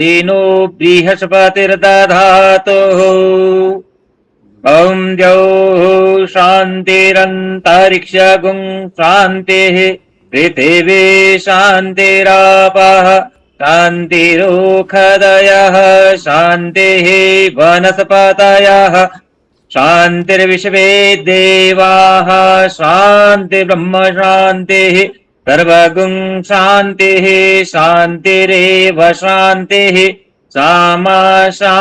तेनो बृहस्पतिर्दधातुः। ॐ द्यौः शान्तिरन्तरिक्षगुं शान्तिः पृथिवी शान्तिरापः शान्तिरोषधयः शान्तिः वनस्पतयः शान्तिर्विश्वे देवाः शान्तिर्ब्रह्म शान्तिः सर्वगुं शान्तिः शान्तिरेव शान्तिः सामा शान्तिरेधिः।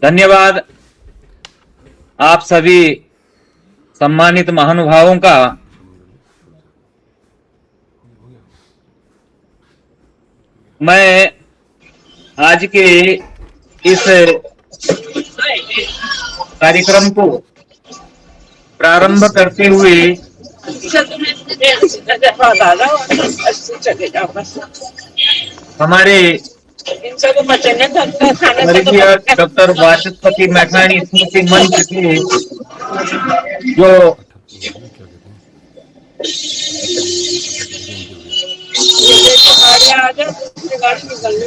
धन्यवाद आप सभी सम्मानित महानुभावों का। मैं आज के इस कार्यक्रम को प्रारंभ करते हुए हमारे स्वर्गीय डॉक्टर वाचस्पति मैठाणी स्मृति मंच के जो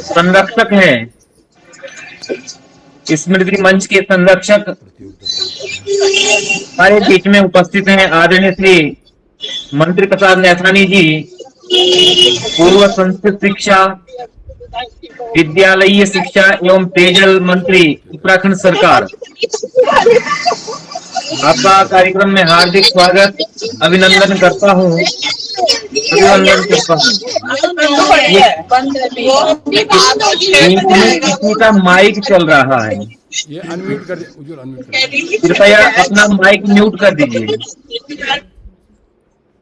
संरक्षक हैं, स्मृति मंच के संरक्षक हमारे बीच में उपस्थित हैं। आदरणीय श्री मंत्री प्रसाद मैठाणी जी, पूर्व संस्कृत शिक्षा, विद्यालयीय शिक्षा एवं पेयजल मंत्री उत्तराखंड सरकार, आपका कार्यक्रम में हार्दिक स्वागत अभिनंदन करता हूँ। अभिनंदन करता हूँ। किसी का माइक चल रहा है, ये अनम्यूट कर दे, उज्जवल अनम्यूट कर दे। कृपया अपना माइक म्यूट कर दीजिए।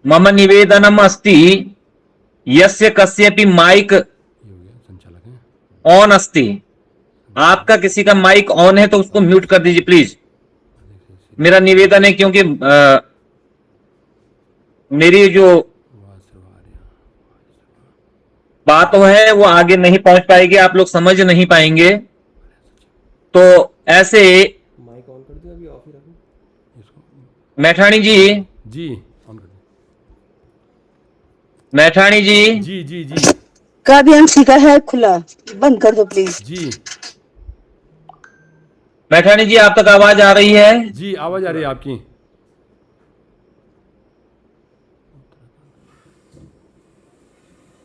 मम निवेदनम अस्ति यस्य कस्यपि माइक ऑन अस्ति, आपका किसी का माइक ऑन है तो उसको म्यूट कर दीजिए प्लीज, मेरा निवेदन है। क्योंकि मेरी जो बात है वो आगे नहीं पहुंच पाएगी, आप लोग समझ नहीं पाएंगे। तो ऐसे माइक ऑन कर दो, अभी ऑफ ही रखो। मैठाणी जी जी ऑन कर दो। मैठाणी जी जी जी जी का अभियान सीखा है खुला, बंद कर दो प्लीज। जी मैठाणी जी, आप तक आवाज आ रही है? जी आवाज आ रही है आपकी।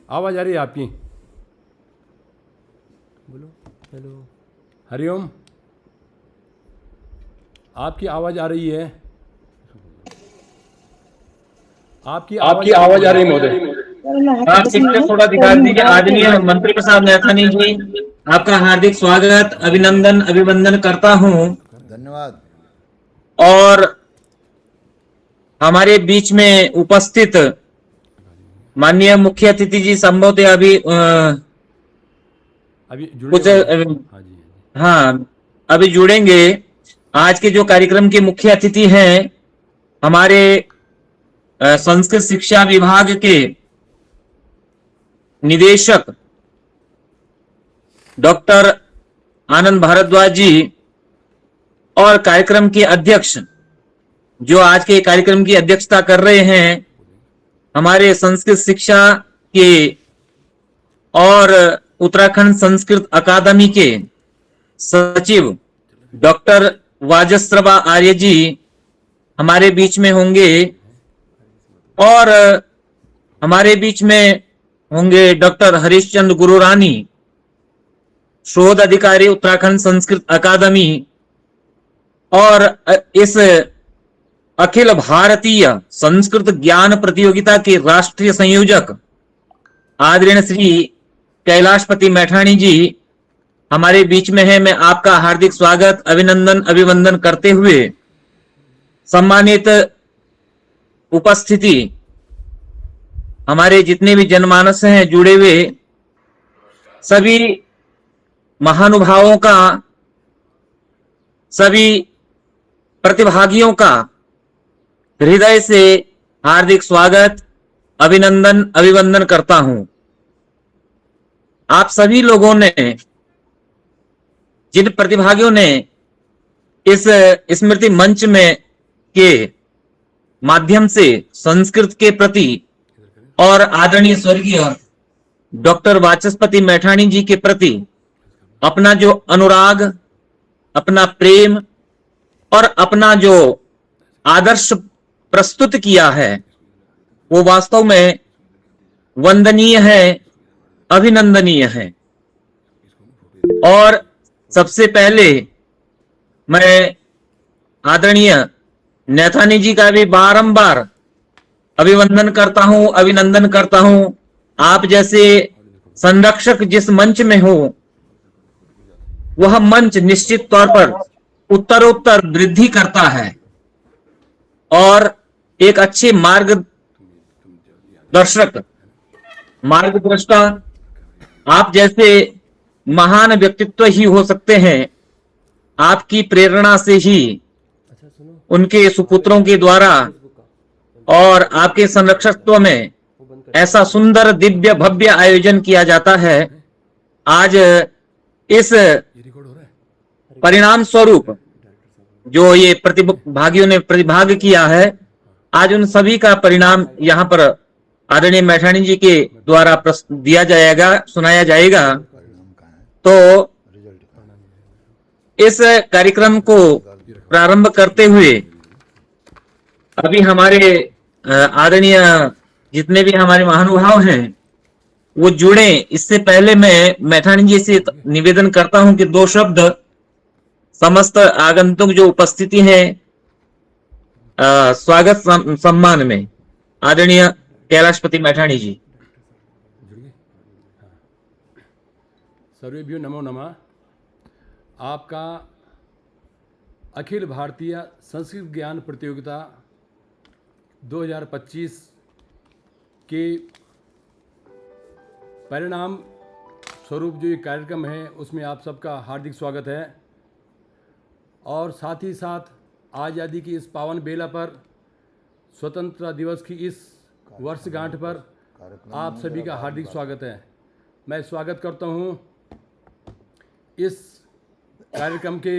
आवाज आ रही है आपकी। बोलो हेलो। हरिओम, आपकी आवाज आ रही है। आपकी आवाज आ रही है महोदय। आप पिक्चर थोड़ा दिखा दीजिए। आदरणीय मंत्री प्रसाद मैठाणी जी, आपका हार्दिक स्वागत अभिनंदन अभिवंदन करता हूं। धन्यवाद। और हमारे बीच में उपस्थित माननीय मुख्य अतिथि जी संभवतः अभी कुछ हाँ जी हाँ अभी जुड़ेंगे। आज के जो कार्यक्रम के मुख्य अतिथि हैं हमारे संस्कृत शिक्षा विभाग के निदेशक डॉक्टर आनंद भारद्वाज जी और कार्यक्रम के अध्यक्ष जो आज के कार्यक्रम की अध्यक्षता कर रहे हैं हमारे संस्कृत शिक्षा के और उत्तराखंड संस्कृत अकादमी के सचिव डॉक्टर वाजस्त्रबा आर्य जी हमारे बीच में होंगे। और हमारे बीच में होंगे डॉक्टर हरीशचंद्र गुरुरानी, शोध अधिकारी उत्तराखंड संस्कृत अकादमी और इस अखिल भारतीय संस्कृत ज्ञान प्रतियोगिता के राष्ट्रीय संयोजक आदरणीय श्री कैलाशपति मैठाणी जी हमारे बीच में है। मैं आपका हार्दिक स्वागत अभिनंदन अभिवंदन करते हुए सम्मानित उपस्थिति हमारे जितने भी जनमानस हैं जुड़े हुए सभी महानुभावों का, सभी प्रतिभागियों का हृदय से हार्दिक स्वागत अभिनंदन अभिवंदन करता हूं। आप सभी लोगों ने जिन प्रतिभागियों ने इस स्मृति मंच में के माध्यम से संस्कृत के प्रति और आदरणीय स्वर्गीय डॉक्टर वाचस्पति मैठाणी जी के प्रति अपना जो अनुराग, अपना प्रेम और अपना जो आदर्श प्रस्तुत किया है, वो वास्तव में वंदनीय है, अभिनंदनीय है। और सबसे पहले मैं आदरणीय नैथानी जी का भी बारंबार अभिनंदन करता हूं। आप जैसे संरक्षक जिस मंच में हो, वह मंच निश्चित तौर पर उत्तरोत्तर वृद्धि करता है और एक अच्छे मार्गदर्शक आप जैसे महान व्यक्तित्व ही हो सकते हैं। आपकी प्रेरणा से ही अच्छा सुनो, उनके सुपुत्रों के द्वारा और आपके संरक्षकत्व में वो बंद कर। ऐसा सुंदर दिव्य भव्य आयोजन किया जाता है। आज इस ये रिकॉर्ड हो रहा है? परिणाम स्वरूप जो ये प्रतिभागियों ने प्रतिभाग किया है, आज उन सभी का परिणाम यहाँ पर आदरणीय मैठाणी जी के द्वारा दिया जाएगा, सुनाया जाएगा। तो इस कार्यक्रम को प्रारंभ करते हुए अभी हमारे आदरणीय जितने भी हमारे महानुभाव हैं वो जुड़े। इससे पहले मैं मैठाणी जी से निवेदन करता हूं कि दो शब्द समस्त आगंतुक जो उपस्थिति है स्वागत सम्मान में आदरणीय कैलाशपति मैठाणी जी। जुड़ गए? हाँ। सर्वेभ्यो नमो नमः। आपका अखिल भारतीय संस्कृत ज्ञान प्रतियोगिता 2025 के परिणाम स्वरूप जो ये कार्यक्रम है उसमें आप सबका हार्दिक स्वागत है। और साथ ही साथ आज़ादी की इस पावन बेला पर, स्वतंत्रता दिवस की इस वर्षगांठ पर आप सभी का हार्दिक स्वागत है। मैं स्वागत करता हूं इस कार्यक्रम के,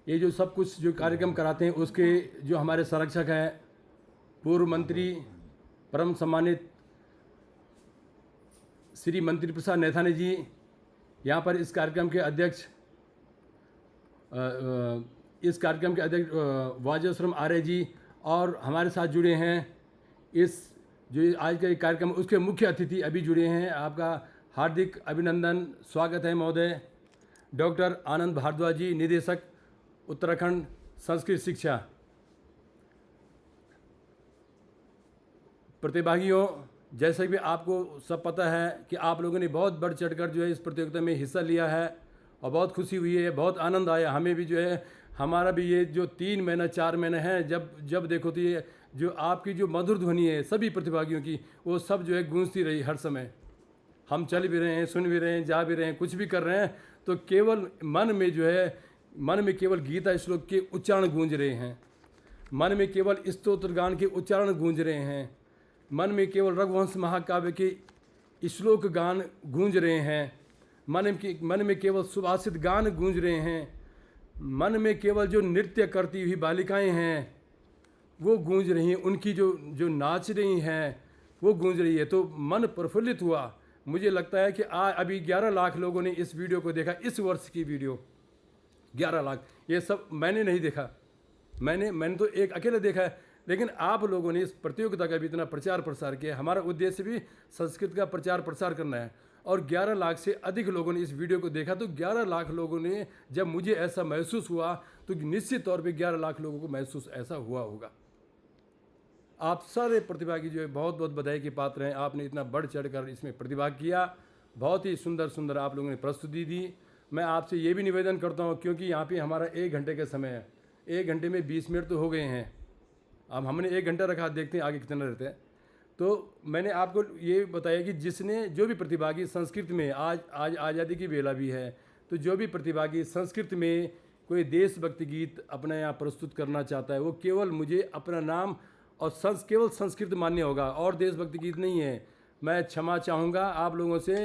ये जो सब कुछ जो कार्यक्रम कराते हैं उसके जो हमारे संरक्षक हैं, पूर्व मंत्री परम सम्मानित श्री मंत्री प्रसाद नैथानी जी, यहाँ पर इस कार्यक्रम के अध्यक्ष वाजश्रम आर्य जी, और हमारे साथ जुड़े हैं इस जो आज का एक कार्यक्रम उसके मुख्य अतिथि अभी जुड़े हैं। आपका हार्दिक अभिनंदन, स्वागत है महोदय। डॉक्टर आनंद भारद्वाज जी, निदेशक उत्तराखंड संस्कृत शिक्षा। प्रतिभागियों, जैसे भी आपको सब पता है कि आप लोगों ने बहुत बढ़ चढ़कर जो है इस प्रतियोगिता में हिस्सा लिया है और बहुत खुशी हुई है, बहुत आनंद आया। हमें भी जो है, हमारा भी ये जो 3 महीना 4 महीने हैं, जब देखो तो ये जो आपकी जो मधुर ध्वनि है सभी प्रतिभागियों की, वो सब जो है गूंजती रही हर समय। हम चल भी रहे हैं, सुन भी रहे हैं, जा भी रहे हैं, कुछ भी कर रहे हैं, तो केवल मन में केवल गीता श्लोक के उच्चारण गूंज रहे हैं, मन में केवल स्तोत्र गान के उच्चारण गूंज रहे हैं, मन में केवल रघुवंश महाकाव्य के श्लोक गान गूंज रहे हैं, मन में केवल सुभाषित गान गूंज रहे हैं, मन में केवल जो नृत्य करती हुई बालिकाएं हैं वो गूंज रही हैं, उनकी जो नाच रही हैं वो गूंज रही है। तो मन प्रफुल्लित हुआ। मुझे लगता है कि अभी 11 लाख लोगों ने इस वीडियो को देखा, इस वर्ष की वीडियो 11 लाख। ये सब मैंने नहीं देखा, मैंने तो एक अकेले देखा है, लेकिन आप लोगों ने इस प्रतियोगिता का भी इतना प्रचार प्रसार किया। हमारा उद्देश्य भी संस्कृत का प्रचार प्रसार करना है, और 11 लाख से अधिक लोगों ने इस वीडियो को देखा। तो 11 लाख लोगों ने, जब मुझे ऐसा महसूस हुआ तो निश्चित तौर पे 11 लाख लोगों को महसूस ऐसा हुआ होगा। आप सारे प्रतिभागी जो है बहुत बहुत बधाई के पात्र हैं। आपने इतना बढ़ चढ़कर इसमें प्रतिभाग किया, बहुत ही सुंदर सुंदर आप लोगों ने प्रस्तुति दी। मैं आपसे ये भी निवेदन करता हूँ, क्योंकि यहाँ पे हमारा 1 घंटे का समय है, 1 घंटे में 20 मिनट तो हो गए हैं। अब हमने 1 घंटा रखा, देखते हैं आगे कितना रहता है। तो मैंने आपको ये बताया कि जो भी प्रतिभागी संस्कृत में, आज आज़ादी की बेला भी है, तो जो भी प्रतिभागी संस्कृत में कोई देशभक्ति गीत अपने यहाँ प्रस्तुत करना चाहता है, वो केवल मुझे अपना नाम और केवल संस्कृत मान्य होगा, और देशभक्ति गीत नहीं है। मैं क्षमा चाहूँगा आप लोगों से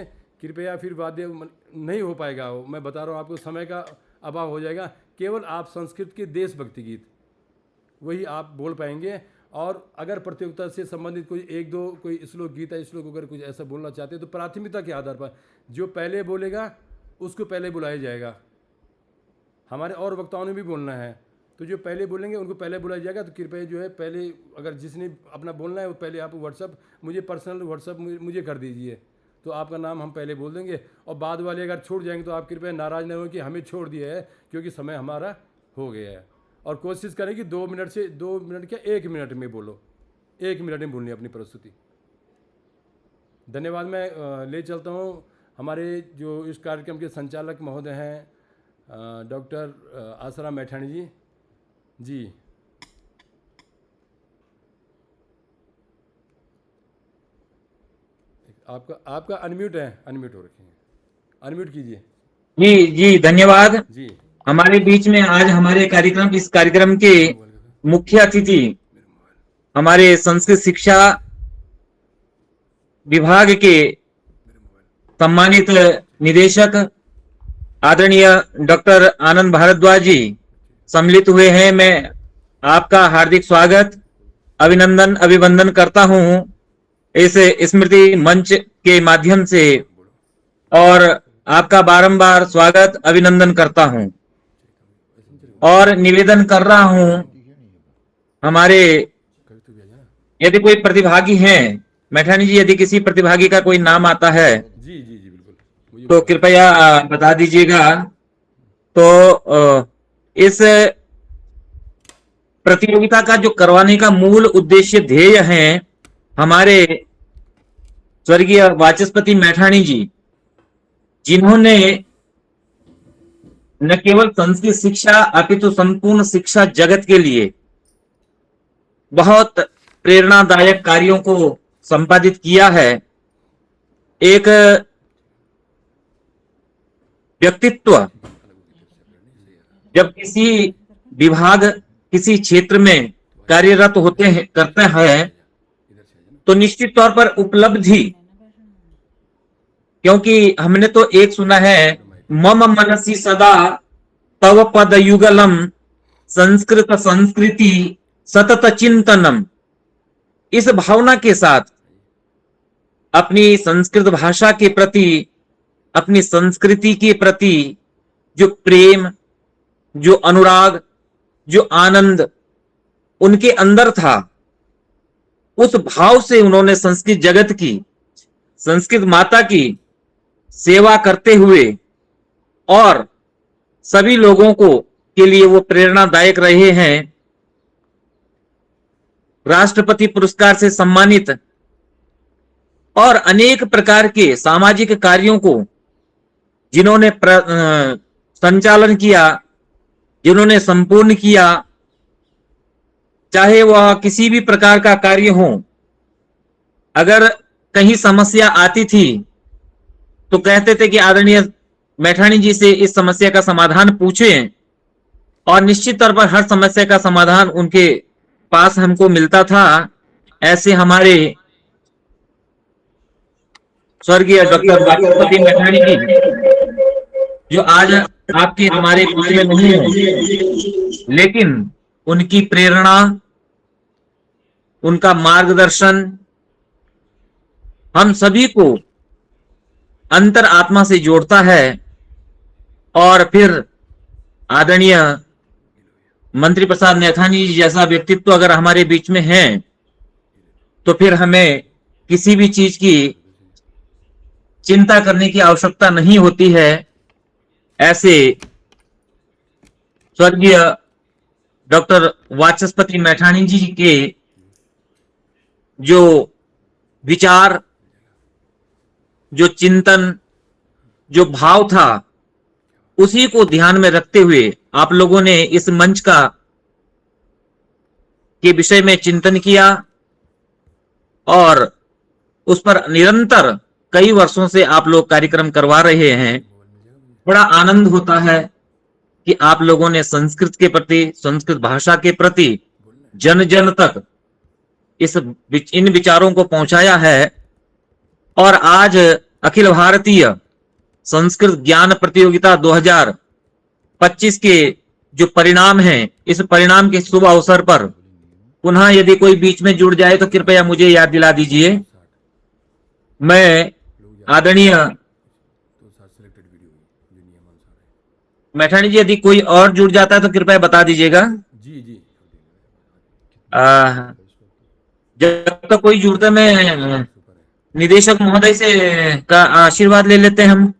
कृपया फिर वाद्य नहीं हो पाएगा वो, मैं बता रहा हूँ आपको, समय का अभाव हो जाएगा। केवल आप संस्कृत के देशभक्ति गीत वही आप बोल पाएंगे। और अगर प्रतियोगिता से संबंधित कोई एक दो कोई श्लोक गीत है, श्लोक अगर कुछ ऐसा बोलना चाहते हैं तो प्राथमिकता के आधार पर जो पहले बोलेगा उसको पहले बुलाया जाएगा। हमारे और वक्ताओं ने भी बोलना है, तो जो पहले बोलेंगे उनको पहले बुलाया जाएगा। तो कृपया जो है पहले, अगर जिसने अपना बोलना है वो पहले आप व्हाट्सअप मुझे पर्सनल व्हाट्सअप मुझे कर दीजिए, तो आपका नाम हम पहले बोल देंगे। और बाद वाले अगर छोड़ जाएंगे तो आप कृपया नाराज़ नहीं हो कि हमें छोड़ दिया है, क्योंकि समय हमारा हो गया है। और कोशिश करें कि 2 मिनट से 2 मिनट क्या 1 मिनट में बोलो, 1 मिनट में बोलनी अपनी प्रस्तुति। धन्यवाद। मैं ले चलता हूँ हमारे जो इस कार्यक्रम के संचालक महोदय हैं डॉक्टर आसाराम मैठाणी जी। जी आपका अनम्यूट है, अनम्यूट हो रखे हैं, अनम्यूट कीजिए। जी जी, धन्यवाद। जी हमारे बीच में आज हमारे इस कार्यक्रम के मुख्य अतिथि हमारे संस्कृत शिक्षा विभाग के सम्मानित निदेशक आदरणीय डॉक्टर आनंद भारद्वाज जी सम्मिलित हुए हैं। मैं आपका हार्दिक स्वागत, अभिनंदन, अभिवंदन करता हूं इस स्मृति मंच के माध्यम से, और आपका बारंबार स्वागत, अभिनंदन करता हूं। और निवेदन कर रहा हूं, हमारे यदि कोई प्रतिभागी हैं, मैठानी जी, यदि किसी प्रतिभागी का कोई नाम आता है जी जी जी बिल्कुल, तो कृपया बता दीजिएगा। तो इस प्रतियोगिता का जो करवाने का मूल उद्देश्य, ध्येय है, हमारे स्वर्गीय वाचस्पति मैठाणी जी, जिन्होंने न केवल संस्कृत शिक्षा अपितु संपूर्ण शिक्षा जगत के लिए बहुत प्रेरणादायक कार्यों को संपादित किया है। एक व्यक्तित्व जब किसी विभाग, किसी क्षेत्र में कार्यरत होते हैं, करते हैं, तो निश्चित तौर पर उपलब्धि, क्योंकि हमने तो एक सुना है, मम मनसि सदा तव पद युगलम संस्कृत संस्कृति सतत चिंतनम। इस भावना के साथ अपनी संस्कृत भाषा के प्रति, अपनी संस्कृति के प्रति जो प्रेम, जो अनुराग, जो आनंद उनके अंदर था, उस भाव से उन्होंने संस्कृत जगत की, संस्कृत माता की सेवा करते हुए और सभी लोगों को के लिए वो प्रेरणादायक रहे हैं। राष्ट्रपति पुरस्कार से सम्मानित और अनेक प्रकार के सामाजिक कार्यों को जिन्होंने संचालन किया, जिन्होंने संपूर्ण किया, चाहे वह किसी भी प्रकार का कार्य हो, अगर कहीं समस्या आती थी तो कहते थे कि आदरणीय मैठाणी जी से इस समस्या का समाधान पूछें, और निश्चित तौर पर हर समस्या का समाधान उनके पास हमको मिलता था। ऐसे हमारे स्वर्गीय डॉक्टर वाचस्पति मैठाणी जी, जो आज आपके हमारे बीच में नहीं है, लेकिन उनकी प्रेरणा, उनका मार्गदर्शन हम सभी को अंतर आत्मा से जोड़ता है। और फिर आदरणीय मंत्री प्रसाद नैथानी जी जैसा व्यक्तित्व अगर हमारे बीच में है, तो फिर हमें किसी भी चीज की चिंता करने की आवश्यकता नहीं होती है। ऐसे स्वर्गीय डॉक्टर वाचस्पति मैठाणी जी के जो विचार, जो चिंतन, जो भाव था, उसी को ध्यान में रखते हुए आप लोगों ने इस मंच का के विषय में चिंतन किया, और उस पर निरंतर कई वर्षों से आप लोग कार्यक्रम करवा रहे हैं। बड़ा आनंद होता है कि आप लोगों ने संस्कृत के प्रति, संस्कृत भाषा के प्रति जन जन तक इन विचारों को पहुंचाया है। और आज अखिल भारतीय संस्कृत ज्ञान प्रतियोगिता 2025 के जो परिणाम हैं, इस परिणाम के शुभ अवसर पर पुनः यदि कोई बीच में जुड़ जाए तो कृपया मुझे याद दिला दीजिए। मैं आदरणीय तो सिलेक्टेड वीडियो जो नियमानुसार है। मैठाणी जी, यदि कोई और जुड़ जाता है तो कृपया बता दीजिएगा। जी जी आ, जब तक कोई जुड़ता है, मैं निदेशक महोदय से का आशीर्वाद ले लेते हैं हम।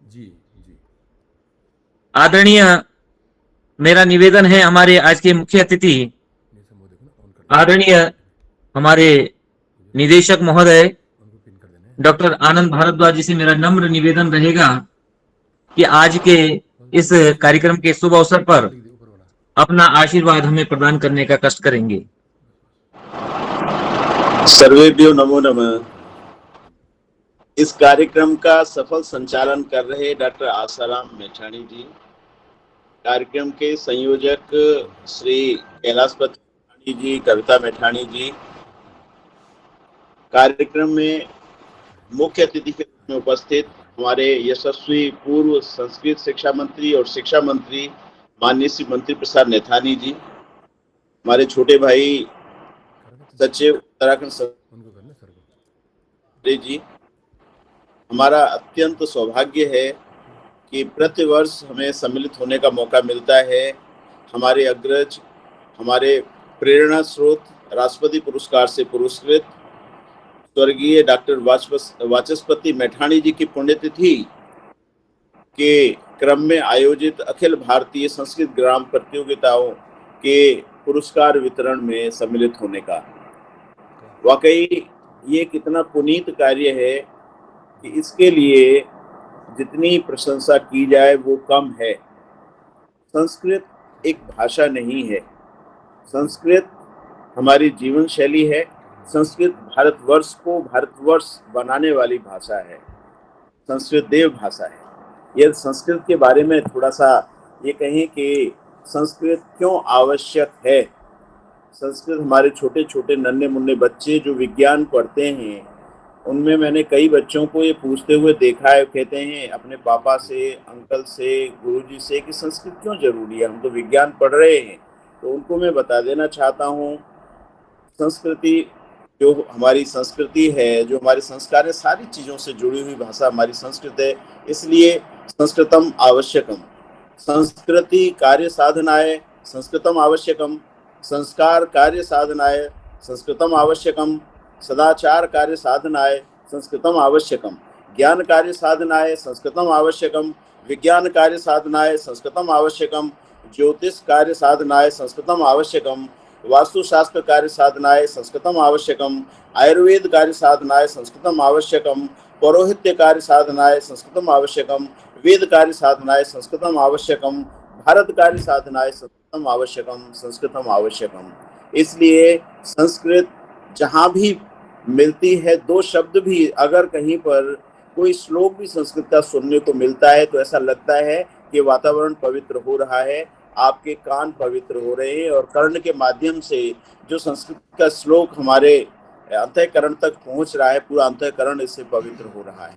जी जी आदरणीय, मेरा निवेदन है हमारे आज के मुख्य अतिथि ये सब देखो ना, ऑन कर आदरणीय हमारे निदेशक महोदय उनको पिन कर देना है। डॉक्टर आनंद भारद्वाज जी से मेरा नम्र निवेदन रहेगा कि आज के इस कार्यक्रम के शुभ अवसर पर लिख दे ऊपर वाला। अपना आशीर्वाद हमें प्रदान करने का कष्ट करेंगे। सर्वेभ्यो नमो नमः। इस कार्यक्रम का सफल संचालन कर रहे डॉक्टर आसाराम मैठाणी जी, कार्यक्रम के संयोजक श्री कैलाशपति मैठाणी जी, कविता मैठाणी जी, कार्यक्रम में मुख्य अतिथि के रूप में उपस्थित हमारे यशस्वी पूर्व संस्कृत शिक्षा मंत्री और शिक्षा मंत्री माननीय श्री मंत्री प्रसाद नैथानी जी, हमारे छोटे भाई सचिव उत्तराखंड उनको करना सर को। सरकार जी, हमारा अत्यंत सौभाग्य है कि प्रतिवर्ष हमें सम्मिलित होने का मौका मिलता है। हमारे अग्रज, हमारे प्रेरणा स्रोत, राष्ट्रपति पुरस्कार से पुरस्कृत स्वर्गीय डॉक्टर वाचस्पति मैठाणी जी की पुण्यतिथि के क्रम में आयोजित अखिल भारतीय संस्कृत ग्राम प्रतियोगिताओं के पुरस्कार वितरण में सम्मिलित होने का वाकई ये कितना पुनीत कार्य है कि इसके लिए जितनी प्रशंसा की जाए वो कम है। संस्कृत एक भाषा नहीं है, संस्कृत हमारी जीवन शैली है। संस्कृत भारतवर्ष को भारतवर्ष बनाने वाली भाषा है, संस्कृत देव भाषा है। यदि संस्कृत के बारे में थोड़ा सा ये कहें कि संस्कृत क्यों आवश्यक है। संस्कृत हमारे छोटे छोटे नन्हे मुन्ने बच्चे जो विज्ञान पढ़ते हैं, उनमें मैंने कई बच्चों को ये पूछते हुए देखा है, कहते हैं अपने पापा से, अंकल से, गुरुजी से कि संस्कृत क्यों जरूरी है, हम तो विज्ञान पढ़ रहे हैं। तो उनको मैं बता देना चाहता हूँ, संस्कृति जो हमारी संस्कृति है, जो हमारे संस्कार है, सारी चीज़ों से जुड़ी हुई भाषा हमारी संस्कृत है। इसलिए संस्कृतम आवश्यकम, संस्कृति कार्य साधनाय संस्कृतम आवश्यकम, संस्कार कार्य साधनाय संस्कृतम आवश्यकम, सदाचार कार्य साधनाय संस्कृतम आवश्यकम, ज्ञान कार्य साधनाय संस्कृतम आवश्यकम, विज्ञान कार्य साधनाय संस्कृतम आवश्यकम, ज्योतिष कार्य साधनाय संस्कृतम आवश्यकम, वास्तुशास्त्र कार्य साधनाय संस्कृतम आवश्यकम, आयुर्वेद कार्य साधनाय संस्कृतम आवश्यकम, पौरोहित्य कार्य साधनाय संस्कृतम आवश्यकम, वेद कार्य साधनाय संस्कृतम आवश्यकम, भारत कार्य साधनाय संस्कृतम आवश्यकम, संस्कृतम आवश्यकम। इसलिए संस्कृत जहाँ भी मिलती है, दो शब्द भी अगर कहीं पर कोई श्लोक भी संस्कृत का सुनने को मिलता है तो ऐसा लगता है कि वातावरण पवित्र हो रहा है, आपके कान पवित्र हो रहे हैं और कर्ण के माध्यम से जो संस्कृत का श्लोक हमारे अंतःकरण तक पहुंच रहा है, पूरा अंतःकरण इससे पवित्र हो रहा है।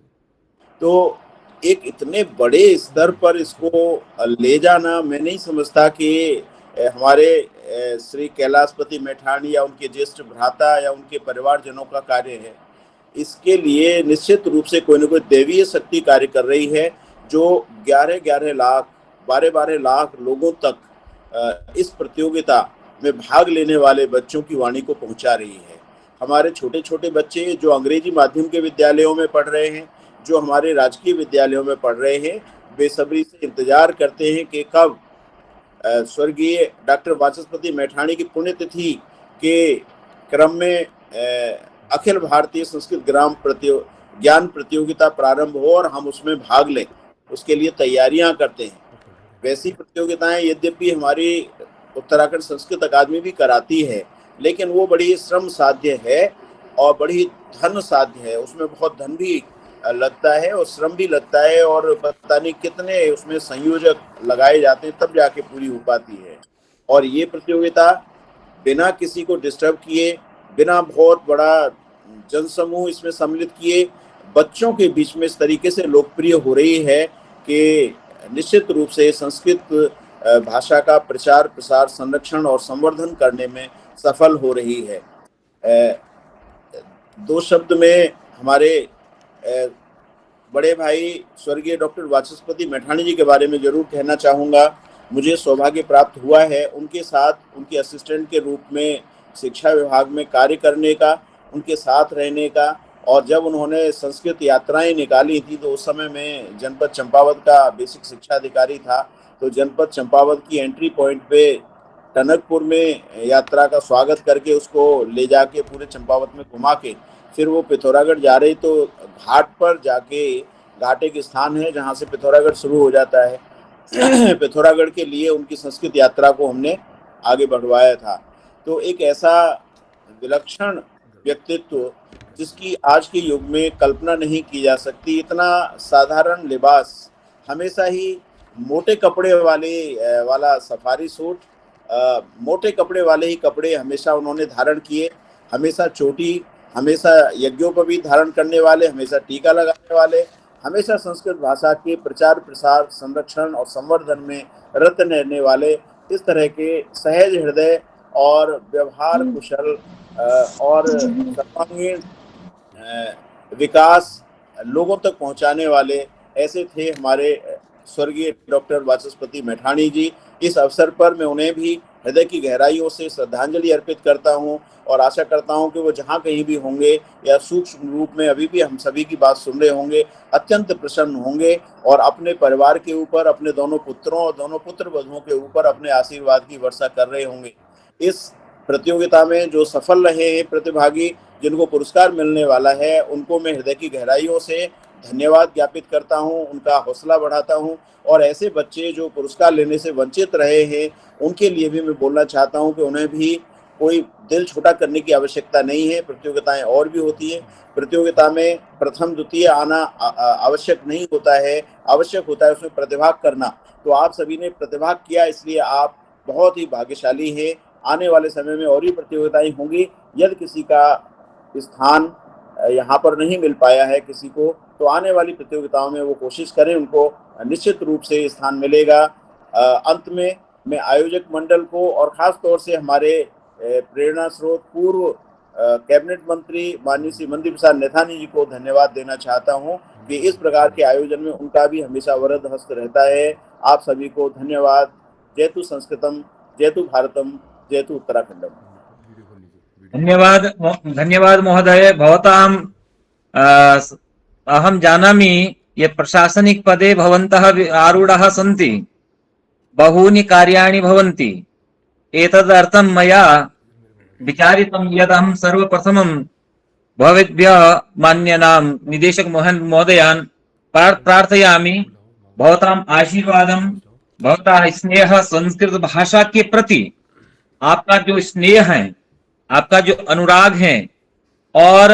तो एक इतने बड़े स्तर पर इसको ले जाना, मैं नहीं समझता कि हमारे श्री कैलाशपति मैठाणी या उनके ज्येष्ठ भ्राता या उनके परिवारजनों का कार्य है। इसके लिए निश्चित रूप से कोई न कोई दैवीय शक्ति कार्य कर रही है, जो 11-11 लाख 12-12 लाख लोगों तक इस प्रतियोगिता में भाग लेने वाले बच्चों की वाणी को पहुंचा रही है। हमारे छोटे छोटे बच्चे जो अंग्रेजी माध्यम के विद्यालयों में पढ़ रहे हैं, जो हमारे राजकीय विद्यालयों में पढ़ रहे हैं, बेसब्री से इंतजार करते हैं कि कब स्वर्गीय डॉक्टर वाचस्पति मैठाणी की पुण्यतिथि के क्रम में अखिल भारतीय संस्कृत ग्राम ज्ञान प्रतियोगिता प्रारंभ हो और हम उसमें भाग लें। उसके लिए तैयारियां करते हैं। वैसी प्रतियोगिताएं यद्यपि हमारी उत्तराखंड संस्कृत अकादमी भी कराती है, लेकिन वो बड़ी श्रम साध्य है और बड़ी धन साध्य है। उसमें बहुत धन भी लगता है और श्रम भी लगता है और पता नहीं कितने उसमें संयोजक लगाए जाते हैं, तब जाके पूरी हो पाती है। और ये प्रतियोगिता बिना किसी को डिस्टर्ब किए, बिना बहुत बड़ा जनसमूह इसमें सम्मिलित किए, बच्चों के बीच में इस तरीके से लोकप्रिय हो रही है कि निश्चित रूप से संस्कृत भाषा का प्रचार प्रसार संरक्षण और संवर्धन करने में सफल हो रही है। दो शब्द में हमारे बड़े भाई स्वर्गीय डॉक्टर वाचस्पति मैठाणी जी के बारे में जरूर कहना चाहूँगा। मुझे सौभाग्य प्राप्त हुआ है उनके साथ उनके असिस्टेंट के रूप में शिक्षा विभाग में कार्य करने का, उनके साथ रहने का। और जब उन्होंने संस्कृत यात्राएं निकाली थी तो उस समय मैं जनपद चंपावत का बेसिक शिक्षा अधिकारी था। तो जनपद चंपावत की एंट्री पॉइंट पे टनकपुर में यात्रा का स्वागत करके उसको ले जाके पूरे चंपावत में घुमा के फिर वो पिथौरागढ़ जा रही, तो घाट पर जाके, घाट एक स्थान है जहाँ से पिथौरागढ़ शुरू हो जाता है पिथौरागढ़ के लिए उनकी संस्कृत यात्रा को हमने आगे बढ़वाया था। तो एक ऐसा विलक्षण व्यक्तित्व जिसकी आज के युग में कल्पना नहीं की जा सकती। इतना साधारण लिबास, हमेशा ही मोटे कपड़े वाला सफारी सूट, मोटे कपड़े वाले ही कपड़े हमेशा उन्होंने धारण किए, हमेशा चोटी, हमेशा यज्ञोपवीत धारण करने वाले, हमेशा टीका लगाने वाले, हमेशा संस्कृत भाषा के प्रचार प्रसार संरक्षण और संवर्धन में रत रहने वाले, इस तरह के सहज हृदय और व्यवहार कुशल और सर्वांगीण विकास लोगों तक पहुंचाने वाले ऐसे थे हमारे स्वर्गीय डॉक्टर वाचस्पति मैठाणी जी। इस अवसर पर मैं उन्हें भी हृदय की गहराइयों से श्रद्धांजलि अर्पित करता हूं और आशा करता हूं कि वो जहां कहीं भी होंगे या सूक्ष्म रूप में अभी भी हम सभी की बात सुन रहे होंगे, अत्यंत प्रसन्न होंगे और अपने परिवार के ऊपर, अपने दोनों पुत्रों और दोनों पुत्र वधुओं के ऊपर अपने आशीर्वाद की वर्षा कर रहे होंगे। इस प्रतियोगिता में जो सफल रहे हैं प्रतिभागी, जिनको पुरस्कार मिलने वाला है, उनको मैं हृदय की गहराइयों से धन्यवाद ज्ञापित करता हूं, उनका हौसला बढ़ाता हूं। और ऐसे बच्चे जो पुरस्कार लेने से वंचित रहे हैं, उनके लिए भी मैं बोलना चाहता हूं कि उन्हें भी कोई दिल छोटा करने की आवश्यकता नहीं है। प्रतियोगिताएं और भी होती है, प्रतियोगिता में प्रथम द्वितीय आना आवश्यक नहीं होता है, आवश्यक होता है उसमें प्रतिभाग करना। तो आप सभी ने प्रतिभाग किया, इसलिए आप बहुत ही भाग्यशाली हैं। आने वाले समय में और भी प्रतियोगिताएं होंगी। यदि किसी का स्थान यहाँ पर नहीं मिल पाया है किसी को, तो आने वाली प्रतियोगिताओं में वो कोशिश करें, उनको निश्चित रूप से स्थान मिलेगा। अंत में मैं आयोजक मंडल को और खास तौर से हमारे प्रेरणा स्रोत पूर्व कैबिनेट मंत्री माननीय श्री मंदिर प्रसाद नेथानी जी को धन्यवाद देना चाहता हूं कि इस प्रकार के आयोजन में उनका भी हमेशा वरद हस्त रहता है। आप सभी को धन्यवाद। जयतु संस्कृतम, जयतु भारतम, जयतु उत्तराखंडम। धन्यवाद महोदय। भवतां अहं जानामि यत् प्रशासनिक पदे भवन्तः आरूढः सन्ति, बहूनि कार्याणि भवन्ति। एतदर्थं मया विचारितं यत् अहं सर्वप्रथमं भवद्भ्यः मान्यानां निदेशक महोदयान् प्रार्थयामि भवतां आशीर्वादं, भवतः स्नेह संस्कृत भाषा के प्रति आपका जो स्नेह है, आपका जो अनुराग है। और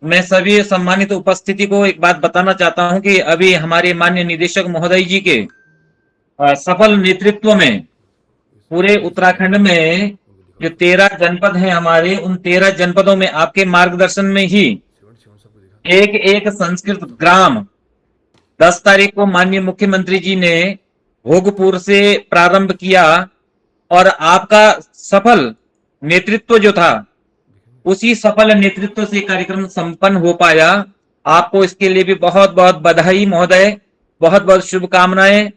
मैं सभी सम्मानित उपस्थिति को एक बात बताना चाहता हूं कि अभी हमारे माननीय निदेशक महोदय जी के सफल नेतृत्व में पूरे उत्तराखंड में जो 13 जनपद हैं हमारे, उन 13 जनपदों में आपके मार्गदर्शन में ही एक एक संस्कृत ग्राम 10 तारीख को माननीय मुख्यमंत्री जी ने भोगपुर से प्रारंभ किया और आपका सफल नेतृत्व जो था, उसी सफल नेतृत्व से कार्यक्रम संपन्न हो पाया। आपको इसके लिए भी बहुत बहुत बधाई महोदय, बहुत बहुत शुभकामनाएं।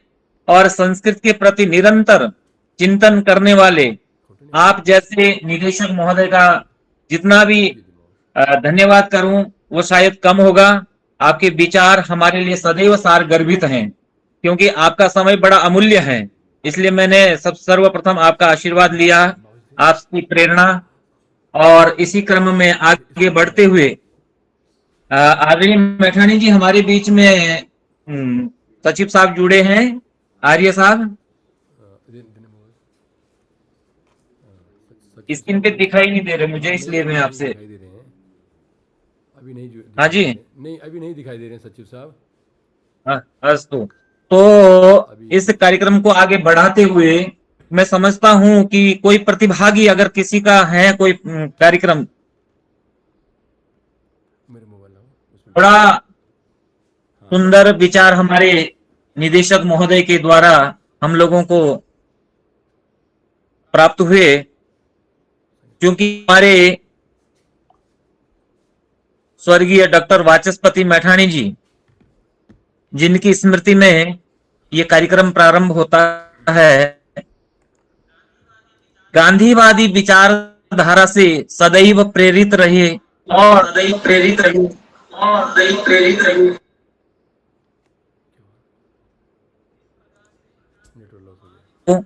और संस्कृत के प्रति निरंतर चिंतन करने वाले आप जैसे निदेशक महोदय का जितना भी धन्यवाद करूं वो शायद कम होगा। आपके विचार हमारे लिए सदैव सार गर्भित हैं, क्योंकि आपका समय बड़ा अमूल्य है। इसलिए मैंने सर्वप्रथम आपका आशीर्वाद लिया, आपकी प्रेरणा। और इसी क्रम में आगे बढ़ते हुए आदरणीय मैठाणी जी हमारे बीच में सचिव साहब जुड़े हैं, आर्य साहब। स्क्रीन पे दिखाई नहीं दे रहे मुझे, इसलिए मैं आपसे अभी नहीं। हाँ जी, नहीं, अभी नहीं दिखाई दे रहे हैं सचिव साहब। अस्तु। तो इस कार्यक्रम को आगे बढ़ाते हुए मैं समझता हूं कि कोई प्रतिभागी अगर किसी का है कोई कार्यक्रम, मेरे मोबाइल बड़ा सुंदर विचार हमारे निदेशक महोदय के द्वारा हम लोगों को प्राप्त हुए, क्योंकि हमारे स्वर्गीय डॉक्टर वाचस्पति मैठाणी जी, जिनकी स्मृति में ये कार्यक्रम प्रारंभ होता है, गांधीवादी विचारधारा से सदैव प्रेरित रहे और सदैव प्रेरित रहे और सदैव प्रेरित रहे नेटवर्क लॉस हो गया,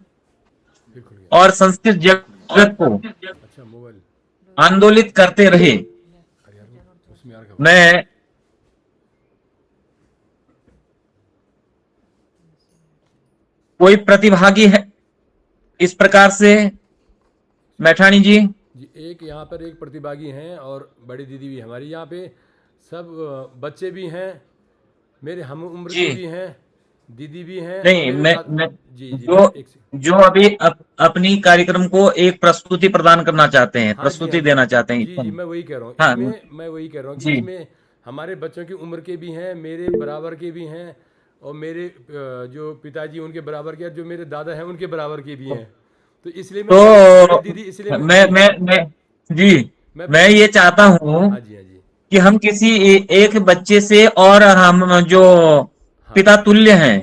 फिर खुल गया। और संस्कृत जगत को अच्छा मोबाइल, आंदोलित करते रहे। अरे यार उसमें यार का मैं कोई प्रतिभागी है इस प्रकार से मैठाणी जी? जी, एक यहाँ पर एक प्रतिभागी हैं और बड़ी दीदी भी हमारी यहाँ पे, सब बच्चे भी हैं, मेरे हम उम्र जी। के भी हैं, दीदी भी हैं। नहीं, मेरे मैं साथ- मैं जी जी जो एक से- जो अभी अपनी कार्यक्रम को एक प्रस्तुति प्रदान करना चाहते हैं, हाँ जी, प्रस्तुति हाँ जी। देना चाहते हैं जी जी, मैं वही कह रहा हूँ, हाँ, इसमें मैं वही कह रहा हूँ कि जी। इसमें हमारे बच्चों की उम्र के भी हैं, मेरे बराबर के भी हैं, और मेरे जो पिताजी उनके बराबर के, जो मेरे दादा हैं उनके बराबर के भी हैं। तो इसलिए मैं तो दीदी, इसलिए मैं जी मैं ये चाहता हूँ हाँ जी, हाँ जी, कि हम किसी एक बच्चे से और हम जो पिता तुल्य हैं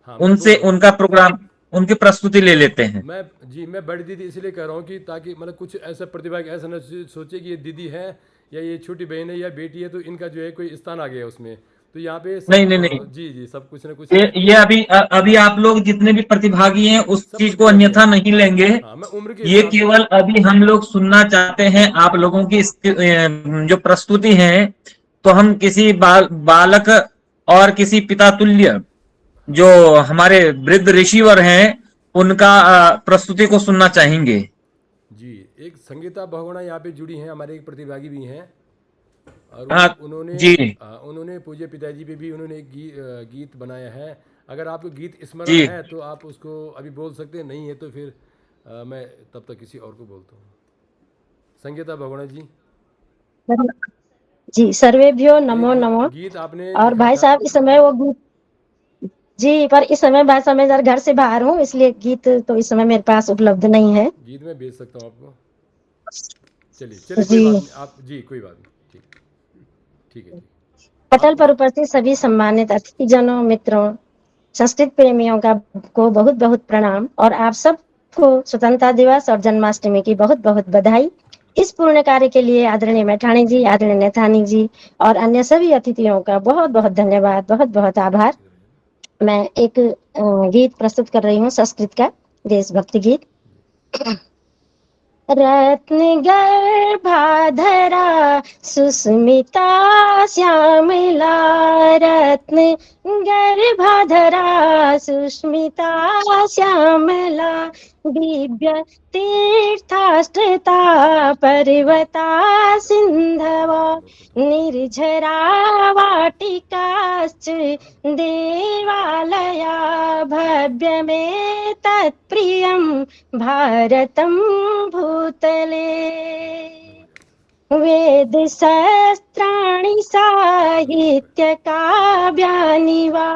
हाँ मैं उनसे बोल रहा हूँ। उनका प्रोग्राम, उनकी प्रस्तुति ले लेते हैं। मैं बड़ी दीदी इसलिए कह रहा हूँ कि ताकि मतलब कुछ ऐसा प्रतिभागी ऐसा न सोचे कि ये दीदी है या ये छोटी बहन है या बेटी है तो इनका जो है कोई स्थान आ गया उसमें, तो यहाँ पे सब, नहीं। जी जी, सब कुछ ना कुछ ये अभी आप लोग जितने भी प्रतिभागी हैं उस सब चीज को प्रतिभागी अन्यथा हैं। नहीं लेंगे। हाँ, मैं उम्र के ये हिसाब से, केवल अभी हम लोग सुनना चाहते हैं आप लोगों की जो प्रस्तुति है। तो हम किसी बालक और किसी पिता तुल्य जो हमारे वृद्ध ऋषिवर हैं उनका प्रस्तुति को सुनना चाहेंगे। जी, एक संगीता बहुगुणा यहाँ पे जुड़ी हैं, हमारे एक प्रतिभागी भी हैं, और हाँ, उन्होंने जी। उन्होंने पूज्य पिताजी पे भी उन्होंने एक गीत बनाया है। अगर आपको गीत स्मरण जी। है तो आप उसको अभी बोल सकते हैं, नहीं है तो फिर मैं तब तक किसी और को बोलता हूँ। संगीता बहुगुणा जी, जी, सर्वेभ्यो नमो एक नमो। गीत आपने और लिखा भाई था। साहब इस समय वो गीत, जी, पर इस समय भाई साहब मैं जरा घर से बाहर हूँ, इसलिए गीत तो इस समय मेरे पास उपलब्ध नहीं है। गीत में भेज सकता हूँ आपको। चलिए चलिए, कोई जी। बात नहीं, आप जी कोई बात नहीं, ठीक ठीक है, ठीक। पटल पर उपस्थित सभी सम्मानित अतिथिजनों, मित्रों, संस्कृत प्रेमियों का को बहुत बहुत प्रणाम, और आप सबको स्वतंत्रता दिवस और जन्माष्टमी की बहुत बहुत बधाई। इस पूर्ण कार्य के लिए आदरणीय मैठाणी जी, आदरणीय नेथानी जी और अन्य सभी अतिथियों का बहुत बहुत धन्यवाद, बहुत बहुत आभार। मैं एक गीत प्रस्तुत कर रही हूँ, संस्कृत का देशभक्ति गीत। रत्न गर्भाधरा सुस्मिता श्यामला, रत्न गर्भाधरा सुस्मिता श्यामला, दिव्य तीर्थाश्रिता पर्वता सिंधवा, निर्झरा वाटिकाश्च देवालया, भव्य में तत्प्रियं भारतं भूतले, वेद शस्त्राणि साहित्य काव्यानि वा,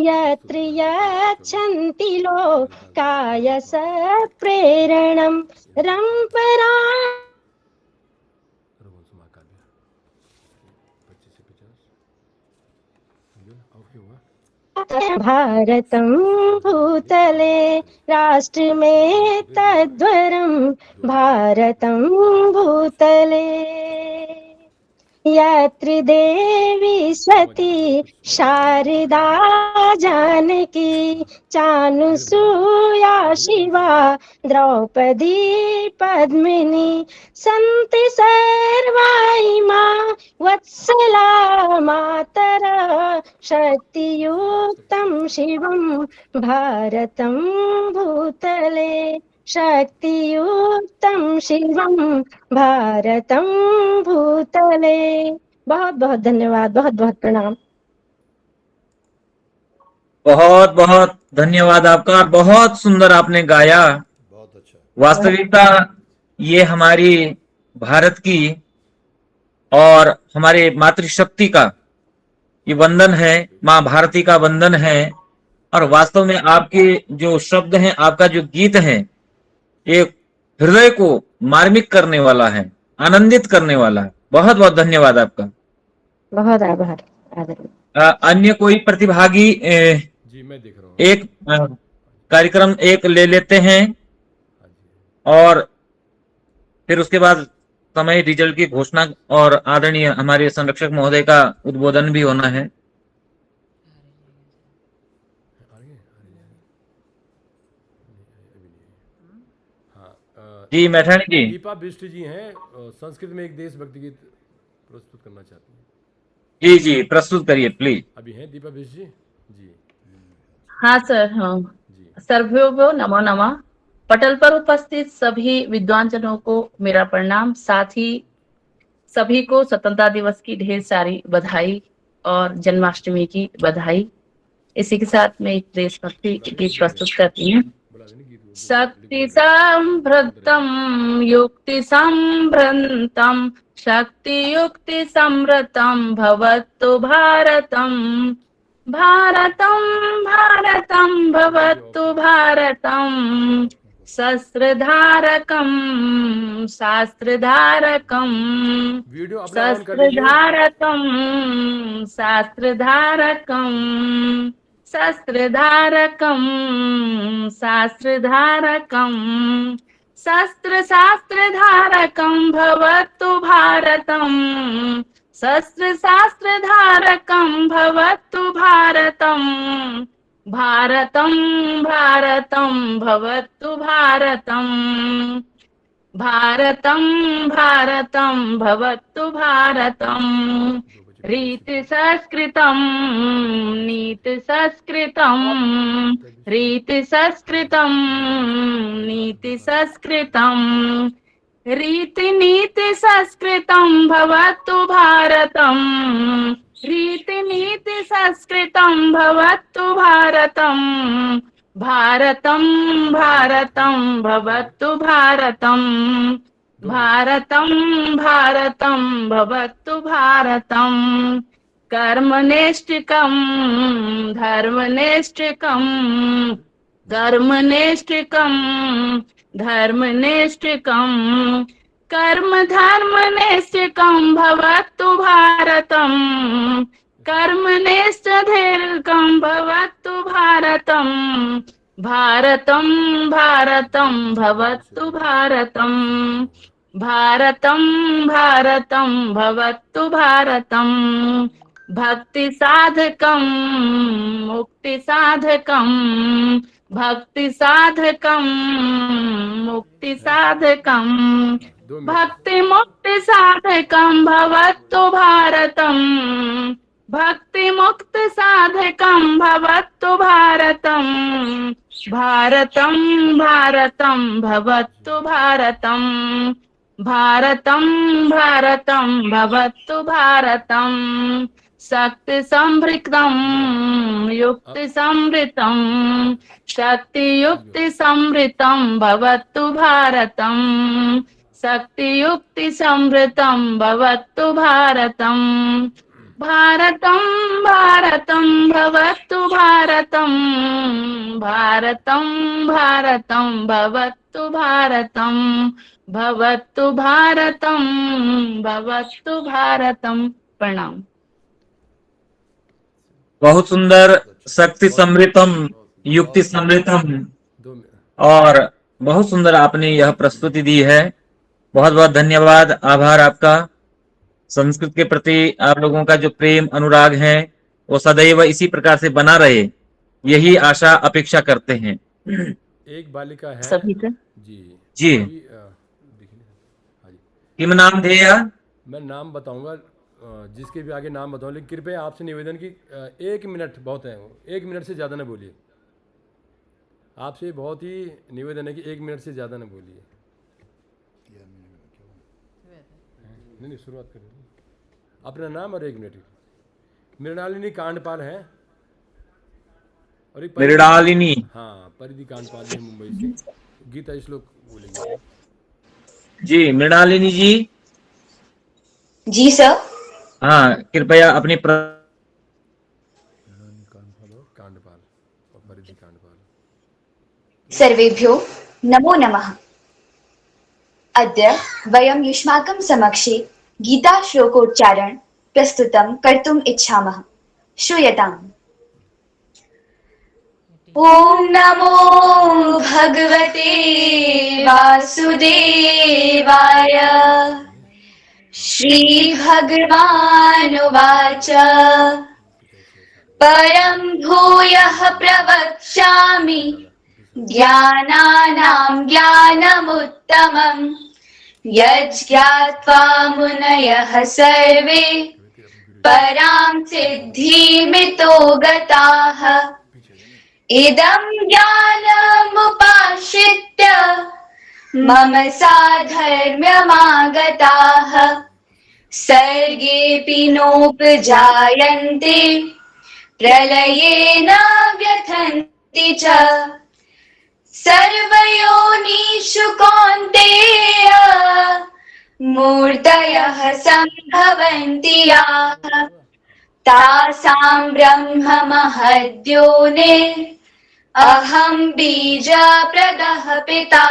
यत्र यच्छन्ति लोकाय सप्रेरणं, रंपरा रघुवंश महाकाव्य 25 से 50 और क्या हुआ? भारतं भूतले, राष्ट्र में तद्वरं भारतं भूतले, यत्र देवी सती शारदा जानकी, चानुसूया शिवा द्रौपदी पद्मिनी, सन्ति सर्वा इमा वत्सला मातरः, शक्तियुक्तं शिवं भारतं भूतले, शक्तियुक्तं शिवं भारतं भूतले। बहुत बहुत धन्यवाद, बहुत बहुत प्रणाम। बहुत बहुत धन्यवाद आपका। बहुत सुंदर आपने गाया। बहुत अच्छा। वास्तविकता ये हमारी भारत की और हमारे मातृशक्ति का ये वंदन है, माँ भारती का वंदन है। और वास्तव में आपके जो शब्द हैं, आपका जो गीत है, ये हृदय को मार्मिक करने वाला है, आनंदित करने वाला है। बहुत बहुत धन्यवाद आपका। बहुत आभार आदरणीय। अन्य कोई प्रतिभागी जी मैं देख रहा हूँ। एक कार्यक्रम एक ले लेते हैं हाँ जी। और फिर उसके बाद समय रिजल्ट की घोषणा और आदरणीय हमारे संरक्षक महोदय का उद्बोधन भी होना है। हाँ जी मैठाणी जी। दीपा बिष्ट जी हैं, संस्कृत में एक देशभक्ति गीत प्रस्तुत करना चाहती हैं। जी जी प्रस्तुत करिए प्लीज। अभी हैं दीपा बिष्ट जी? जी हाँ सर, हाँ। जी सर्वभ्यो नमो नमः। पटल पर उपस्थित सभी विद्वान जनों को मेरा प्रणाम, साथ ही सभी को स्वतंत्रता दिवस की ढेर सारी बधाई और जन्माष्टमी की बधाई। इसी के साथ मैं एक देशभक्ति गीत प्रस्तुत करती हूँ। बोला नहीं गीत वो शक्ति संभृतम युक्ति संभ्रंतम शक्ति युक्ति समृतम भवतु भारतम भारतम भारतम भवतु भारतम शस्त्रधारकम शास्त्रधारकम वीडियो अपना ऑन कर लीजिए। शस्त्रधारकम शास्त्रधारकम शस्त्रधारकम शास्त्रधारकम शस्त्र शास्त्रधारकम भवतु भारतम शस्त्र शास्त्रधारकम भवतु भारतम भारतम भारतम भवतु भारतम भारतम भारतम भवतु भारतम रीति संस्कृतम नीति संस्कृतम रीति संस्कृतम नीति संस्कृतम रीति नीति संस्कृतम भवतु भारतम रीति नीति संस्कृतम भवतु भारतम भारतम भारतम भवतु भारतम भारतम भारतम भवतु भारतम कर्मनिष्ठिकम धर्मनिष्ठिकम कर्मनिष्ठिकम धर्मनिष्ठिकम कर्म धर्मनिष्ठिकम भवतु भारतम कर्मनिष्ठधीर्घम भवतु भारतम भारतम भारतम भवतु भारतम भारतम भारतम भवतु भारतम भक्ति साधकम मुक्ति साधकम भक्ति साधकम मुक्ति साधकम भक्ति मुक्ति साधकम भवतु भारतम भक्ति मुक्ति साधकम भवतु भारतम भारतम भारतम भवतु भारतम भारतम भारतम भवतु भारतम शक्ति संभृतम युक्ति समृतम शक्ति युक्ति समृतम भवतु भारतम शक्ति युक्ति समृतम भवतु भारतम भारतम भारतम भवतु भारतम भारतम भारतम भवतु भारतम भवतु भारतम भवतु भारतम। प्रणाम। बहुत सुंदर। शक्ति समृतम युक्ति समृतम, 2 मिनट। और बहुत सुंदर आपने यह प्रस्तुति दी है। बहुत बहुत धन्यवाद, आभार आपका। संस्कृत के प्रति आप लोगों का जो प्रेम अनुराग है वो सदैव इसी प्रकार से बना रहे, यही आशा अपेक्षा करते हैं। एक बालिका है सभी का जी जी। हाँ जी किम नाम थे यार? मैं नाम बताऊंगा, जिसके भी आगे नाम बताऊं, लेकिन कृपया आपसे निवेदन की 1 मिनट बहुत है, 1 मिनट से ज़्यादा ना बोलिए। आपसे बहुत ही निवेदन है कि 1 मिनट से ज़्यादा ना बोलिए। नहीं शुरुआत करें अपना नाम और 1 मिनट। मृणालिनी कांडपाल है और एक मृणालिनी। हाँ परिधि कांडपाल है मुंबई से। गीता श्लोक बोलेंगे जी मृणालिनी जी। जी सर। हाँ, कृपया अपनी कांडपाल और परिधि कांडपाल। सर्वेभ्यो नमो नमः। अद्य वयं युष्माकं समक्षे गीताश्लोकोच्चारण प्रस्तुतं कर्तुम् इच्छामः। श्रूयताम्। ॐ नमो भगवते वासुदेवाय। श्रीभगवानुवाच परं भूयः प्रवक्ष्यामि ज्ञानानां ज्ञानमुत्तमम् यज्ज्ञात्वा मुनयः सर्वे परां सिद्धिमितो गताः। इदं ज्ञानमुपाश्रित्य मम साधर्म्यमागताः सर्गेऽपि नोपजायन्ते प्रलये न व्यथन्ति च। सर्वयोनिषु कौन्तेय मूर्तयः सम्भवन्ति याः तासां ब्रह्म महद्योनिः अहं बीजप्रदः पिता।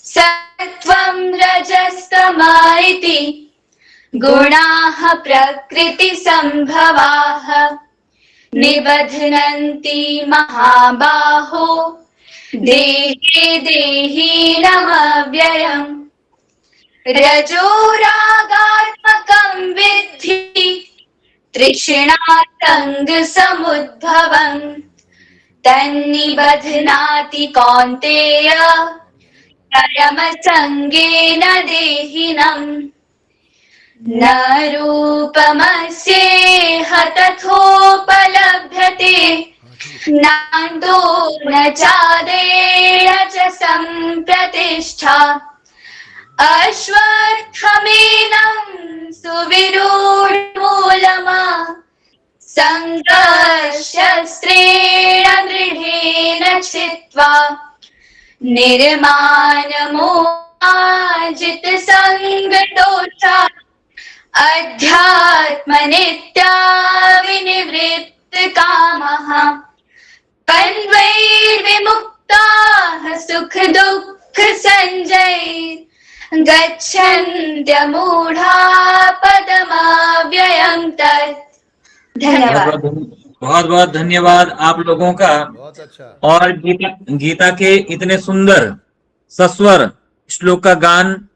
सत्त्वं रजस्तम इति गुणाः प्रकृतिसम्भवाः निबध्नन्ति महाबाहो देहे देहिनमव्ययम्। रजोरागात्मकं विद्धि तृष्णासङ्गसमुद्भवम् तन्निबध्नाति कौन्तेय कर्मसङ्गेन देहिनम्। न रूपमस्येह तथोपलभ्यते नान्तो न चादेन च सम्प्रतिष्ठा। अश्वत्थमेनं सुविरूढमूलमा सङ्गशस्त्रेण दृढेन चित्वा निर्मानमोहाजितसङ्गदोषा अध्यात्मनित्या विनिवृत्तकामः द्वन्द्वैर्विमुक्ताः सुखदुःखसञ्जैः गच्छन्त्यमूढा पदमव्ययं तत्। धन्यवाद। बहुत बहुत धन्यवाद आप लोगों का। बहुत अच्छा। और गीता के इतने सुंदर सस्वर श्लोक का गान,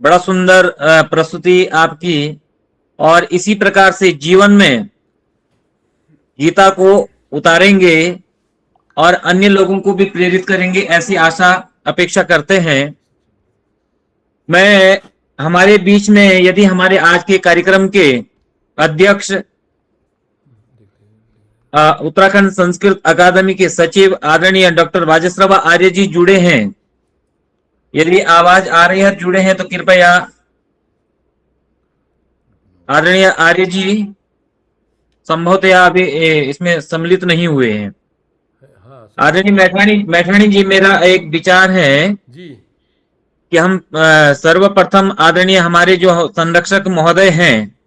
बड़ा सुंदर प्रस्तुति आपकी, और इसी प्रकार से जीवन में गीता को उतारेंगे और अन्य लोगों को भी प्रेरित करेंगे, ऐसी आशा अपेक्षा करते हैं। मैं हमारे बीच में यदि हमारे आज के कार्यक्रम के अध्यक्ष उत्तराखंड संस्कृत अकादमी के सचिव आदरणीय डॉक्टर वाजश्रवा आर्य जी जुड़े हैं, यदि आवाज आ रही है जुड़े हैं तो कृपया। आदरणीय आर्य जी संभवतः अभी इसमें सम्मिलित नहीं हुए हैं। आदरणीय मैठाणी जी, मेरा एक विचार है जी कि हम सर्वप्रथम आदरणीय हमारे जो संरक्षक महोदय हैं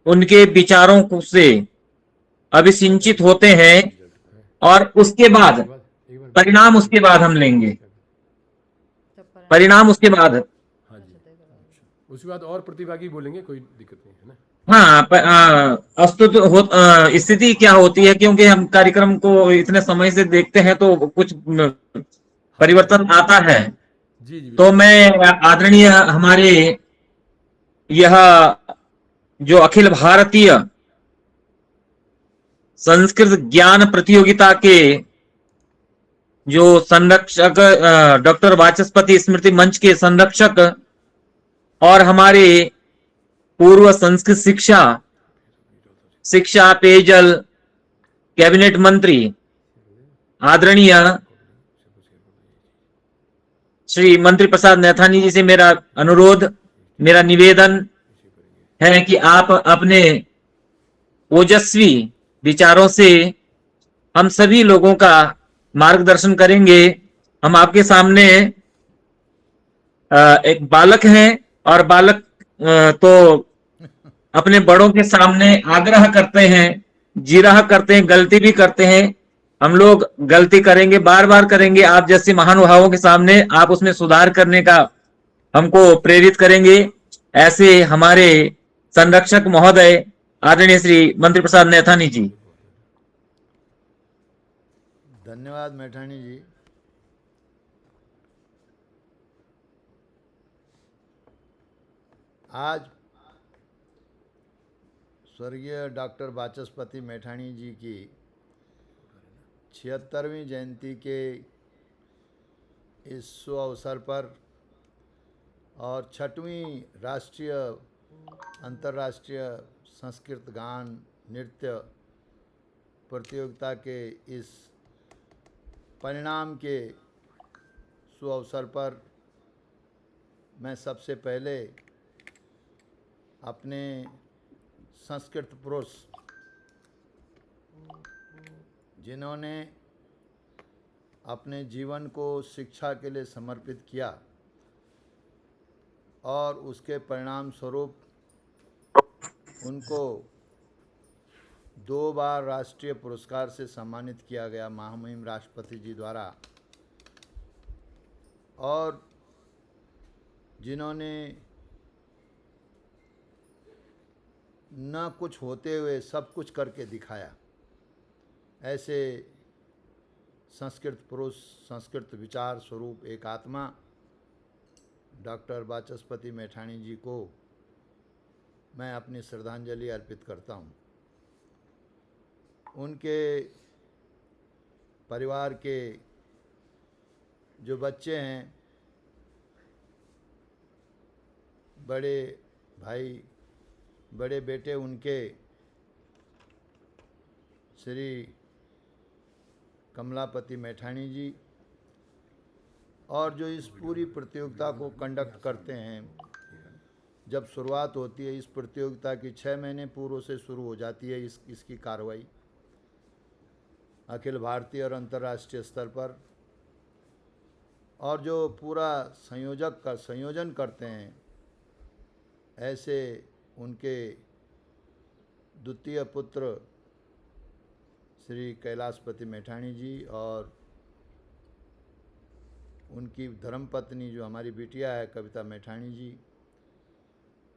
उनके विचारों से अभिसिंचित होते हैं और उसके बाद परिणाम उसके बाद हम लेंगे। परिणाम उसके बाद, हाँ जी, उसके बाद और प्रतिभागी बोलेंगे, कोई दिक्कत नहीं है ना। हाँ, स्थिति क्या होती है, क्योंकि हम कार्यक्रम को इतने समय से देखते हैं तो कुछ परिवर्तन आता है। जी जी। तो मैं आदरणीय हमारे यह जो अखिल भारतीय संस्कृत ज्ञान प्रतियोगिता के जो संरक्षक डॉक्टर वाचस्पति स्मृति मंच के संरक्षक और हमारे पूर्व संस्कृत शिक्षा पेयजल कैबिनेट मंत्री आदरणीय श्री मंत्री प्रसाद नैथानी जी से मेरा अनुरोध, मेरा निवेदन है कि आप अपने ओजस्वी विचारों से हम सभी लोगों का मार्गदर्शन करेंगे। हम आपके सामने एक बालक हैं और बालक तो अपने बड़ों के सामने आग्रह करते हैं, जिरह करते हैं, गलती भी करते हैं। हम लोग गलती करेंगे, बार बार करेंगे। आप जैसे महानुभावों के सामने आप उसमें सुधार करने का हमको प्रेरित करेंगे। ऐसे हमारे संरक्षक महोदय आदरणीय श्री मंत्री प्रसाद नैथानी जी। धन्यवाद मैठाणी जी। आज स्वर्गीय डॉक्टर वाचस्पति मैठाणी जी की 76वीं जयंती के इस शुभ अवसर पर और 6वीं राष्ट्रीय अंतर्राष्ट्रीय संस्कृत गान नृत्य प्रतियोगिता के इस परिणाम के शुभ अवसर पर मैं सबसे पहले अपने संस्कृत पुरुष जिन्होंने अपने जीवन को शिक्षा के लिए समर्पित किया और उसके परिणाम स्वरूप उनको 2 बार राष्ट्रीय पुरस्कार से सम्मानित किया गया महामहिम राष्ट्रपति जी द्वारा, और जिन्होंने न कुछ होते हुए सब कुछ करके दिखाया, ऐसे संस्कृत पुरुष, संस्कृत विचार स्वरूप एक आत्मा डॉक्टर वाचस्पति मैठाणी जी को मैं अपनी श्रद्धांजलि अर्पित करता हूँ। उनके परिवार के जो बच्चे हैं, बड़े भाई, बड़े बेटे उनके श्री कमलापति मैठाणी जी, और जो इस पूरी प्रतियोगिता को कंडक्ट करते हैं, जब शुरुआत होती है इस प्रतियोगिता की 6 महीने पूर्व से शुरू हो जाती है इसकी कार्रवाई अखिल भारतीय और अंतर्राष्ट्रीय स्तर पर, और जो पूरा संयोजन करते हैं, ऐसे उनके द्वितीय पुत्र श्री कैलाशपति मैठाणी जी और उनकी धर्मपत्नी जो हमारी बिटिया है कविता मैठाणी जी,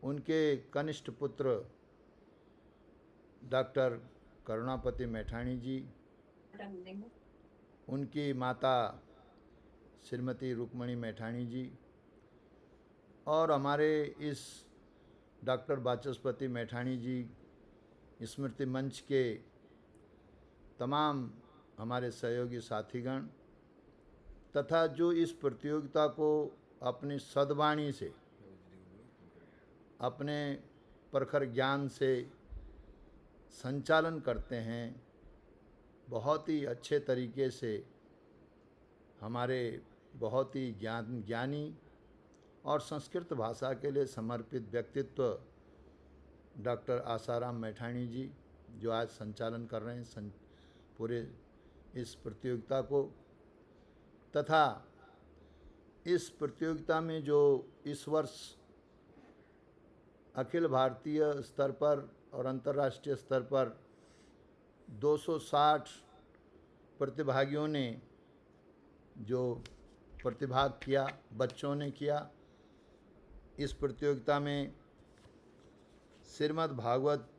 उनके कनिष्ठ पुत्र डॉक्टर करुणापति मैठाणी जी, उनकी माता श्रीमती रुक्मणी मैठाणी जी, और हमारे इस डॉक्टर वाचस्पति मैठाणी जी स्मृति मंच के तमाम हमारे सहयोगी साथीगण, तथा जो इस प्रतियोगिता को अपनी सद्वाणी से, अपने प्रखर ज्ञान से संचालन करते हैं, बहुत ही अच्छे तरीके से हमारे बहुत ही ज्ञानी और संस्कृत भाषा के लिए समर्पित व्यक्तित्व डॉक्टर आसाराम मैठाणी जी, जो आज संचालन कर रहे हैं पूरे इस प्रतियोगिता को, तथा इस प्रतियोगिता में जो इस वर्ष अखिल भारतीय स्तर पर और अंतर्राष्ट्रीय स्तर पर 260 प्रतिभागियों ने जो प्रतिभाग किया, बच्चों ने किया। इस प्रतियोगिता में श्रीमद् भागवत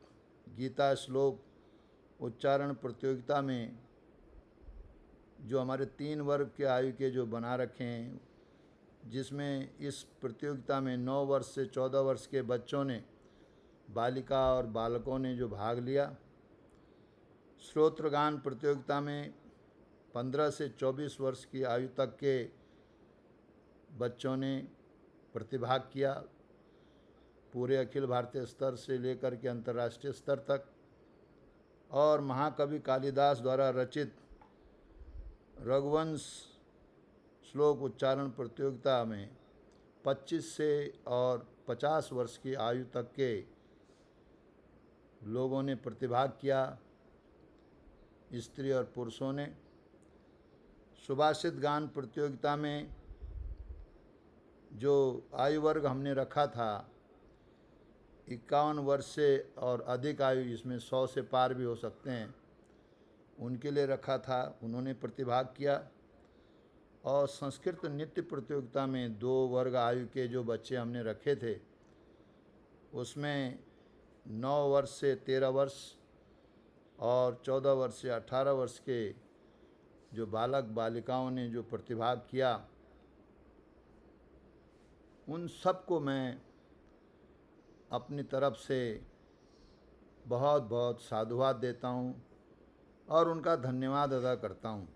गीता श्लोक उच्चारण प्रतियोगिता में जो हमारे 3 वर्ग के आयु के जो बना रखे हैं, जिसमें इस प्रतियोगिता में 9 वर्ष से 14 वर्ष के बच्चों ने, बालिका और बालकों ने जो भाग लिया। श्रोत्रगान प्रतियोगिता में 15 से 24 वर्ष की आयु तक के बच्चों ने प्रतिभाग किया, पूरे अखिल भारतीय स्तर से लेकर के अंतर्राष्ट्रीय स्तर तक। और महाकवि कालिदास द्वारा रचित रघुवंश श्लोक उच्चारण प्रतियोगिता में 25 से और 50 वर्ष की आयु तक के लोगों ने प्रतिभाग किया, स्त्री और पुरुषों ने। सुभाषित गान प्रतियोगिता में जो आयु वर्ग हमने रखा था 51 वर्ष से और अधिक आयु, जिसमें 100 से पार भी हो सकते हैं, उनके लिए रखा था। उन्होंने प्रतिभाग किया। और संस्कृत नृत्य प्रतियोगिता में 2 वर्ग आयु के जो बच्चे हमने रखे थे, उसमें 9 वर्ष से 13 वर्ष और 14 वर्ष से 18 वर्ष के जो बालक बालिकाओं ने जो प्रतिभाग किया, उन सबको मैं अपनी तरफ से बहुत बहुत साधुवाद देता हूँ और उनका धन्यवाद अदा करता हूँ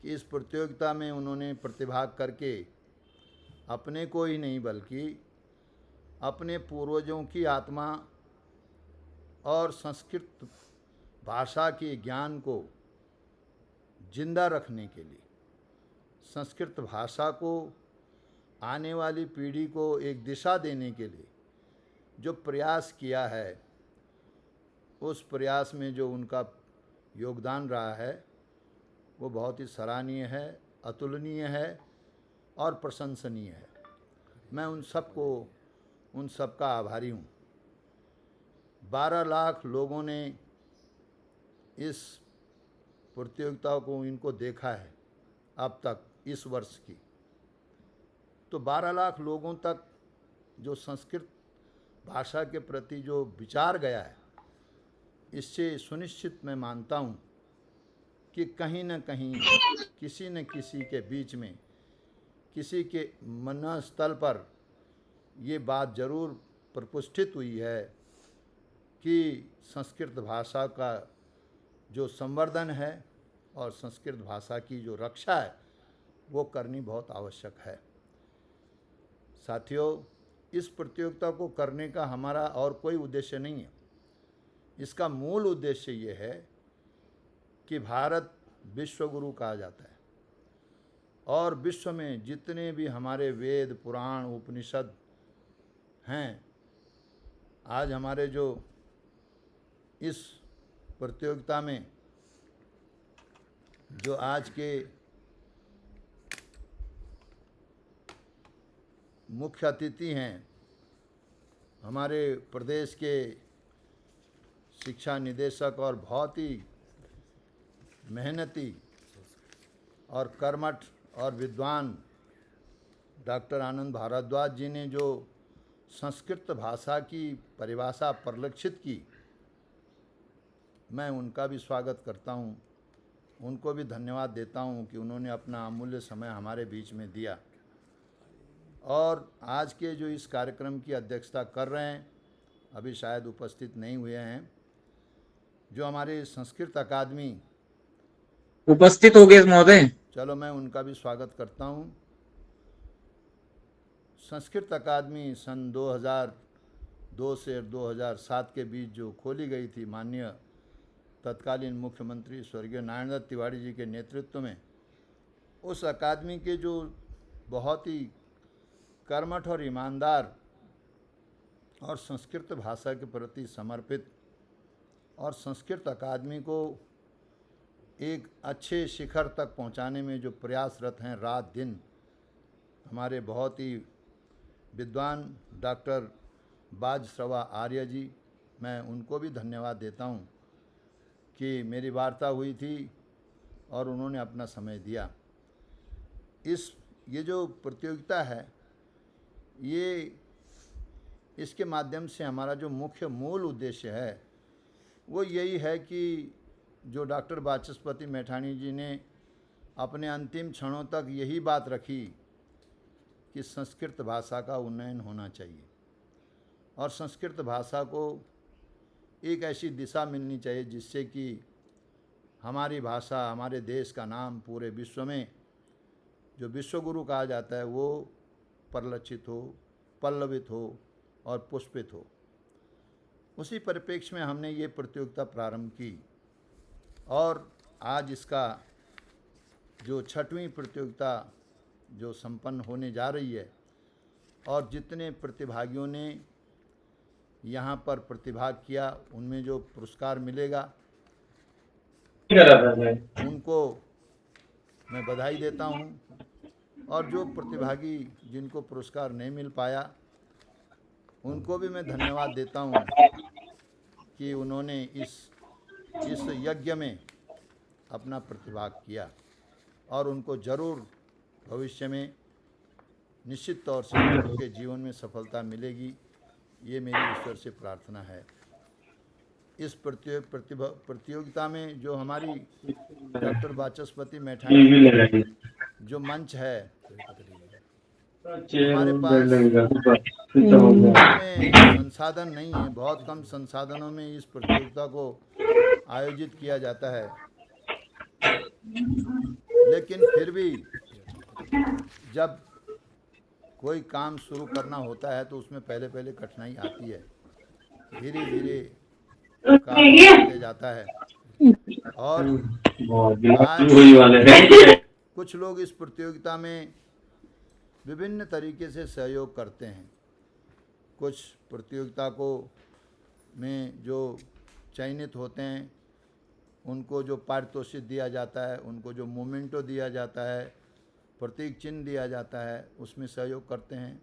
कि इस प्रतियोगिता में उन्होंने प्रतिभाग करके अपने को ही नहीं बल्कि अपने पूर्वजों की आत्मा और संस्कृत भाषा के ज्ञान को जिंदा रखने के लिए, संस्कृत भाषा को आने वाली पीढ़ी को एक दिशा देने के लिए जो प्रयास किया है, उस प्रयास में जो उनका योगदान रहा है वो बहुत ही सराहनीय है, अतुलनीय है और प्रशंसनीय है। मैं उन सबका आभारी हूँ। 12 लाख लोगों ने इस प्रतियोगिता को इनको देखा है अब तक इस वर्ष की। तो 12 लाख लोगों तक जो संस्कृत भाषा के प्रति जो विचार गया है, इससे सुनिश्चित मैं मानता हूँ कि कहीं न कहीं किसी न किसी के बीच में, किसी के मनस्तल पर ये बात ज़रूर प्रपुष्टित हुई है कि संस्कृत भाषा का जो संवर्धन है और संस्कृत भाषा की जो रक्षा है वो करनी बहुत आवश्यक है। साथियों, इस प्रतियोगिता को करने का हमारा और कोई उद्देश्य नहीं है। इसका मूल उद्देश्य ये है कि भारत विश्वगुरु कहा जाता है और विश्व में जितने भी हमारे वेद, पुराण, उपनिषद हैं, आज हमारे जो इस प्रतियोगिता में जो आज के मुख्य अतिथि हैं, हमारे प्रदेश के शिक्षा निदेशक और बहुत ही मेहनती और कर्मठ और विद्वान डॉक्टर आनंद भारद्वाज जी ने जो संस्कृत भाषा की परिभाषा परिलक्षित की, मैं उनका भी स्वागत करता हूं, उनको भी धन्यवाद देता हूं कि उन्होंने अपना अमूल्य समय हमारे बीच में दिया। और आज के जो इस कार्यक्रम की अध्यक्षता कर रहे हैं, अभी शायद उपस्थित नहीं हुए हैं, जो हमारे संस्कृत अकादमी उपस्थित हो गए महोदय। चलो मैं उनका भी स्वागत करता हूं। संस्कृत अकादमी सन 2002 से 2007 के बीच जो खोली गई थी माननीय तत्कालीन मुख्यमंत्री स्वर्गीय नारायण दत्त तिवारी जी के नेतृत्व में, उस अकादमी के जो बहुत ही कर्मठ और ईमानदार और संस्कृत भाषा के प्रति समर्पित और संस्कृत अकादमी को एक अच्छे शिखर तक पहुंचाने में जो प्रयासरत हैं रात दिन, हमारे बहुत ही विद्वान डॉक्टर बाजश्रवा आर्य जी, मैं उनको भी धन्यवाद देता हूं कि मेरी वार्ता हुई थी और उन्होंने अपना समय दिया। ये जो प्रतियोगिता है, ये इसके माध्यम से हमारा जो मुख्य मूल उद्देश्य है वो यही है कि जो डॉक्टर वाचस्पति मैठाणी जी ने अपने अंतिम क्षणों तक यही बात रखी कि संस्कृत भाषा का उन्नयन होना चाहिए और संस्कृत भाषा को एक ऐसी दिशा मिलनी चाहिए जिससे कि हमारी भाषा, हमारे देश का नाम पूरे विश्व में जो विश्वगुरु कहा जाता है वो परिलक्षित हो, पल्लवित हो और पुष्पित हो। उसी परिप्रेक्ष्य में हमने ये प्रतियोगिता प्रारंभ की और आज इसका जो 6वीं प्रतियोगिता जो संपन्न होने जा रही है और जितने प्रतिभागियों ने यहाँ पर प्रतिभाग किया उनमें जो पुरस्कार मिलेगा उनको मैं बधाई देता हूँ, और जो प्रतिभागी जिनको पुरस्कार नहीं मिल पाया उनको भी मैं धन्यवाद देता हूँ कि उन्होंने इस यज्ञ में अपना प्रतिभाग किया और उनको ज़रूर भविष्य में निश्चित तौर से उनके जीवन में सफलता मिलेगी, ये मेरी ईश्वर से प्रार्थना है। इस प्रतियोगिता में जो हमारी डॉक्टर वाचस्पति मैठाणी जो मंच है, हमारे पास में संसाधन नहीं है, बहुत कम संसाधनों में इस प्रतियोगिता को आयोजित किया जाता है, लेकिन फिर भी जब कोई काम शुरू करना होता है तो उसमें पहले पहले कठिनाई आती है, धीरे धीरे काम बढ़ते जाता है। और आज कुछ लोग इस प्रतियोगिता में विभिन्न तरीके से सहयोग करते हैं। कुछ प्रतियोगिता को में जो चयनित होते हैं उनको जो पारितोषिक दिया जाता है, उनको जो मोमेंटो दिया जाता है, प्रतीक चिन्ह दिया जाता है, उसमें सहयोग करते हैं।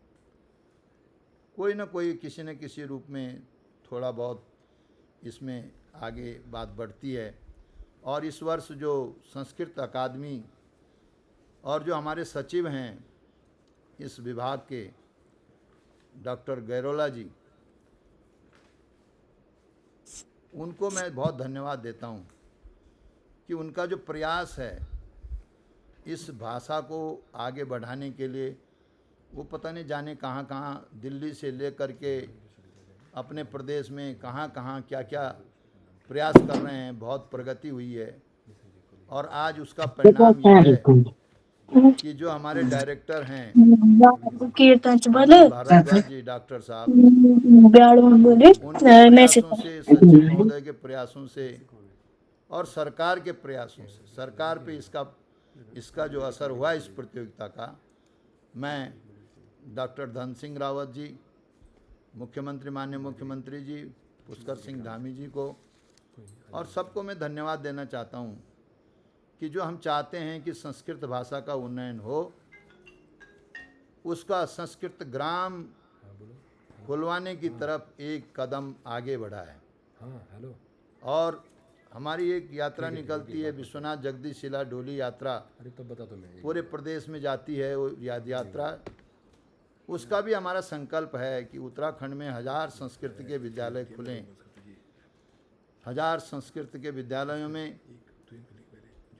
कोई न कोई किसी न किसी रूप में थोड़ा बहुत इसमें आगे बात बढ़ती है। और इस वर्ष जो संस्कृत अकादमी और जो हमारे सचिव हैं इस विभाग के, डॉक्टर गैरोला जी, उनको मैं बहुत धन्यवाद देता हूं कि उनका जो प्रयास है इस भाषा को आगे बढ़ाने के लिए, वो पता नहीं जाने कहाँ कहाँ दिल्ली से लेकर के अपने प्रदेश में कहाँ कहाँ क्या क्या प्रयास कर रहे हैं। बहुत प्रगति हुई है और आज उसका परिणाम ये है कि जो हमारे डायरेक्टर हैं भारद्वाज जी, डॉक्टर साहब, उनके प्रयासों से, सचिव महोदय के प्रयासों से और सरकार के प्रयासों से, सरकार पे इसका जो असर हुआ इस प्रतियोगिता का, मैं डॉक्टर धन सिंह रावत जी, मुख्यमंत्री, माननीय मुख्यमंत्री जी पुष्कर सिंह धामी जी को और सबको मैं धन्यवाद देना चाहता हूँ कि जो हम चाहते हैं कि संस्कृत भाषा का उन्नयन हो, उसका संस्कृत ग्राम खुलवाने की तरफ एक कदम आगे बढ़ा है। हेलो। और हमारी एक यात्रा निकलती है, विश्वनाथ जगदीश शिला डोली यात्रा, अरे तब बता दो, मैं पूरे प्रदेश में जाती है वो यात्रा। उसका भी हमारा संकल्प है कि उत्तराखंड में 1000 संस्कृत के विद्यालय खुलें। 1000 संस्कृत के विद्यालयों में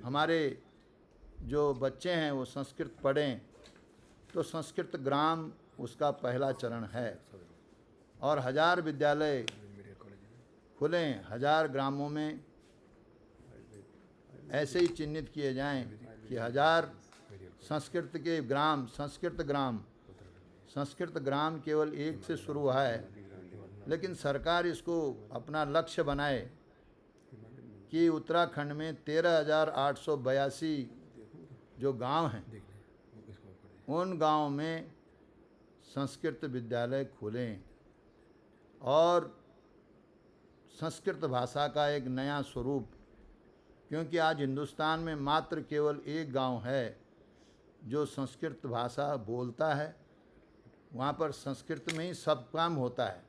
हमारे जो बच्चे हैं वो संस्कृत पढ़ें, तो संस्कृत ग्राम उसका पहला चरण है। और 1000 विद्यालय खुलें, 1000 ग्रामों में ऐसे ही चिन्हित किए जाएं कि 1000 संस्कृत ग्राम केवल एक से शुरू हुआ है, लेकिन सरकार इसको अपना लक्ष्य बनाए कि उत्तराखंड में 13,882 जो गांव हैं, उन गांव में संस्कृत विद्यालय खुलें और संस्कृत भाषा का एक नया स्वरूप, क्योंकि आज हिंदुस्तान में मात्र केवल एक गांव है जो संस्कृत भाषा बोलता है, वहाँ पर संस्कृत में ही सब काम होता है।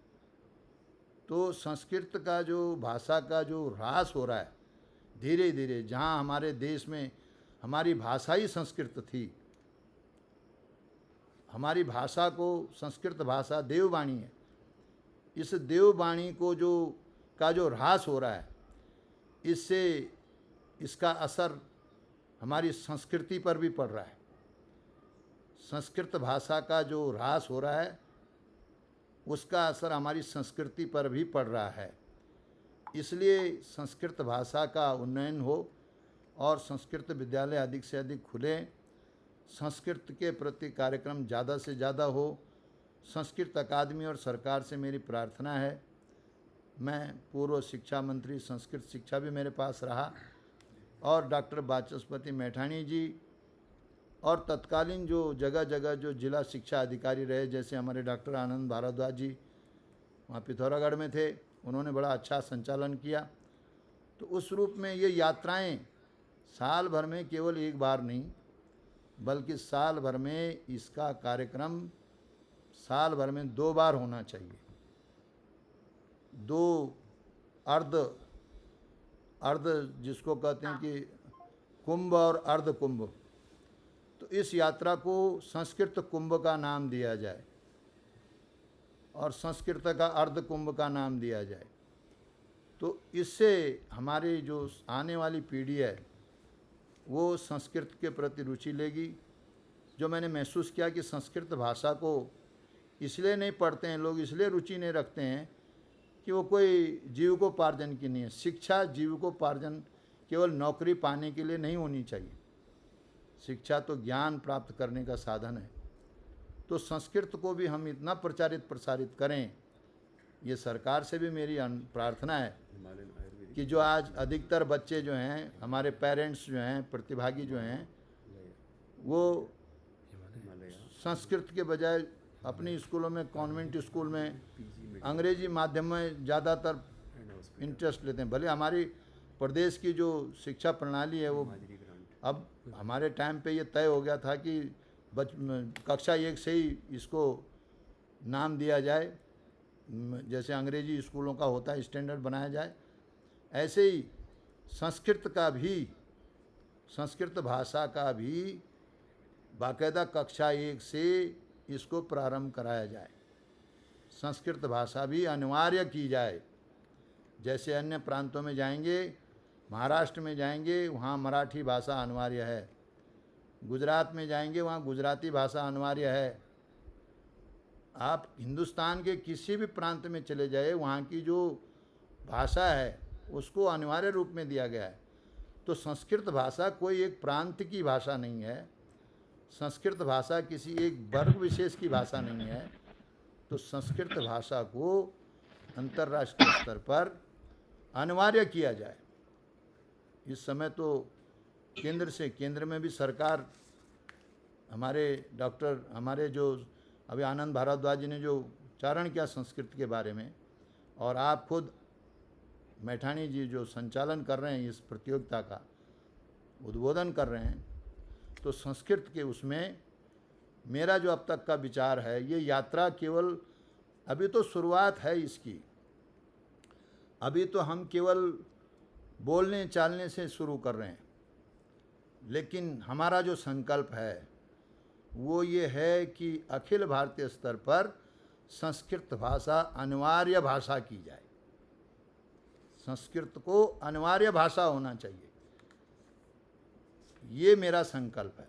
तो संस्कृत का जो भाषा का जो ह्रास हो रहा है धीरे धीरे, जहाँ हमारे देश में हमारी भाषा ही संस्कृत थी, हमारी भाषा को, संस्कृत भाषा देववाणी है, इस देववाणी को जो ह्रास हो रहा है, इससे इसका असर हमारी संस्कृति पर भी पड़ रहा है। संस्कृत भाषा का जो ह्रास हो रहा है उसका असर हमारी संस्कृति पर भी पड़ रहा है। इसलिए संस्कृत भाषा का उन्नयन हो और संस्कृत विद्यालय अधिक से अधिक खुलें, संस्कृत के प्रति कार्यक्रम ज़्यादा से ज़्यादा हो। संस्कृत अकादमी और सरकार से मेरी प्रार्थना है, मैं पूर्व शिक्षा मंत्री, संस्कृत शिक्षा भी मेरे पास रहा, और डॉक्टर वाचस्पति मैठाणी जी और तत्कालीन जो जगह जगह जो जिला शिक्षा अधिकारी रहे, जैसे हमारे डॉक्टर आनंद भारद्वाज जी वहाँ पिथौरागढ़ में थे, उन्होंने बड़ा अच्छा संचालन किया। तो उस रूप में ये यात्राएं साल भर में केवल एक बार नहीं, बल्कि साल भर में इसका कार्यक्रम साल भर में 2 बार होना चाहिए। 2 अर्ध जिसको कहते हैं कि कुंभ और अर्ध कुंभ, तो इस यात्रा को संस्कृत कुंभ का नाम दिया जाए और संस्कृत का अर्ध कुंभ का नाम दिया जाए। तो इससे हमारी जो आने वाली पीढ़ी है वो संस्कृत के प्रति रुचि लेगी। जो मैंने महसूस किया कि संस्कृत भाषा को इसलिए नहीं पढ़ते हैं लोग, इसलिए रुचि नहीं रखते हैं कि वो कोई जीविकोपार्जन की नहीं है। शिक्षा जीविकोपार्जन केवल नौकरी पाने के लिए नहीं होनी चाहिए। शिक्षा तो ज्ञान प्राप्त करने का साधन है। तो संस्कृत को भी हम इतना प्रसारित करें, ये सरकार से भी मेरी प्रार्थना है कि जो आज अधिकतर बच्चे जो हैं, हमारे पेरेंट्स जो हैं, प्रतिभागी जो हैं, वो संस्कृत के बजाय अपनी स्कूलों में, कॉन्वेंट स्कूल में अंग्रेजी माध्यम में ज़्यादातर इंटरेस्ट लेते हैं। भले हमारी प्रदेश की जो शिक्षा प्रणाली है वो अब हमारे टाइम पे ये तय हो गया था कि कक्षा 1 से ही इसको नाम दिया जाए, जैसे अंग्रेजी स्कूलों का होता है स्टैंडर्ड बनाया जाए, ऐसे ही संस्कृत भाषा का भी बाकायदा कक्षा 1 से इसको प्रारंभ कराया जाए। संस्कृत भाषा भी अनिवार्य की जाए। जैसे अन्य प्रांतों में जाएंगे, महाराष्ट्र में जाएंगे, वहाँ मराठी भाषा अनिवार्य है। गुजरात में जाएंगे, वहाँ गुजराती भाषा अनिवार्य है। आप हिंदुस्तान के किसी भी प्रांत में चले जाए, वहाँ की जो भाषा है उसको अनिवार्य रूप में दिया गया है। तो संस्कृत भाषा कोई एक प्रांत की भाषा नहीं है, संस्कृत भाषा किसी एक वर्ग विशेष की भाषा नहीं है। तो संस्कृत भाषा को अंतर्राष्ट्रीय स्तर पर अनिवार्य किया जाए। इस समय तो केंद्र में भी सरकार, हमारे जो अभी आनंद भारद्वाज जी ने जो उच्चारण किया संस्कृत के बारे में, और आप खुद मैठाणी जी जो संचालन कर रहे हैं, इस प्रतियोगिता का उद्बोधन कर रहे हैं, तो संस्कृत के उसमें मेरा जो अब तक का विचार है, ये यात्रा केवल अभी तो शुरुआत है इसकी। अभी तो हम केवल बोलने चालने से शुरू कर रहे हैं, लेकिन हमारा जो संकल्प है वो ये है कि अखिल भारतीय स्तर पर संस्कृत भाषा अनिवार्य भाषा की जाए। संस्कृत को अनिवार्य भाषा होना चाहिए, ये मेरा संकल्प है।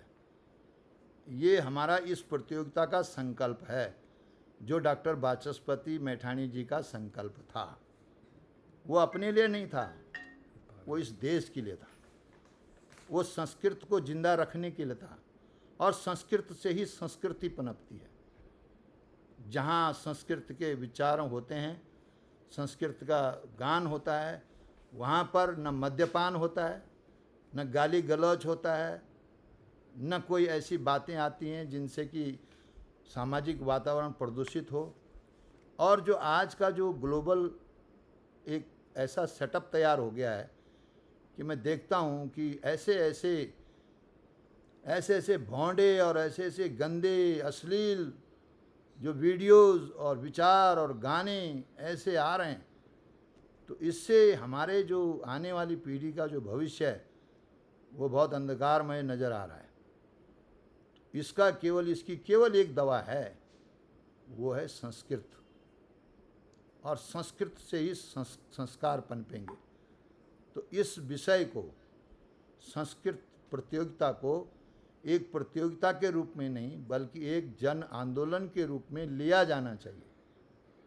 ये हमारा इस प्रतियोगिता का संकल्प है, जो डॉक्टर वाचस्पति मैठाणी जी का संकल्प था। वो अपने लिए नहीं था, वो इस देश के लिए था। वो संस्कृत को जिंदा रखने के लिए था, और संस्कृत से ही संस्कृति पनपती है। जहाँ संस्कृत के विचार होते हैं, संस्कृत का गान होता है, वहाँ पर न मद्यपान होता है, न गाली गलौज होता है, न कोई ऐसी बातें आती हैं जिनसे कि सामाजिक वातावरण प्रदूषित हो। और जो आज का जो ग्लोबल एक ऐसा सेटअप तैयार हो गया है कि मैं देखता हूँ कि ऐसे भौंडे और ऐसे गंदे अश्लील जो वीडियोस और विचार और गाने ऐसे आ रहे हैं, तो इससे हमारे जो आने वाली पीढ़ी का जो भविष्य है वो बहुत अंधकारमय नज़र आ रहा है। इसकी केवल एक दवा है, वो है संस्कृत, और संस्कृत से ही संस्कार पनपेंगे। तो इस विषय को, संस्कृत प्रतियोगिता को एक प्रतियोगिता के रूप में नहीं बल्कि एक जन आंदोलन के रूप में लिया जाना चाहिए।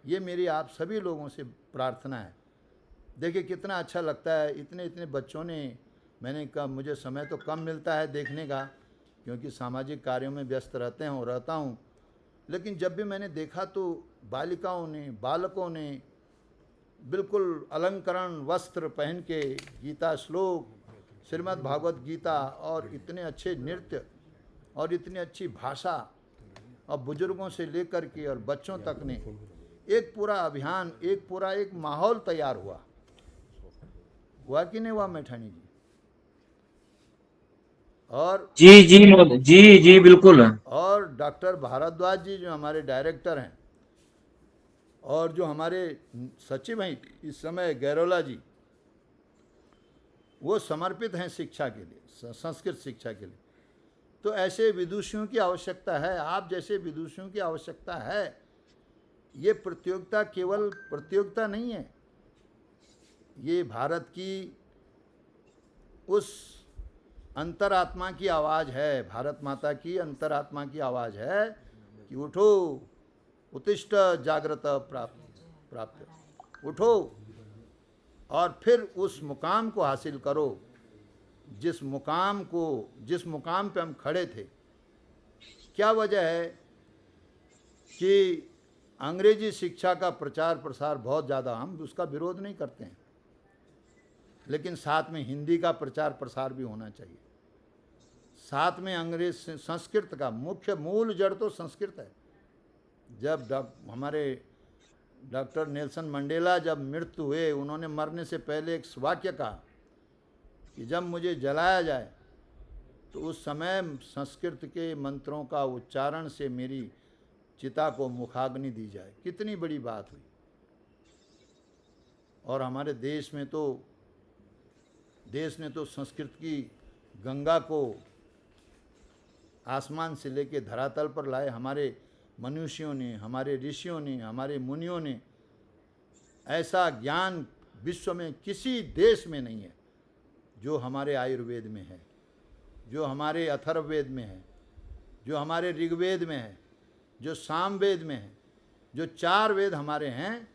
ये मेरी आप सभी लोगों से प्रार्थना है। देखिए कितना अच्छा लगता है, इतने बच्चों ने, मैंने कहा मुझे समय तो कम मिलता है देखने का, क्योंकि सामाजिक कार्यों में व्यस्त रहता हूँ, लेकिन जब भी मैंने देखा तो बालिकाओं ने, बालकों ने बिल्कुल अलंकरण वस्त्र पहन के गीता श्लोक, श्रीमद् भागवत गीता, और इतने अच्छे नृत्य और इतनी अच्छी भाषा, और बुजुर्गों से लेकर के और बच्चों तक ने एक पूरा अभियान, एक माहौल तैयार हुआ कि नहीं हुआ मैठाणी जी? और जी बिल्कुल। और डॉक्टर भारद्वाज जी जो हमारे डायरेक्टर हैं और जो हमारे सचिव हैं इस समय गैरोला जी, वो समर्पित हैं शिक्षा के लिए, संस्कृत शिक्षा के लिए। तो ऐसे विदुषियों की आवश्यकता है, आप जैसे विदुषियों की आवश्यकता है। ये प्रतियोगिता केवल प्रतियोगिता नहीं है, ये भारत की उस अंतरात्मा की आवाज़ है, भारत माता की अंतरात्मा की आवाज़ है कि उठो, उत्तिष्ठ जागृत प्राप्त, उठो और फिर उस मुकाम को हासिल करो जिस मुकाम पे हम खड़े थे। क्या वजह है कि अंग्रेजी शिक्षा का प्रचार प्रसार बहुत ज़्यादा, हम उसका विरोध नहीं करते हैं, लेकिन साथ में हिंदी का प्रचार प्रसार भी होना चाहिए। साथ में अंग्रेज संस्कृत का मुख्य मूल जड़ तो संस्कृत है। जब हमारे डॉक्टर नेल्सन मंडेला जब मृत्यु हुए, उन्होंने मरने से पहले एक वाक्य कहा कि जब मुझे जलाया जाए तो उस समय संस्कृत के मंत्रों का उच्चारण से मेरी चिता को मुखाग्नि दी जाए। कितनी बड़ी बात हुई। और हमारे देश ने तो संस्कृत की गंगा को आसमान से लेके धरातल पर लाए। हमारे मनुष्यों ने, हमारे ऋषियों ने, हमारे मुनियों ने, ऐसा ज्ञान विश्व में किसी देश में नहीं है जो हमारे आयुर्वेद में है, जो हमारे अथर्ववेद में है, जो हमारे ऋग्वेद में है, जो सामवेद में है, जो 4 वेद हमारे हैं।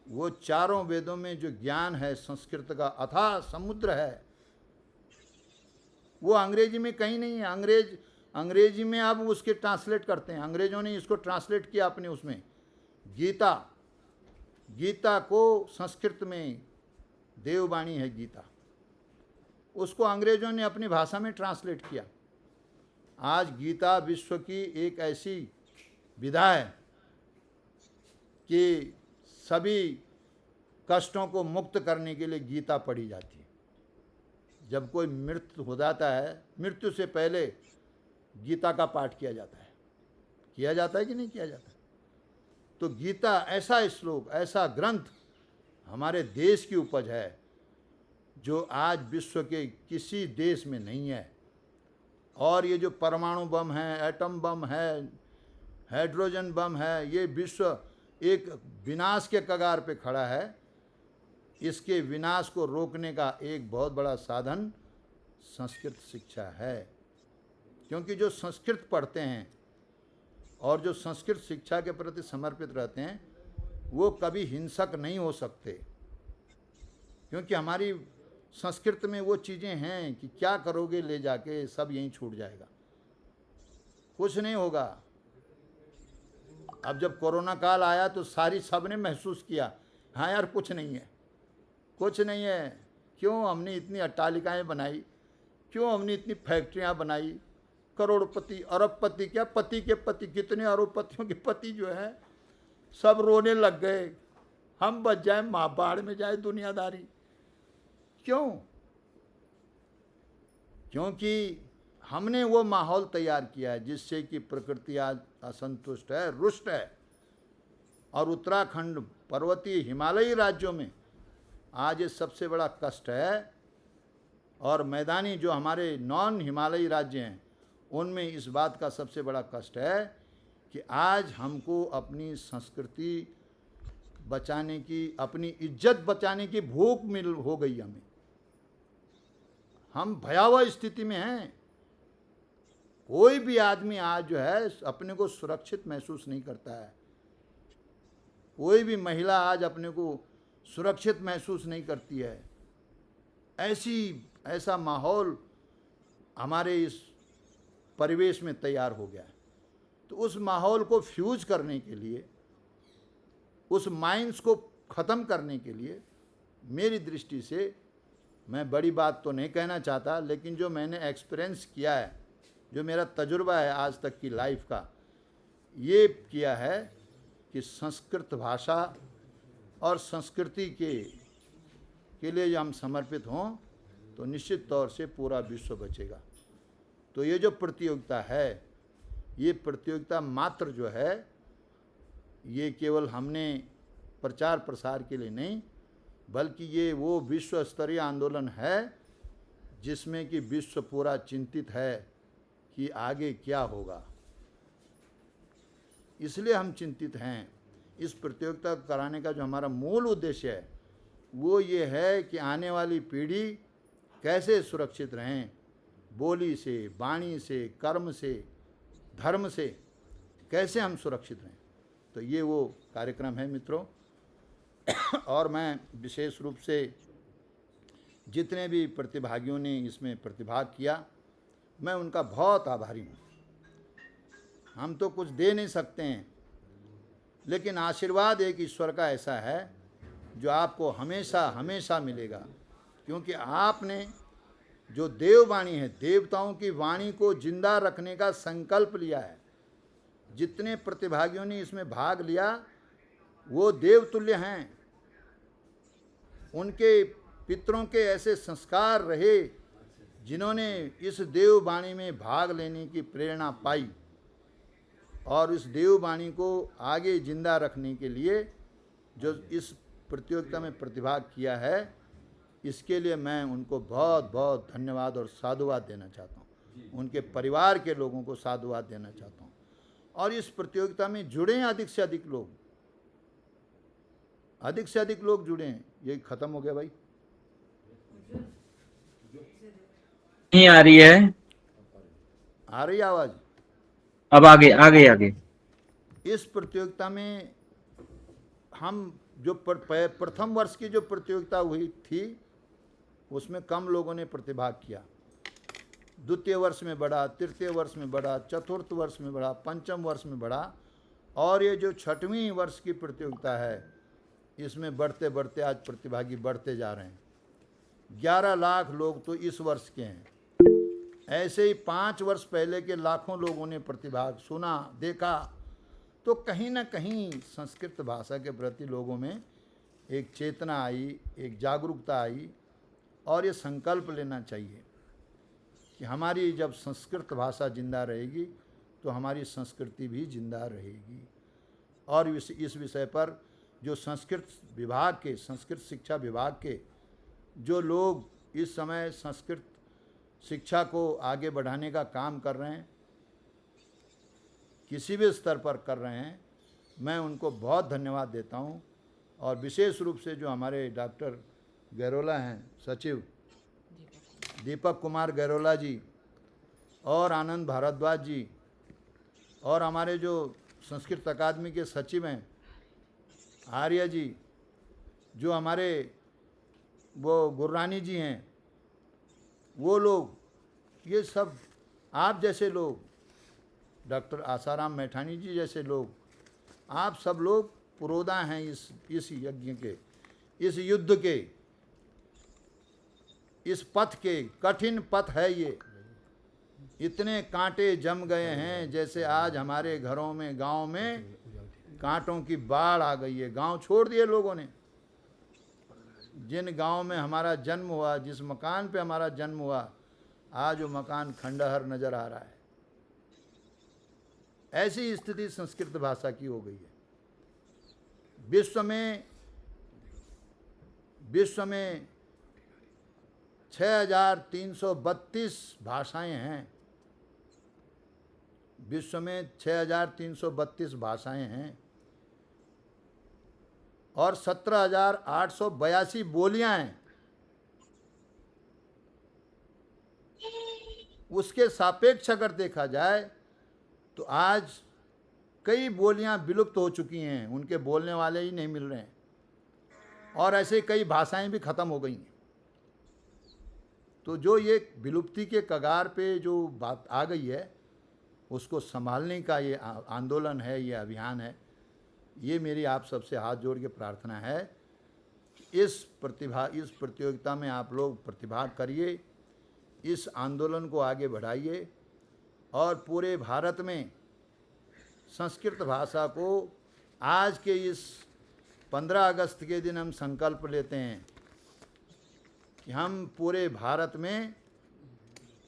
वो चारों वेदों में जो ज्ञान है संस्कृत का अथाह समुद्र है, वो अंग्रेजी में कहीं नहीं है। अंग्रेजी में अब उसके ट्रांसलेट करते हैं, अंग्रेजों ने इसको ट्रांसलेट किया अपने उसमें। गीता को संस्कृत में देववाणी है गीता, उसको अंग्रेजों ने अपनी भाषा में ट्रांसलेट किया। आज गीता विश्व की एक ऐसी विधा है कि सभी कष्टों को मुक्त करने के लिए गीता पढ़ी जाती है। जब कोई मृत्यु हो जाता है, मृत्यु से पहले गीता का पाठ किया जाता है कि नहीं किया जाता? तो गीता ऐसा श्लोक, ऐसा ग्रंथ हमारे देश की उपज है जो आज विश्व के किसी देश में नहीं है। और ये जो परमाणु बम है, एटम बम है, हाइड्रोजन बम है, ये विश्व एक विनाश के कगार पे खड़ा है। इसके विनाश को रोकने का एक बहुत बड़ा साधन संस्कृत शिक्षा है। क्योंकि जो संस्कृत पढ़ते हैं और जो संस्कृत शिक्षा के प्रति समर्पित रहते हैं, वो कभी हिंसक नहीं हो सकते। क्योंकि हमारी संस्कृत में वो चीज़ें हैं कि क्या करोगे ले जाके, सब यहीं छूट जाएगा, कुछ नहीं होगा। अब जब कोरोना काल आया तो सब ने महसूस किया, हाँ यार कुछ नहीं है। क्यों हमने इतनी अट्टालिकाएं बनाई, क्यों हमने इतनी फैक्ट्रियां बनाई, करोड़पति अरबपति, क्या पति के पति, कितने अरबपतियों के पति जो है सब रोने लग गए, हम बच जाए, माँ बाढ़ में जाए दुनियादारी। क्यों? क्योंकि हमने वो माहौल तैयार किया है जिससे कि प्रकृति आज असंतुष्ट है, रुष्ट है। और उत्तराखंड, पर्वतीय हिमालयी राज्यों में आज ये सबसे बड़ा कष्ट है। और मैदानी जो हमारे नॉन हिमालयी राज्य हैं उनमें इस बात का सबसे बड़ा कष्ट है कि आज हमको अपनी संस्कृति बचाने की, अपनी इज्जत बचाने की भूख हो गई हमें। हम भयावह स्थिति में हैं। कोई भी आदमी आज जो है अपने को सुरक्षित महसूस नहीं करता है। कोई भी महिला आज अपने को सुरक्षित महसूस नहीं करती है। ऐसा माहौल हमारे इस परिवेश में तैयार हो गया है। तो उस माहौल को फ्यूज करने के लिए, उस माइंस को ख़त्म करने के लिए, मेरी दृष्टि से, मैं बड़ी बात तो नहीं कहना चाहता, लेकिन जो मैंने एक्सपीरियंस किया है, जो मेरा तजुर्बा है आज तक की लाइफ का, ये किया है कि संस्कृत भाषा और संस्कृति के लिए हम समर्पित हों तो निश्चित तौर से पूरा विश्व बचेगा। तो ये जो प्रतियोगिता है, ये प्रतियोगिता मात्र जो है ये केवल हमने प्रचार प्रसार के लिए नहीं, बल्कि ये वो विश्व स्तरीय आंदोलन है जिसमें कि विश्व पूरा चिंतित है कि आगे क्या होगा। इसलिए हम चिंतित हैं। इस प्रतियोगिता को कराने का जो हमारा मूल उद्देश्य है वो ये है कि आने वाली पीढ़ी कैसे सुरक्षित रहें, बोली से, वाणी से, कर्म से, धर्म से कैसे हम सुरक्षित रहें। तो ये वो कार्यक्रम है मित्रों। और मैं विशेष रूप से जितने भी प्रतिभागियों ने इसमें प्रतिभाग किया, मैं उनका बहुत आभारी हूँ। हम तो कुछ दे नहीं सकते हैं, लेकिन आशीर्वाद एक ईश्वर का ऐसा है जो आपको हमेशा हमेशा मिलेगा, क्योंकि आपने जो देववाणी है, देवताओं की वाणी को जिंदा रखने का संकल्प लिया है। जितने प्रतिभागियों ने इसमें भाग लिया वो देवतुल्य हैं। उनके पितरों के ऐसे संस्कार रहे जिन्होंने इस देववाणी में भाग लेने की प्रेरणा पाई, और इस देववाणी को आगे जिंदा रखने के लिए जो इस प्रतियोगिता में प्रतिभाग किया है, इसके लिए मैं उनको बहुत बहुत धन्यवाद और साधुवाद देना चाहता हूँ। उनके परिवार के लोगों को साधुवाद देना चाहता हूँ। और इस प्रतियोगिता में जुड़े हैं अधिक से अधिक लोग जुड़े हैं। ये खत्म हो गया भाई, नहीं आ रही है, आ रही आवाज़? अब आगे आगे आगे। इस प्रतियोगिता में हम जो प्रथम वर्ष की जो प्रतियोगिता हुई थी उसमें कम लोगों ने प्रतिभाग किया। द्वितीय वर्ष में बढ़ा, तृतीय वर्ष में बढ़ा, चतुर्थ वर्ष में बढ़ा, पंचम वर्ष में बढ़ा, और ये जो छठवीं वर्ष की प्रतियोगिता है इसमें बढ़ते बढ़ते आज प्रतिभागी बढ़ते जा रहे हैं। 11 लाख लोग तो इस वर्ष के हैं। ऐसे ही 5 वर्ष पहले के लाखों लोगों ने प्रतिभाग सुना, देखा। तो कहीं ना कहीं संस्कृत भाषा के प्रति लोगों में एक चेतना आई, एक जागरूकता आई, और ये संकल्प लेना चाहिए कि हमारी जब संस्कृत भाषा जिंदा रहेगी तो हमारी संस्कृति भी जिंदा रहेगी। और इस विषय पर जो संस्कृत विभाग के, संस्कृत शिक्षा विभाग के जो लोग इस समय संस्कृत शिक्षा को आगे बढ़ाने का काम कर रहे हैं, किसी भी स्तर पर कर रहे हैं, मैं उनको बहुत धन्यवाद देता हूं। और विशेष रूप से जो हमारे डॉक्टर गैरोला हैं, सचिव दीपक कुमार गैरोला जी, और आनंद भारद्वाज जी, और हमारे जो संस्कृत अकादमी के सचिव हैं आर्य जी, जो हमारे वो गुररानी जी हैं, वो लोग, ये सब आप जैसे लोग, डॉक्टर आसाराम मैठानी जी जैसे लोग, आप सब लोग पुरोधा हैं इस यज्ञ के, इस युद्ध के, इस पथ के। कठिन पथ है ये। इतने कांटे जम गए हैं जैसे आज हमारे घरों में, गांव में कांटों की बाढ़ आ गई है। गांव छोड़ दिए लोगों ने। जिन गांव में हमारा जन्म हुआ, जिस मकान पे हमारा जन्म हुआ, आज वो मकान खंडहर नजर आ रहा है। ऐसी स्थिति संस्कृत भाषा की हो गई है। विश्व में 6332 भाषाएं हैं। विश्व में 6332 भाषाएं हैं और 17,882 बोलियां हैं। उसके सापेक्ष अगर देखा जाए तो आज कई बोलियां विलुप्त हो चुकी हैं, उनके बोलने वाले ही नहीं मिल रहे हैं, और ऐसे कई भाषाएं भी खत्म हो गई हैं। तो जो ये विलुप्ति के कगार पे जो बात आ गई है, उसको संभालने का ये आंदोलन है, ये अभियान है। ये मेरी आप सबसे हाथ जोड़ के प्रार्थना है कि इस प्रतियोगिता में आप लोग प्रतिभाग करिए, इस आंदोलन को आगे बढ़ाइए, और पूरे भारत में संस्कृत भाषा को आज के इस 15 अगस्त के दिन हम संकल्प लेते हैं कि हम पूरे भारत में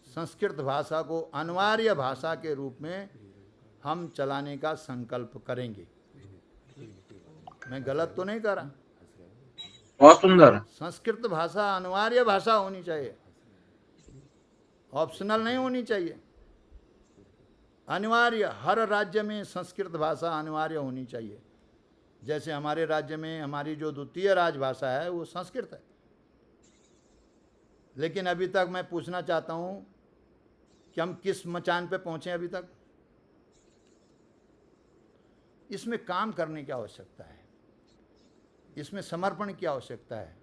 संस्कृत भाषा को अनिवार्य भाषा के रूप में हम चलाने का संकल्प करेंगे। मैं गलत तो नहीं कर रहा। बहुत सुंदर। संस्कृत भाषा अनिवार्य भाषा होनी चाहिए, ऑप्शनल नहीं होनी चाहिए। अनिवार्य, हर राज्य में संस्कृत भाषा अनिवार्य होनी चाहिए। जैसे हमारे राज्य में हमारी जो द्वितीय राजभाषा है वो संस्कृत है। लेकिन अभी तक मैं पूछना चाहता हूँ कि हम किस मचान पे पहुँचे अभी तक? इसमें काम करने की आवश्यकता है, इसमें समर्पण की आवश्यकता है,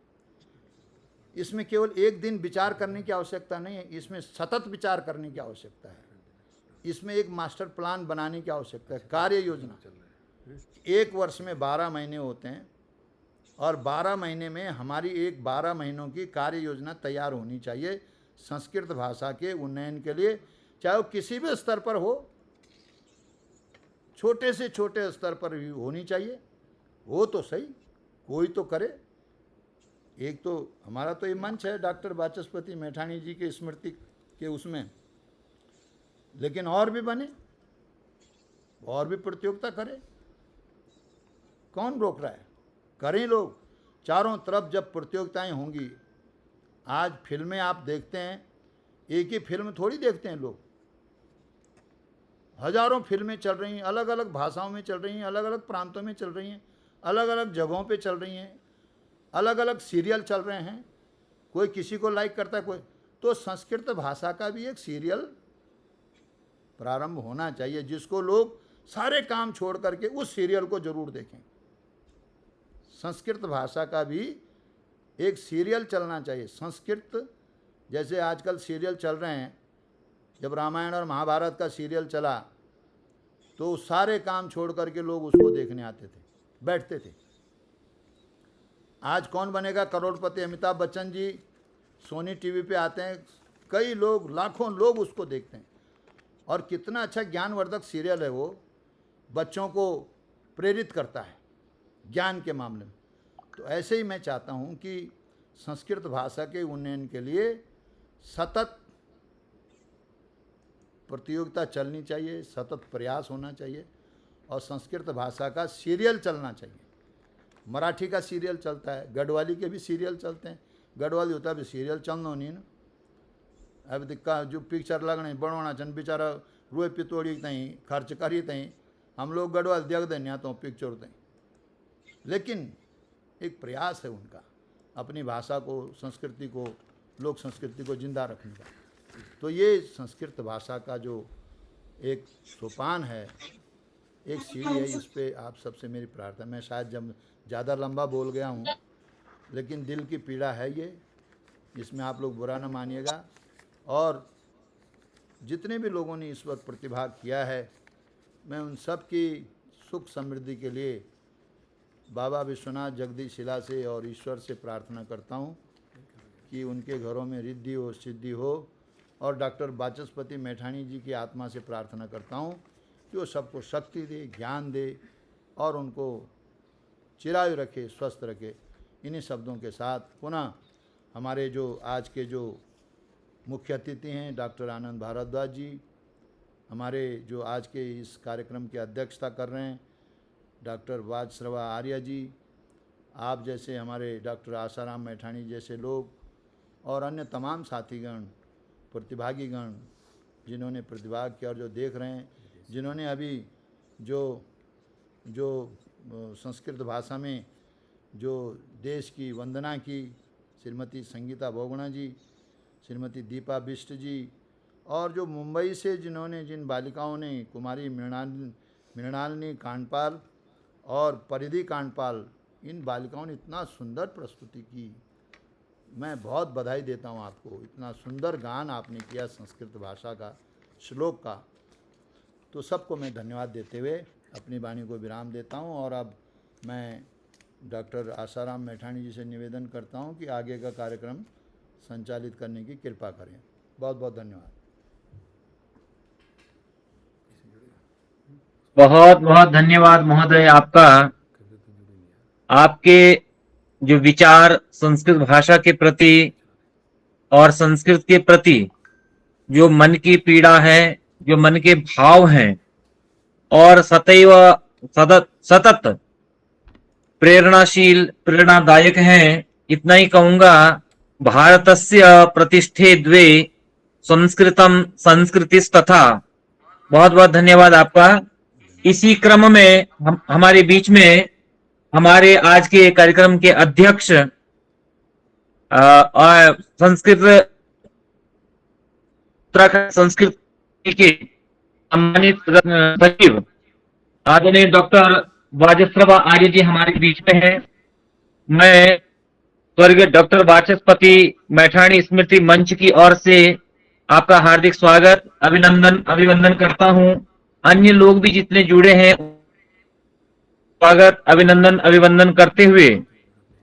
इसमें केवल एक दिन विचार करने की आवश्यकता नहीं है, इसमें सतत विचार करने की आवश्यकता है। इसमें एक मास्टर प्लान बनाने की आवश्यकता है, कार्य योजना। एक वर्ष में 12 महीने होते हैं और 12 महीने में हमारी एक 12 महीनों की कार्य योजना तैयार होनी चाहिए संस्कृत भाषा के उन्नयन के लिए, चाहे वो किसी भी स्तर पर हो, छोटे से छोटे स्तर पर भी होनी चाहिए। हो तो सही, कोई तो करे। एक तो हमारा तो ये मंच है डॉक्टर वाचस्पति मैठाणी जी के स्मृति के उसमें, लेकिन और भी बने, और भी प्रतियोगिता करें, कौन रोक रहा है? करें लोग। चारों तरफ जब प्रतियोगिताएं होंगी, आज फिल्में आप देखते हैं, एक ही फिल्म थोड़ी देखते हैं लोग, हजारों फिल्में चल रही हैं, अलग अलग भाषाओं में चल रही हैं, अलग अलग प्रांतों में चल रही हैं, अलग अलग जगहों पे चल रही हैं, अलग अलग सीरियल चल रहे हैं, कोई किसी को लाइक करता है, कोई। तो संस्कृत भाषा का भी एक सीरियल प्रारंभ होना चाहिए जिसको लोग सारे काम छोड़ करके उस सीरियल को जरूर देखें। संस्कृत भाषा का भी एक सीरियल चलना चाहिए। संस्कृत जैसे आजकल सीरियल चल रहे हैं, जब रामायण और महाभारत का सीरियल चला तो सारे काम छोड़ करके लोग उसको देखने आते थे, बैठते थे। आज कौन बनेगा करोड़पति? अमिताभ बच्चन जी सोनी टीवी पे आते हैं, कई लोग, लाखों लोग उसको देखते हैं। और कितना अच्छा ज्ञानवर्धक सीरियल है वो, बच्चों को प्रेरित करता है ज्ञान के मामले में। तो ऐसे ही मैं चाहता हूँ कि संस्कृत भाषा के उन्नयन के लिए सतत प्रतियोगिता चलनी चाहिए, सतत प्रयास होना चाहिए और संस्कृत भाषा का सीरियल चलना चाहिए। मराठी का सीरियल चलता है, गढ़वाली के भी सीरियल चलते हैं, गढ़वाली होता भी सीरियल चलना नहीं ना। अब दिक्का जो पिक्चर लगने बनवाना चन बेचारा रुए पितोड़ी तई खर्च करी तई, हम लोग गढ़वाल देख दें या तो पिक्चर तई। लेकिन एक प्रयास है उनका अपनी भाषा को, संस्कृति को, लोक संस्कृति को जिंदा रखने का। तो ये संस्कृत भाषा का जो एक सोपान है, एक सीढ़ी है, इस पे आप सबसे मेरी प्रार्थना। मैं शायद जब ज़्यादा लंबा बोल गया हूँ, लेकिन दिल की पीड़ा है ये, इसमें आप लोग बुरा न मानिएगा। और जितने भी लोगों ने इस वक्त प्रतिभाग किया है, मैं उन सब की सुख समृद्धि के लिए बाबा विश्वनाथ जगदीश शिला से और ईश्वर से प्रार्थना करता हूँ कि उनके घरों में रिद्धि हो, सिद्धि हो। और डॉक्टर वाचस्पति मैठाणी जी की आत्मा से प्रार्थना करता हूँ कि वो सबको शक्ति दे, ज्ञान दे और उनको चिरायु रखे, स्वस्थ रखे। इन्हीं शब्दों के साथ पुनः हमारे जो आज के जो मुख्य अतिथि हैं डॉक्टर आनंद भारद्वाज जी, हमारे जो आज के इस कार्यक्रम की अध्यक्षता कर रहे हैं डॉक्टर वाजश्रवा आर्य जी, आप जैसे हमारे डॉक्टर आसाराम मैठाणी जैसे लोग और अन्य तमाम साथीगण, प्रतिभागीगण जिन्होंने प्रतिभाग किया और जो देख रहे हैं, जिन्होंने अभी जो संस्कृत भाषा में जो देश की वंदना की, श्रीमती संगीता बोगणा जी, श्रीमती दीपा बिष्ट जी, और जो मुंबई से जिन बालिकाओं ने, कुमारी मृणालिनी कांडपाल और परिधि कांडपाल, इन बालिकाओं ने इतना सुंदर प्रस्तुति की। मैं बहुत बधाई देता हूँ आपको, इतना सुंदर गान आपने किया संस्कृत भाषा का, श्लोक का। तो सबको मैं धन्यवाद देते हुए अपनी वाणी को विराम देता हूँ। और अब मैं डॉक्टर आसाराम मैठाणी जी से निवेदन करता हूँ कि आगे का कार्यक्रम संचालित करने की कृपा करें। बहुत बहुत धन्यवाद। बहुत बहुत धन्यवाद महोदय आपका। आपके जो विचार संस्कृत भाषा के प्रति और संस्कृत के प्रति जो मन की पीड़ा है, जो मन के भाव हैं, और सदैव सतत प्रेरणाशील प्रेरणादायक हैं। इतना ही कहूंगा। भारतस्य प्रतिष्ठे द्वे संस्कृतम संस्कृतिस्तथा। बहुत बहुत धन्यवाद आपका। इसी क्रम में हमारे बीच में हमारे आज के कार्यक्रम के अध्यक्ष और उत्तराखंड संस्कृत के सम्मानित सचिव आदरणीय डॉक्टर वाजस्रवा आर्य जी हमारे बीच में हैं। मैं स्वर्गीय डॉक्टर वाचस्पति मैठाणी स्मृति मंच की ओर से आपका हार्दिक स्वागत अभिनंदन करता हूं। अन्य लोग भी जितने जुड़े हैं स्वागत अभिनंदन करते हुए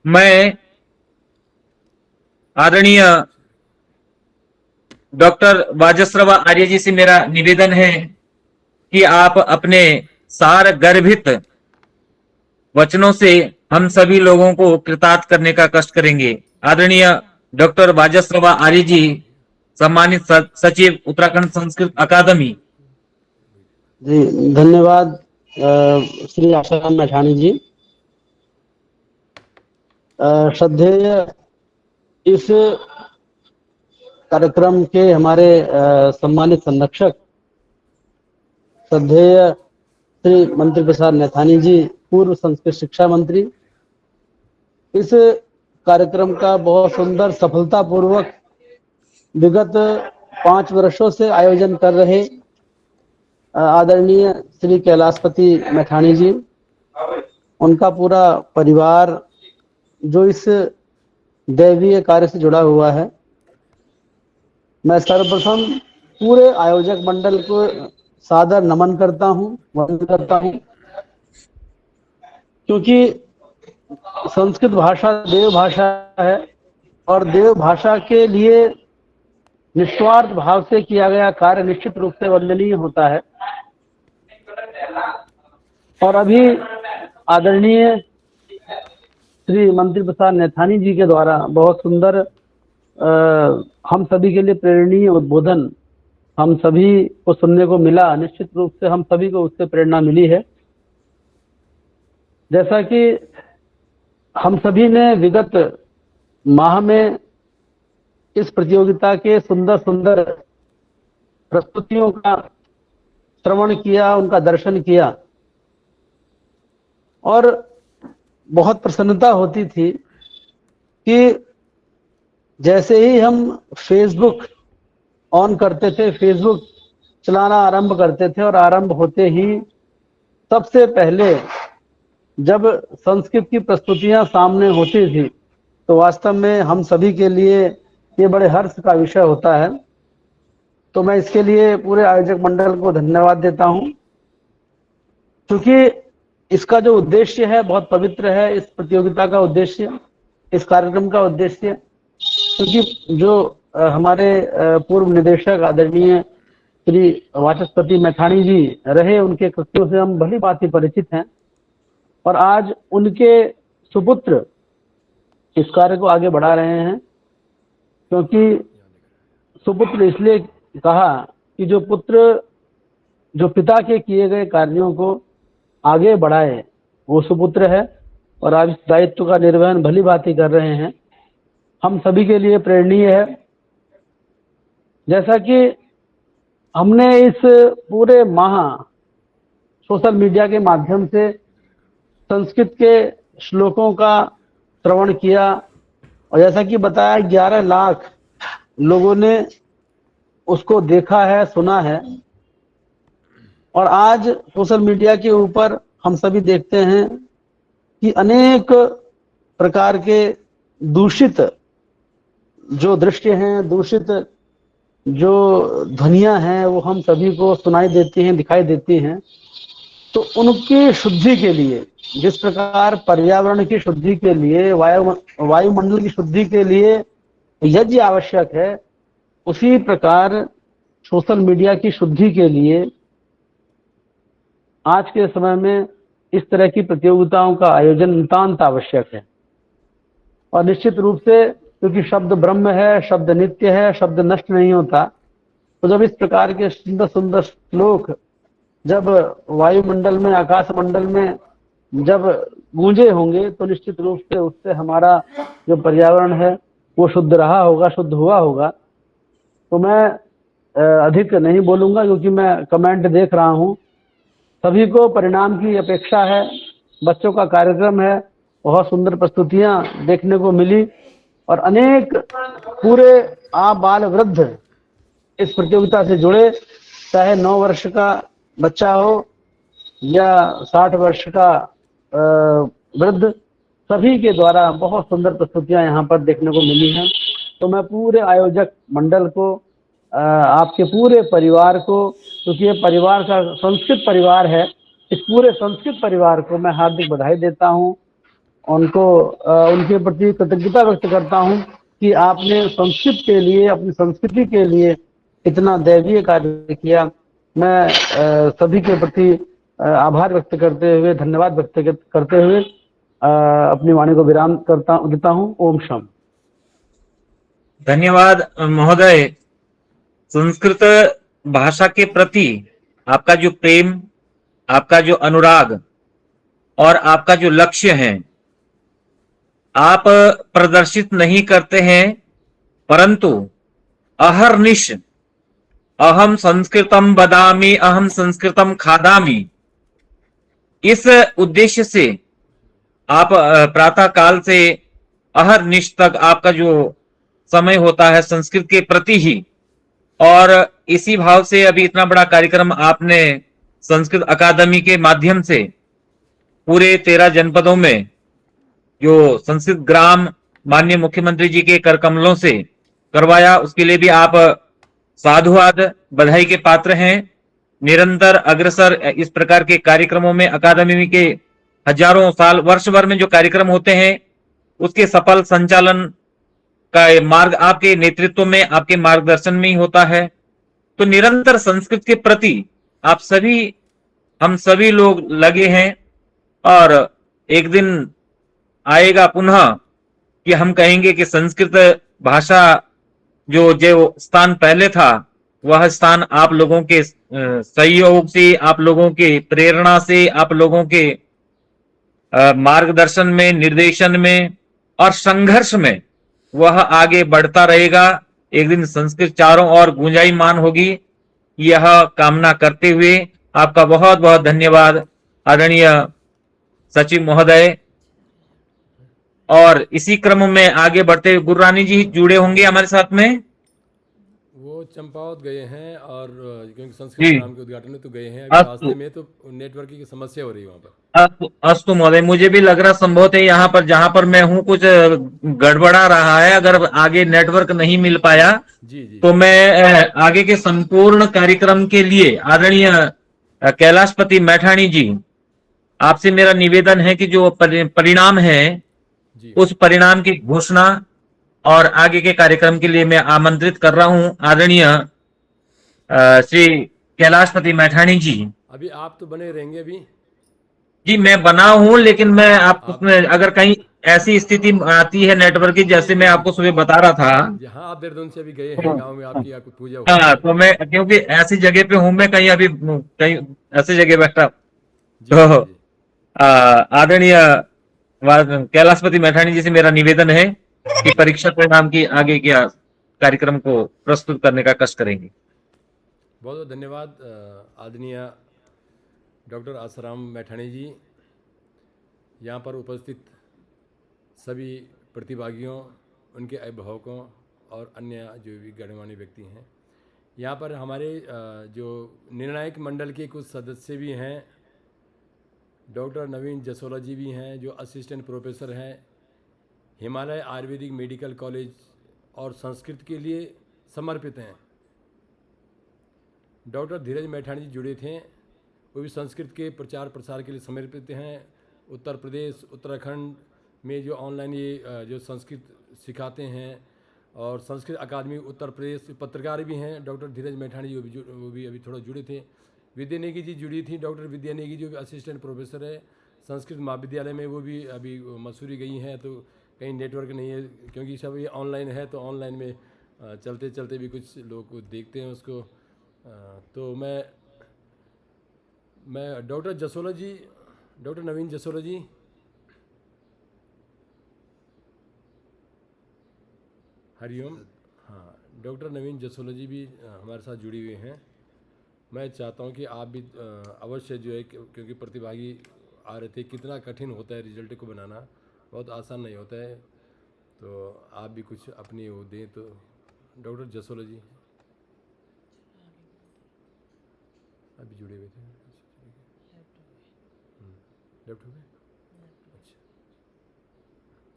मैं आदरणीय डॉक्टर वाजस्रवा आर्य जी से मेरा निवेदन है कि आप अपने सार गर्भित वचनों से हम सभी लोगों को कृतार्थ करने का कष्ट करेंगे। आदरणीय डॉक्टर वाजस्रवा आर्य जी, सम्मानित सचिव उत्तराखंड संस्कृत अकादमी। जी धन्यवाद श्री आशाराम मैठाणी जी। श्रद्धेय इस कार्यक्रम के हमारे सम्मानित संरक्षक श्रद्धेय श्री मंत्री प्रसाद नैथानी जी, पूर्व संस्कृत शिक्षा मंत्री, इस कार्यक्रम का बहुत सुंदर सफलतापूर्वक विगत 5 वर्षों से आयोजन कर रहे आदरणीय श्री कैलाशपति मैठाणी जी, उनका पूरा परिवार जो इस दैवीय कार्य से जुड़ा हुआ है। मैं सर्वप्रथम पूरे आयोजक मंडल को सादर नमन करता हूं, वंदन करता हूं, क्योंकि संस्कृत भाषा देव भाषा है और देव भाषा के लिए निस्वार्थ भाव से किया गया कार्य निश्चित रूप से वंदनीय होता है। और अभी आदरणीय श्री मंत्री प्रसाद नैथानी जी के द्वारा बहुत सुंदर हम सभी के लिए प्रेरणीय उद्बोधन हम सभी को सुनने को मिला। निश्चित रूप से हम सभी को उससे प्रेरणा मिली है। जैसा कि हम सभी ने विगत माह में इस प्रतियोगिता के सुंदर सुंदर प्रस्तुतियों का श्रवण किया, उनका दर्शन किया और बहुत प्रसन्नता होती थी कि जैसे ही हम फेसबुक ऑन करते थे, फेसबुक चलाना आरंभ करते थे और आरंभ होते ही सबसे पहले जब संस्कृत की प्रस्तुतियां सामने होती थी तो वास्तव में हम सभी के लिए ये बड़े हर्ष का विषय होता है। तो मैं इसके लिए पूरे आयोजक मंडल को धन्यवाद देता हूं, क्योंकि इसका जो उद्देश्य है बहुत पवित्र है। इस प्रतियोगिता का उद्देश्य, इस कार्यक्रम का उद्देश्य, क्योंकि जो हमारे पूर्व निदेशक आदरणीय श्री वाचस्पति मैठाणी जी रहे, उनके कृत्यों से हम भली भांति परिचित हैं और आज उनके सुपुत्र इस कार्य को आगे बढ़ा रहे हैं। क्योंकि सुपुत्र इसलिए कहा कि जो पुत्र जो पिता के किए गए कार्यों को आगे बढ़ाए वो सुपुत्र है और आज इस दायित्व का निर्वहन भली भांति कर रहे हैं। हम सभी के लिए प्रेरणीय है। जैसा कि हमने इस पूरे माह सोशल मीडिया के माध्यम से संस्कृत के श्लोकों का श्रवण किया और जैसा कि बताया 11 लाख लोगों ने उसको देखा है, सुना है। और आज सोशल मीडिया के ऊपर हम सभी देखते हैं कि अनेक प्रकार के दूषित जो दृश्य हैं, दूषित जो ध्वनियां हैं वो हम सभी को सुनाई देती हैं, दिखाई देती हैं। तो उनकी शुद्धि के लिए, जिस प्रकार पर्यावरण की शुद्धि के लिए, वायुमंडल की शुद्धि के लिए यज्ञ आवश्यक है, उसी प्रकार सोशल मीडिया की शुद्धि के लिए आज के समय में इस तरह की प्रतियोगिताओं का आयोजन नितांत आवश्यक है। और निश्चित रूप से क्योंकि शब्द ब्रह्म है, शब्द नित्य है, शब्द नष्ट नहीं होता, तो जब इस प्रकार के सुंदर सुंदर श्लोक जब वायुमंडल में, आकाश मंडल में जब गूंजे होंगे तो निश्चित रूप से उससे हमारा जो पर्यावरण है वो शुद्ध रहा होगा, शुद्ध हुआ होगा। तो मैं अधिक नहीं बोलूंगा क्योंकि मैं कमेंट देख रहा हूँ। सभी को परिणाम की अपेक्षा है। बच्चों का कार्यक्रम है, बहुत सुंदर प्रस्तुतियां देखने को मिली और अनेक पूरे बाल वृद्ध इस प्रतियोगिता से जुड़े, चाहे 9 वर्ष का बच्चा हो या 60 वर्ष का वृद्ध, सभी के द्वारा बहुत सुंदर प्रस्तुतियां यहाँ पर देखने को मिली हैं। तो मैं पूरे आयोजक मंडल को, आपके पूरे परिवार को, क्योंकि ये परिवार का संस्कृत परिवार है, इस पूरे संस्कृत परिवार को मैं हार्दिक बधाई देता हूँ। उनको उनके प्रति कृतज्ञता व्यक्त करता हूँ कि आपने संस्कृत के लिए, अपनी संस्कृति के लिए इतना दैवीय कार्य किया। मैं सभी के प्रति आभार व्यक्त करते हुए, धन्यवाद व्यक्त करते हुए अपनी वाणी को विराम देता हूँ। ओम शम। धन्यवाद महोदय। संस्कृत भाषा के प्रति आपका जो प्रेम, आपका जो अनुराग और आपका जो लक्ष्य है, आप प्रदर्शित नहीं करते हैं, परंतु अहर्निश अहम संस्कृतम बदामि, अहम संस्कृतम खादामि, इस उद्देश्य से आप प्रातः काल से अहर्निश तक आपका जो समय होता है संस्कृत के प्रति ही, और इसी भाव से अभी इतना बड़ा कार्यक्रम आपने संस्कृत अकादमी के माध्यम से पूरे 13 जनपदों में जो संस्कृत ग्राम माननीय मुख्यमंत्री जी के कर कमलों से करवाया, उसके लिए भी आप साधुवाद, बधाई के पात्र हैं। निरंतर अग्रसर इस प्रकार के कार्यक्रमों में अकादमी के हजारों साल, वर्ष भर में जो कार्यक्रम होते हैं उसके सफल संचालन का मार्ग आपके नेतृत्व में, आपके मार्गदर्शन में ही होता है। तो निरंतर संस्कृत के प्रति आप सभी, हम सभी लोग लगे हैं, और एक दिन आएगा पुनः कि हम कहेंगे कि संस्कृत भाषा जो स्थान पहले था, वह स्थान आप लोगों के सहयोग से, आप लोगों के प्रेरणा से, आप लोगों के मार्गदर्शन में, निर्देशन में और संघर्ष में वह आगे बढ़ता रहेगा। एक दिन संस्कृत चारों ओर गूंजायमान होगी, यह कामना करते हुए आपका बहुत बहुत धन्यवाद आदरणीय सचिव महोदय। और इसी क्रम में आगे बढ़ते हुए गुरुरानी जी जुड़े होंगे हमारे साथ में। वो चंपावत गए हैं, और क्योंकि संस्कृत ग्राम के उद्घाटन में तो गए हैं, अभी रास्ते में तो नेटवर्क की समस्या हो रही है वहाँ पर। अस्तु महोदय, मुझे भी लग रहा संभवत है यहाँ पर जहां पर मैं हूँ कुछ गड़बड़ा रहा है। अगर आगे नेटवर्क नहीं मिल पाया जी जी, तो मैं आगे के संपूर्ण कार्यक्रम के लिए आदरणीय कैलाशपति मैठाणी जी, आपसे मेरा निवेदन है कि जो परिणाम है जी उस परिणाम की घोषणा और आगे के कार्यक्रम के लिए मैं आमंत्रित कर रहा हूं आदरणीय श्री कैलाशपति मैठाणी जी। अभी आप तो बने रहेंगे अभी? जी मैं बना हूं, लेकिन मैं आपको अगर कहीं ऐसी स्थिति आती है नेटवर्क की, जैसे मैं आपको सुबह बता रहा था। जी हाँ, आप देहरादून से अभी गए हैं गांव में, आपकी आपको पूजा हुई। हाँ, तो मैं क्योंकि ऐसी जगह पे हूं, मैं कहीं अभी कहीं ऐसी जगह बैठा, तो आदरणीय कैलाशपति मैठाणी जी से मेरा निवेदन है कि परीक्षा परिणाम की आगे क्या कार्यक्रम को प्रस्तुत करने का कष्ट करेंगे। बहुत बहुत धन्यवाद आदरणीय डॉक्टर आसाराम मैठाणी जी, यहाँ पर उपस्थित सभी प्रतिभागियों, उनके अभिभावकों और अन्य जो भी गणमान्य व्यक्ति हैं। यहाँ पर हमारे जो निर्णायक मंडल के कुछ सदस्य भी हैं, डॉक्टर नवीन जसोला जी भी हैं जो असिस्टेंट प्रोफेसर हैं हिमालय आयुर्वेदिक मेडिकल कॉलेज और संस्कृत के लिए समर्पित हैं। डॉक्टर धीरज मैठाणी जी जुड़े थे, वो भी संस्कृत के प्रचार प्रसार के लिए समर्पित हैं। उत्तर प्रदेश, उत्तराखंड में जो ऑनलाइन ये जो संस्कृत सिखाते हैं, और संस्कृत अकादमी उत्तर प्रदेश पत्रकार भी हैं डॉक्टर धीरज मैठाणी जी, वो भी अभी थोड़ा जुड़े थे। विद्या नेगी जी जुड़ी थी, डॉक्टर विद्या नेगी जो भी असिस्टेंट प्रोफेसर है संस्कृत महाविद्यालय में, वो भी अभी मसूरी गई हैं, तो कहीं नेटवर्क नहीं है, क्योंकि सब ये ऑनलाइन है, तो ऑनलाइन में चलते चलते भी कुछ लोग देखते हैं उसको। तो मैं मैं डॉक्टर जसोला जी, डॉक्टर नवीन जसोला जी, हरिओम। हाँ, डॉक्टर नवीन जसोला जी भी हमारे साथ जुड़ी हुए हैं। मैं चाहता हूं कि आप भी अवश्य जो है, क्योंकि प्रतिभागी आ रहे थे, कितना कठिन होता है रिजल्ट को बनाना, बहुत आसान नहीं होता है, तो आप भी कुछ अपनी वो दें। तो डॉक्टर जसोला जी अभी जुड़े हुए थे, लेफ्ट हो गए। अच्छा,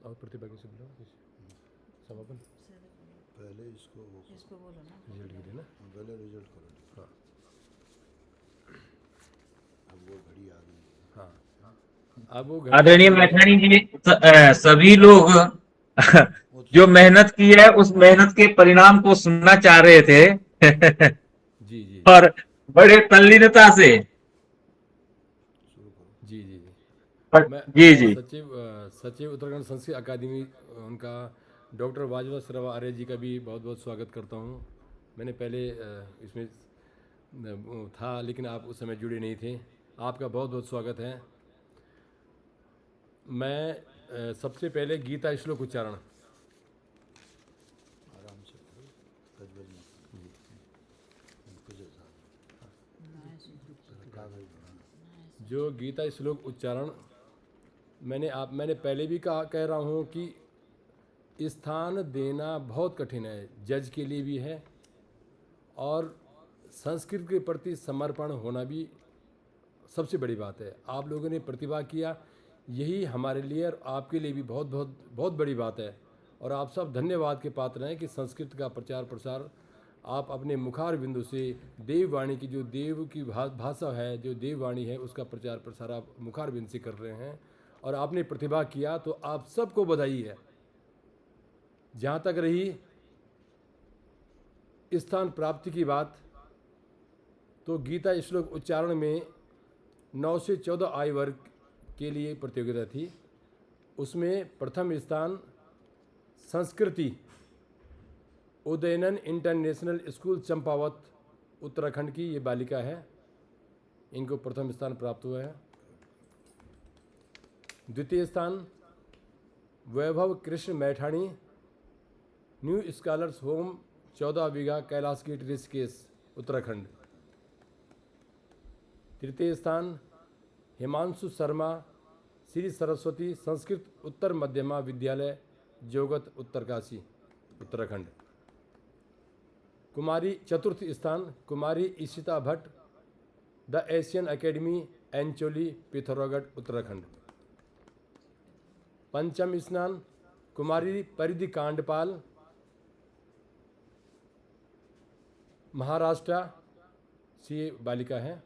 और प्रतिभागी से बुलाओ कुछ समापन पहले इसको रिजल्ट के लिए ना। पहले रिजल्ट करो। हाँ अब वो घड़ी आ गई है। हाँ, अब वो आदरणीय मैठाणी जी, सभी लोग जो मेहनत की है उस मेहनत के परिणाम को सुनना चाह रहे थे जी जी और बड़े तल्लीनता से। जी जी जी मैं जी जी सचिव उत्तराखंड संस्कृत अकादमी उनका डॉक्टर वाजवा सरवा आर्य जी का भी बहुत बहुत स्वागत करता हूँ। मैंने पहले इसमें था, लेकिन आप उस समय जुड़े नहीं थे। आपका बहुत बहुत स्वागत है। मैं सबसे पहले गीता श्लोक उच्चारण आराम से करो, गजबज मत करो। इनको जैसा कागज बनाना। जो गीता श्लोक उच्चारण मैंने पहले भी कह रहा हूँ कि स्थान देना बहुत कठिन है, जज के लिए भी है, और संस्कृत के प्रति समर्पण होना भी सबसे बड़ी बात है। आप लोगों ने प्रतिभा किया, यही हमारे लिए और आपके लिए भी बहुत बहुत बहुत बड़ी बात है। और आप सब धन्यवाद के पात्र हैं कि संस्कृत का प्रचार प्रसार आप अपने मुखार बिंदु से देववाणी की, जो देव की भाषा है, जो देववाणी है, उसका प्रचार प्रसार आप मुखार बिंदु से कर रहे हैं और आपने प्रतिभा किया, तो आप सबको बधाई है। जहाँ तक रही स्थान प्राप्ति की बात, तो गीता श्लोक उच्चारण में 9 से 14 आयु वर्ग के लिए प्रतियोगिता थी। उसमें प्रथम स्थान संस्कृति उदयनन इंटरनेशनल स्कूल चंपावत उत्तराखंड की ये बालिका है, इनको प्रथम स्थान प्राप्त हुआ है। द्वितीय स्थान Vaibhav Krishna Maithani, new scholars home 14 बीघा कैलाश गेट ऋषिकेश उत्तराखंड। तृतीय स्थान हिमांशु शर्मा, श्री सरस्वती संस्कृत उत्तर मध्यमा विद्यालय जोगत उत्तरकाशी उत्तराखंड। कुमारी चतुर्थ स्थान Kumari Ishita Bhatt, the Asian academy Ancholi Pithoragarh Uttarakhand. पंचम स्थान कुमारी परिधि कांडपाल, महाराष्ट्र से बालिका है।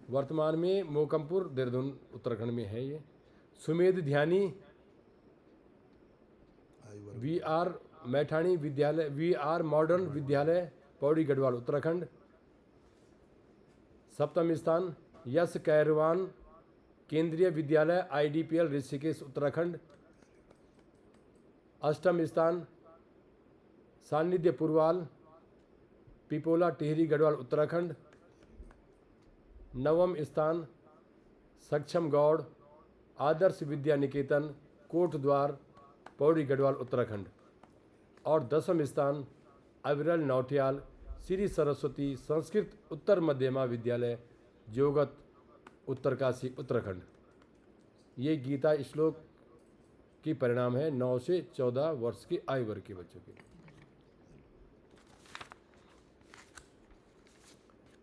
वर्तमान में मोकमपुर देहरादून उत्तराखंड में है ये। सुमेध ध्यानी वी आर मैठाणी विद्यालय, वी आर मॉडर्न विद्यालय पौड़ी गढ़वाल उत्तराखंड। सप्तम स्थान यश कैरवान केंद्रीय विद्यालय IDPL ऋषिकेश उत्तराखंड। अष्टम स्थान सानिध्य पुरवाल पिपोला टिहरी गढ़वाल उत्तराखंड। नवम स्थान सक्षम गौड़ आदर्श विद्या निकेतन कोटद्वार पौड़ी गढ़वाल उत्तराखंड। और 10वें स्थान अविरल नौटियाल श्री सरस्वती संस्कृत उत्तर मध्यमा विद्यालय जोगत उत्तरकाशी उत्तराखंड। ये गीता श्लोक की परिणाम है 9 से 14 वर्ष की आयु वर्ग के बच्चों के।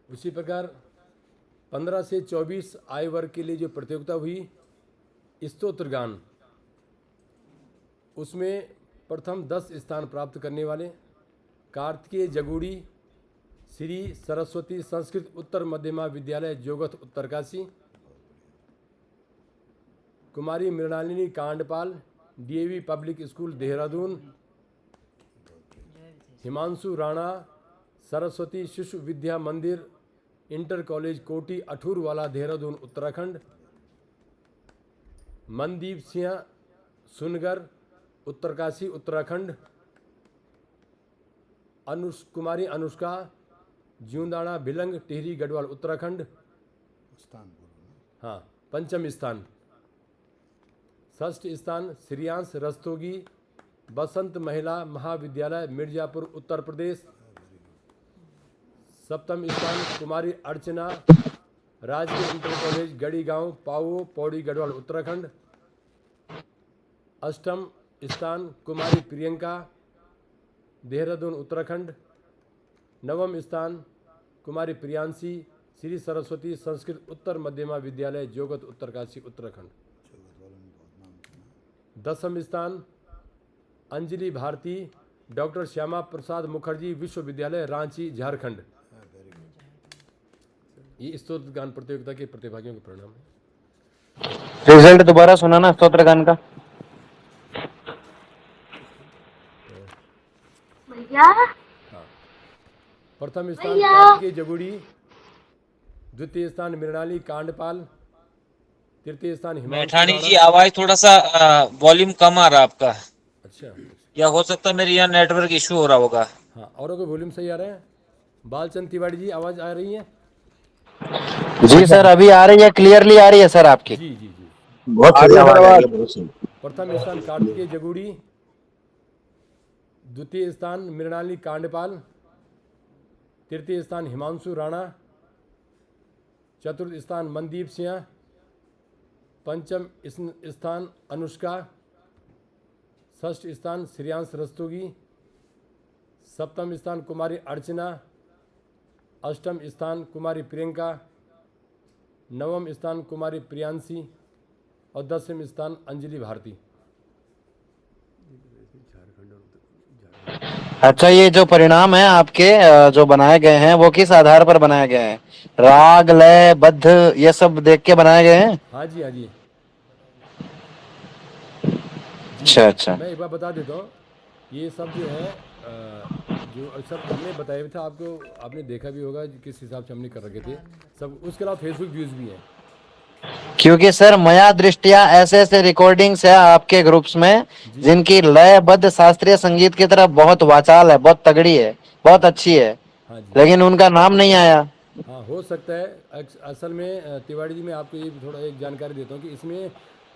उसी प्रकार 15 से 24 आयु वर्ग के लिए जो प्रतियोगिता हुई स्तोत्र गान, उसमें प्रथम 10 स्थान प्राप्त करने वाले Kartikeya Jagudi Shri Saraswati Sanskrit Uttar Madhyama Vidyalaya Jogat Uttarkashi. Kumari Mrinalini Kandpal DAV public school Dehradun. Himanshu Rana Saraswati Shishu Vidya मंदिर इंटर कॉलेज कोटी अठूरवाला देहरादून उत्तराखंड। मनदीप सिंह सुनगर उत्तरकाशी उत्तराखंड। कुमारी अनुष्का ज्यूंदाड़ा भिलंग टिहरी गढ़वाल उत्तराखंड। स्थान बोलो ना। हाँ, पंचम स्थान। षष्ठ स्थान श्रियांश रस्तोगी बसंत महिला महाविद्यालय मिर्जापुर उत्तर प्रदेश। सप्तम स्थान कुमारी अर्चना राजकीय इंटर कॉलेज गढ़ी गांव पाओ पौड़ी गढ़वाल उत्तराखंड। अष्टम स्थान कुमारी प्रियंका देहरादून उत्तराखंड। नवम स्थान कुमारी प्रियांशी श्री सरस्वती संस्कृत उत्तर मध्यमा विद्यालय जोगत उत्तरकाशी उत्तराखंड। दसम स्थान अंजलि भारती डॉक्टर श्यामा प्रसाद मुखर्जी विश्वविद्यालय रांची झारखंड। ये स्तोत्र गान प्रतियोगिता के प्रतिभागियों के परिणाम है। रिजल्ट दोबारा सुनाना स्तोत्र गान का। प्रथम स्थान कार्तिकेय जगुड़ी, द्वितीय स्थान मृणाली कांडपाल, तृतीय स्थान हिमांशु मैठाणी राणा। जी आवाज थोड़ा सा वॉल्यूम कम आ रहा है आपका, अच्छा, या हो सकता है मेरे यहाँ नेटवर्क इशू हो रहा होगा। हाँ, औरों के वॉल्यूम सही आ रहे हैं। बालचंद तिवारी जी आवाज आ रही है? जी सर, अभी आ रही है, क्लियरली आ रही है सर आपकी। जी जी जी। बहुत सही आवाज आ रही है, बहुत सही। प्रथम स्थान कार्तिकेय जगुड़ी, द्वितीय स्थान मृणाली कांडपाल, तृतीय स्थान हिमांशु राणा, चतुर्थ स्थान मनदीप सिंह, पंचम स्थान अनुष्का, षष्ठ स्थान श्रियांश रस्तोगी, सप्तम स्थान कुमारी अर्चना, अष्टम स्थान कुमारी प्रियंका, नवम स्थान कुमारी प्रियांशी और दसवें स्थान अंजलि भारती। अच्छा, ये जो परिणाम है आपके जो बनाए गए हैं वो किस आधार पर बनाए गए हैं? राग लय बद्ध ये सब देख के बनाए गए हैं? हाँ जी, हाँ जी। अच्छा अच्छा। मैं एक बार बता देता हूँ, ये सब जो है जो सब हमने बताया था आपको, आपने देखा भी होगा किस हिसाब से हमने कर रखे थे सब। उसके अलावा फेसबुक व्यूज भी हैं। क्योंकि सर मया दृष्टिया ऐसे ऐसे रिकॉर्डिंग्स है आपके ग्रुप्स में जिनकी लयबद्ध शास्त्रीय संगीत की तरफ बहुत वाचाल है, बहुत तगड़ी है, बहुत अच्छी है, हाँ जी। लेकिन उनका नाम नहीं आया। हाँ, हो सकता है। असल में तिवारी जी, मैं आपको ये थोड़ा एक जानकारी देता हूँ कि इसमें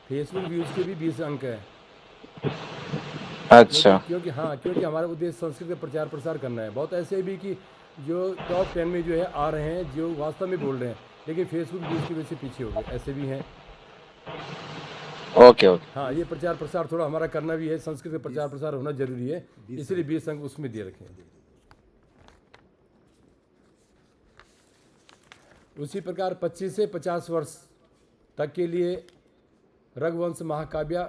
फेसबुक व्यूज के भी 20 अंक है। अच्छा। क्योंकि हमारा उद्देश्य संस्कृत का प्रचार प्रसार करना है। बहुत ऐसे भी कि जो टॉप 10 में जो है आ रहे हैं, जो वास्तव में बोल रहे हैं, लेकिन फेसबुक व्यूज की वजह से पीछे हो गए, ऐसे भी हैं। Okay okay. हाँ, ये प्रचार प्रसार थोड़ा हमारा करना भी है, संस्कृत का प्रचार प्रसार होना जरूरी है, इसलिए 20 अंक उसमें दे रखे हैं। उसी प्रकार 25 से 50 वर्ष तक के लिए रघुवंश महाकाव्य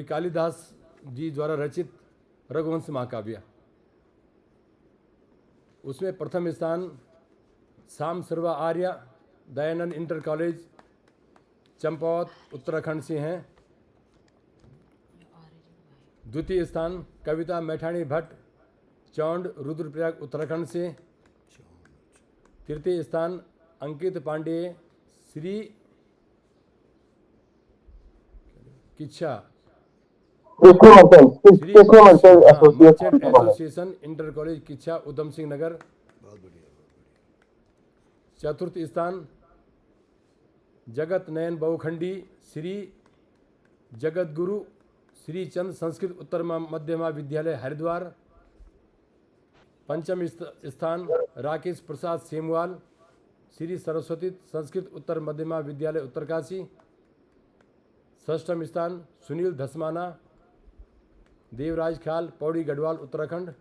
कालिदास जी द्वारा रचित रघुवंश महाकाव्य, उसमें प्रथम स्थान शाम सर्वा आर्य दयानंद इंटर कॉलेज चंपावत उत्तराखंड से हैं। द्वितीय स्थान कविता मैठाणी भट्ट चौंड रुद्रप्रयाग उत्तराखंड से। तृतीय स्थान Ankit Pandey Shri Kichha merchant association inter college Kichha Udham Singh Nagar. चतुर्थ स्थान जगत नयन बहुखंडी श्री जगत गुरु श्री चंद संस्कृत उत्तर मध्यमा विद्यालय हरिद्वार। पंचम स्थान राकेश प्रसाद सेमवाल श्री सरस्वती संस्कृत उत्तर मध्यमा विद्यालय उत्तरकाशी। षष्ठम स्थान सुनील धसमाना देवराज खाल पौड़ी गढ़वाल उत्तराखंड।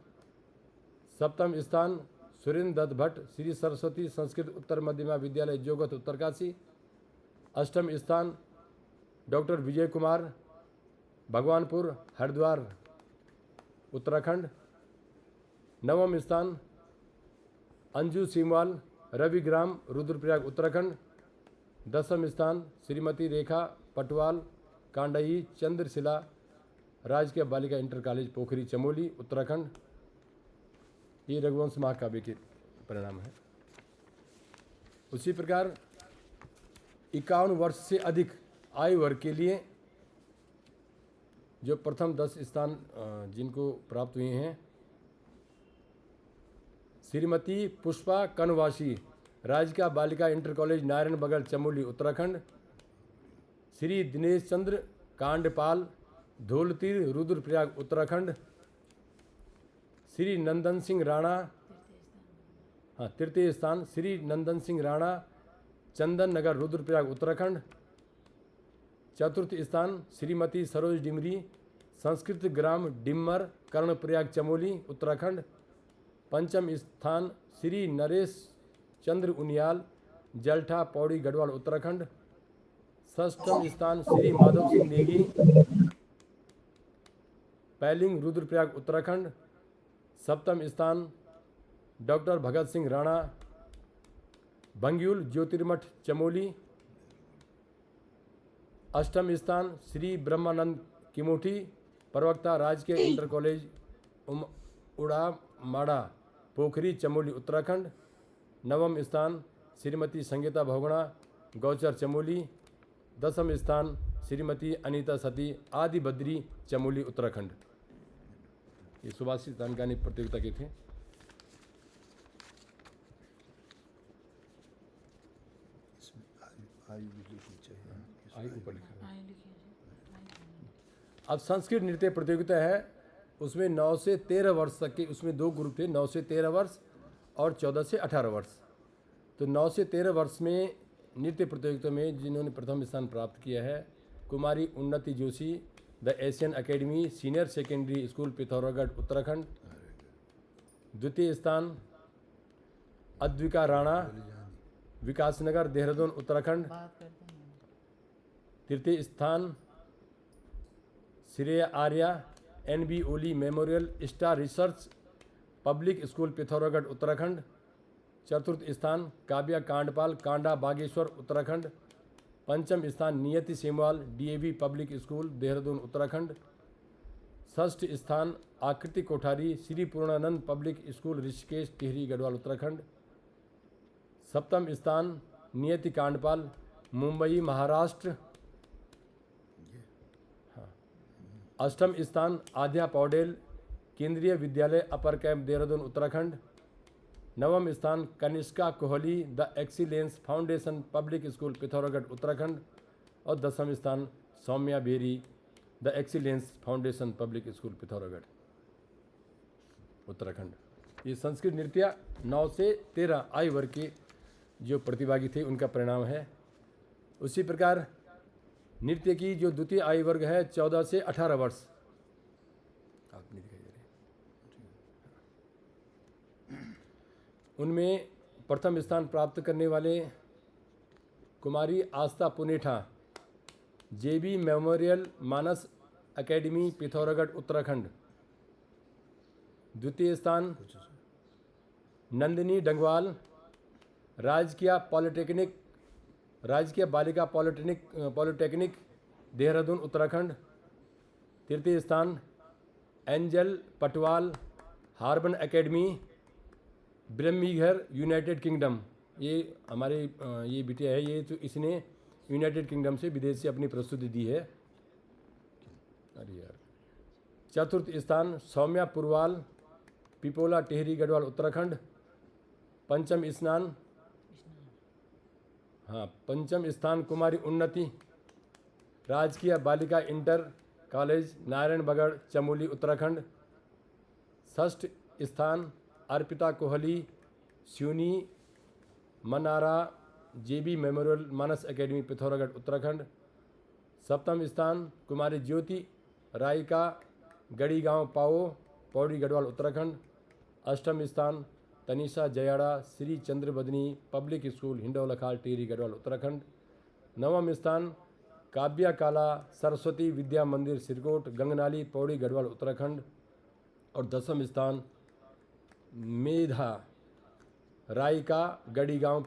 सप्तम स्थान सुरेंद्र दत्त भट्ट श्री सरस्वती संस्कृत उत्तर मध्यमा विद्यालय जोगत उत्तरकाशी। अष्टम स्थान डॉक्टर विजय कुमार भगवानपुर हरिद्वार उत्तराखंड। नवम स्थान अंजू सीमवाल रविग्राम रुद्रप्रयाग उत्तराखंड। दसम स्थान श्रीमती रेखा पटवाल कांडई चंद्रशिला राजकीय बालिका इंटर कॉलेज पोखरी चमोली उत्तराखंड। ये रघुवंश महाकाव्य के परिणाम है। उसी प्रकार 51 वर्ष से अधिक आयु वर्ग के लिए जो प्रथम 10 स्थान जिनको प्राप्त हुए हैं, श्रीमती पुष्पा कनवासी, राजकीय बालिका इंटर कॉलेज नारायण बगड़ चमोली उत्तराखंड। श्री दिनेश चंद्र कांडपाल, धौलतीर रुद्रप्रयाग उत्तराखंड। श्री नंदन सिंह राणा, तृतीय स्थान श्री नंदन सिंह राणा, चंदन नगर रुद्रप्रयाग उत्तराखंड। चतुर्थ स्थान श्रीमती सरोज डिमरी, संस्कृत ग्राम डिम्मर कर्णप्रयाग चमोली उत्तराखंड। पंचम स्थान श्री नरेश चंद्र उनियाल, जलठा पौड़ी गढ़वाल उत्तराखंड। षष्ठम स्थान श्री माधव सिंह नेगी, पैलिंग रुद्रप्रयाग उत्तराखंड। सप्तम स्थान डॉक्टर भगत सिंह राणा, भंग्यूल ज्योतिर्मठ चमोली। अष्टम स्थान श्री ब्रह्मानंद किमोठी, प्रवक्ता राजकीय इंटर कॉलेज उड़ा माड़ा पोखरी चमोली उत्तराखंड। नवम स्थान श्रीमती संगीता भोगड़ा, गौचर चमोली। दसम स्थान श्रीमती अनीता सती, आदि बद्री चमोली उत्तराखंड। ये सुभाषित गाने प्रतियोगिता के थे। आई ऊपर लिखा है। अब संस्कृत नृत्य प्रतियोगिता है, उसमें 9 से 13 वर्ष तक के, उसमें 2 ग्रुप थे, 9 से 13 वर्ष और 14 से 18 वर्ष। तो 9 से 13 वर्ष में नृत्य प्रतियोगिता में जिन्होंने प्रथम स्थान प्राप्त किया है, Kumari Unnati Joshi, the Asian academy senior secondary school Pithoragarh Uttarakhand. द्वितीय स्थान अद्विका राणा, विकासनगर देहरादून उत्तराखंड। तृतीय स्थान Shreya Arya, NB Oli memorial star research public school Pithoragarh Uttarakhand. चतुर्थ स्थान काव्या कांडपाल, कांडा बागेश्वर उत्तराखंड। पंचम स्थान Niyati Semwal, DAV public school Dehradun Uttarakhand. षष्ठ स्थान आकृति कोठारी, श्री पूर्णानंद पब्लिक स्कूल ऋषिकेश टिहरी गढ़वाल उत्तराखंड। सप्तम स्थान नियति कांडपाल, मुंबई महाराष्ट्र। अष्टम स्थान आध्या पौडेल, केंद्रीय विद्यालय अपर कैंप देहरादून उत्तराखंड। नवम स्थान Kanishka Kohli, the excellence foundation public school Pithoragarh Uttarakhand. और 10वां स्थान Saumya Beri, the excellence foundation public school Pithoragarh Uttarakhand. ये संस्कृत नृत्य 9 से 13 आयु वर्ग के जो प्रतिभागी थे उनका परिणाम है। उसी प्रकार नृत्य की जो द्वितीय आयु वर्ग है 14 से 18 वर्ष, आप नहीं दिखाई दे रहे, उनमें प्रथम स्थान प्राप्त करने वाले कुमारी आस्था पुनेठा, JB मेमोरियल मानस एकेडमी पिथौरागढ़ उत्तराखंड। द्वितीय स्थान नंदिनी डंगवाल, राजकीय बालिका पॉलिटेक्निक देहरादून उत्तराखंड। तृतीय स्थान एंजल पटवाल, हार्बन एकेडमी ब्रह्मीघर यूनाइटेड किंगडम। ये हमारे ये बिटिया है, ये तो इसने यूनाइटेड किंगडम से विदेश से अपनी प्रस्तुति दी है। अरे यार। चतुर्थ स्थान सौम्या पुरवाल, पिपोला टिहरी गढ़वाल उत्तराखंड। पंचम स्थान कुमारी उन्नति, राजकीय बालिका इंटर कॉलेज नारायण बगड़ चमोली उत्तराखंड। षष्ठ स्थान अर्पिता कोहली, स्यूनी मनारा, JB मेमोरियल मानस एकेडमी पिथौरागढ़ उत्तराखंड। सप्तम स्थान कुमारी ज्योति रायका, गढ़ी गांव पाओ पौड़ी गढ़वाल उत्तराखंड। अष्टम स्थान तनिषा जयाड़ा, श्री चंद्रबदनी पब्लिक स्कूल हिंडौलखाल टिहरी गढ़वाल उत्तराखंड। नवम स्थान काव्या काला, सरस्वती विद्या मंदिर सिरकोट गंगनाली पौड़ी गढ़वाल उत्तराखंड। और 10वां स्थान मेधा रायका, गढ़ी गांव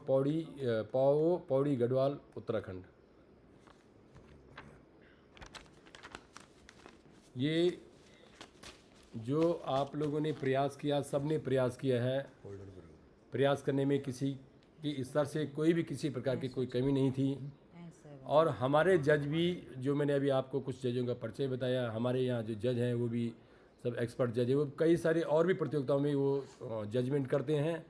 पौड़ी गढ़वाल उत्तराखंड। ये जो आप लोगों ने प्रयास किया, सबने प्रयास किया है, प्रयास करने में किसी की स्तर से कोई भी किसी प्रकार की कोई कमी नहीं थी। और हमारे जज भी, जो मैंने अभी आपको कुछ जजों का परिचय बताया, हमारे यहाँ जो जज हैं वो भी सब एक्सपर्ट जज है, वो कई सारी और भी प्रतियोगिताओं में वो जजमेंट करते हैं।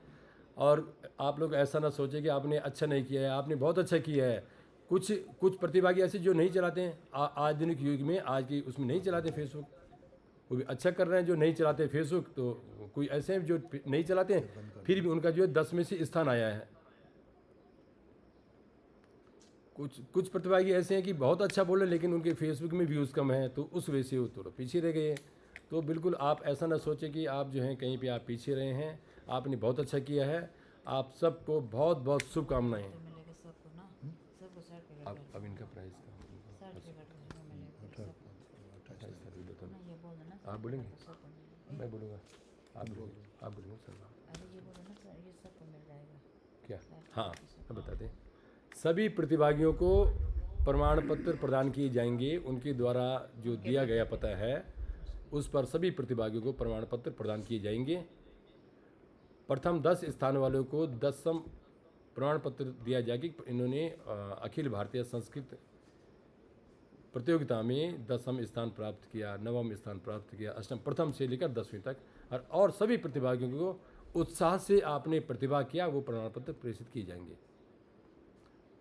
और आप लोग ऐसा ना सोचें कि आपने अच्छा नहीं किया है, आपने बहुत अच्छा किया है। कुछ प्रतिभागी ऐसे जो नहीं चलाते हैं, आधुनिक युग में आज की उसमें नहीं चलाते फेसबुक, वो भी अच्छा कर रहे हैं। जो नहीं चलाते फेसबुक, तो कोई ऐसे हैं जो नहीं चलाते हैं फिर भी उनका जो है 10 में से स्थान आया है। कुछ प्रतिभागी ऐसे हैं कि बहुत अच्छा बोल रहे हैं लेकिन उनके फेसबुक में व्यूज़ कम हैं, तो उस वजह से वो थोड़ा पीछे रह गए हैं। तो बिल्कुल आप ऐसा ना सोचें कि आप जो हैं कहीं पे आप पीछे रहे हैं, आपने बहुत अच्छा किया है। आप सबको बहुत बहुत शुभकामनाएं। अब इनका प्राइस आप बोलेंगे, मैं बोलूँगा, आप बोलेंगे सर क्या? हाँ, अब बता दें। सभी प्रतिभागियों को प्रमाण पत्र प्रदान किए जाएंगे। उनके द्वारा जो दिया गया पता है उस पर सभी प्रतिभागियों को प्रमाण पत्र प्रदान किए जाएंगे। प्रथम 10 स्थान वालों को 10वीं प्रमाण पत्र दिया जाएगा कि इन्होंने अखिल भारतीय संस्कृत प्रतियोगिता में 10वां स्थान प्राप्त किया, 9वां स्थान प्राप्त किया, अष्टम प्रथम से लेकर 10वीं तक। और सभी प्रतिभागियों को उत्साह से आपने प्रतिभा किया वो प्रमाण पत्र प्रेषित किए जाएंगे।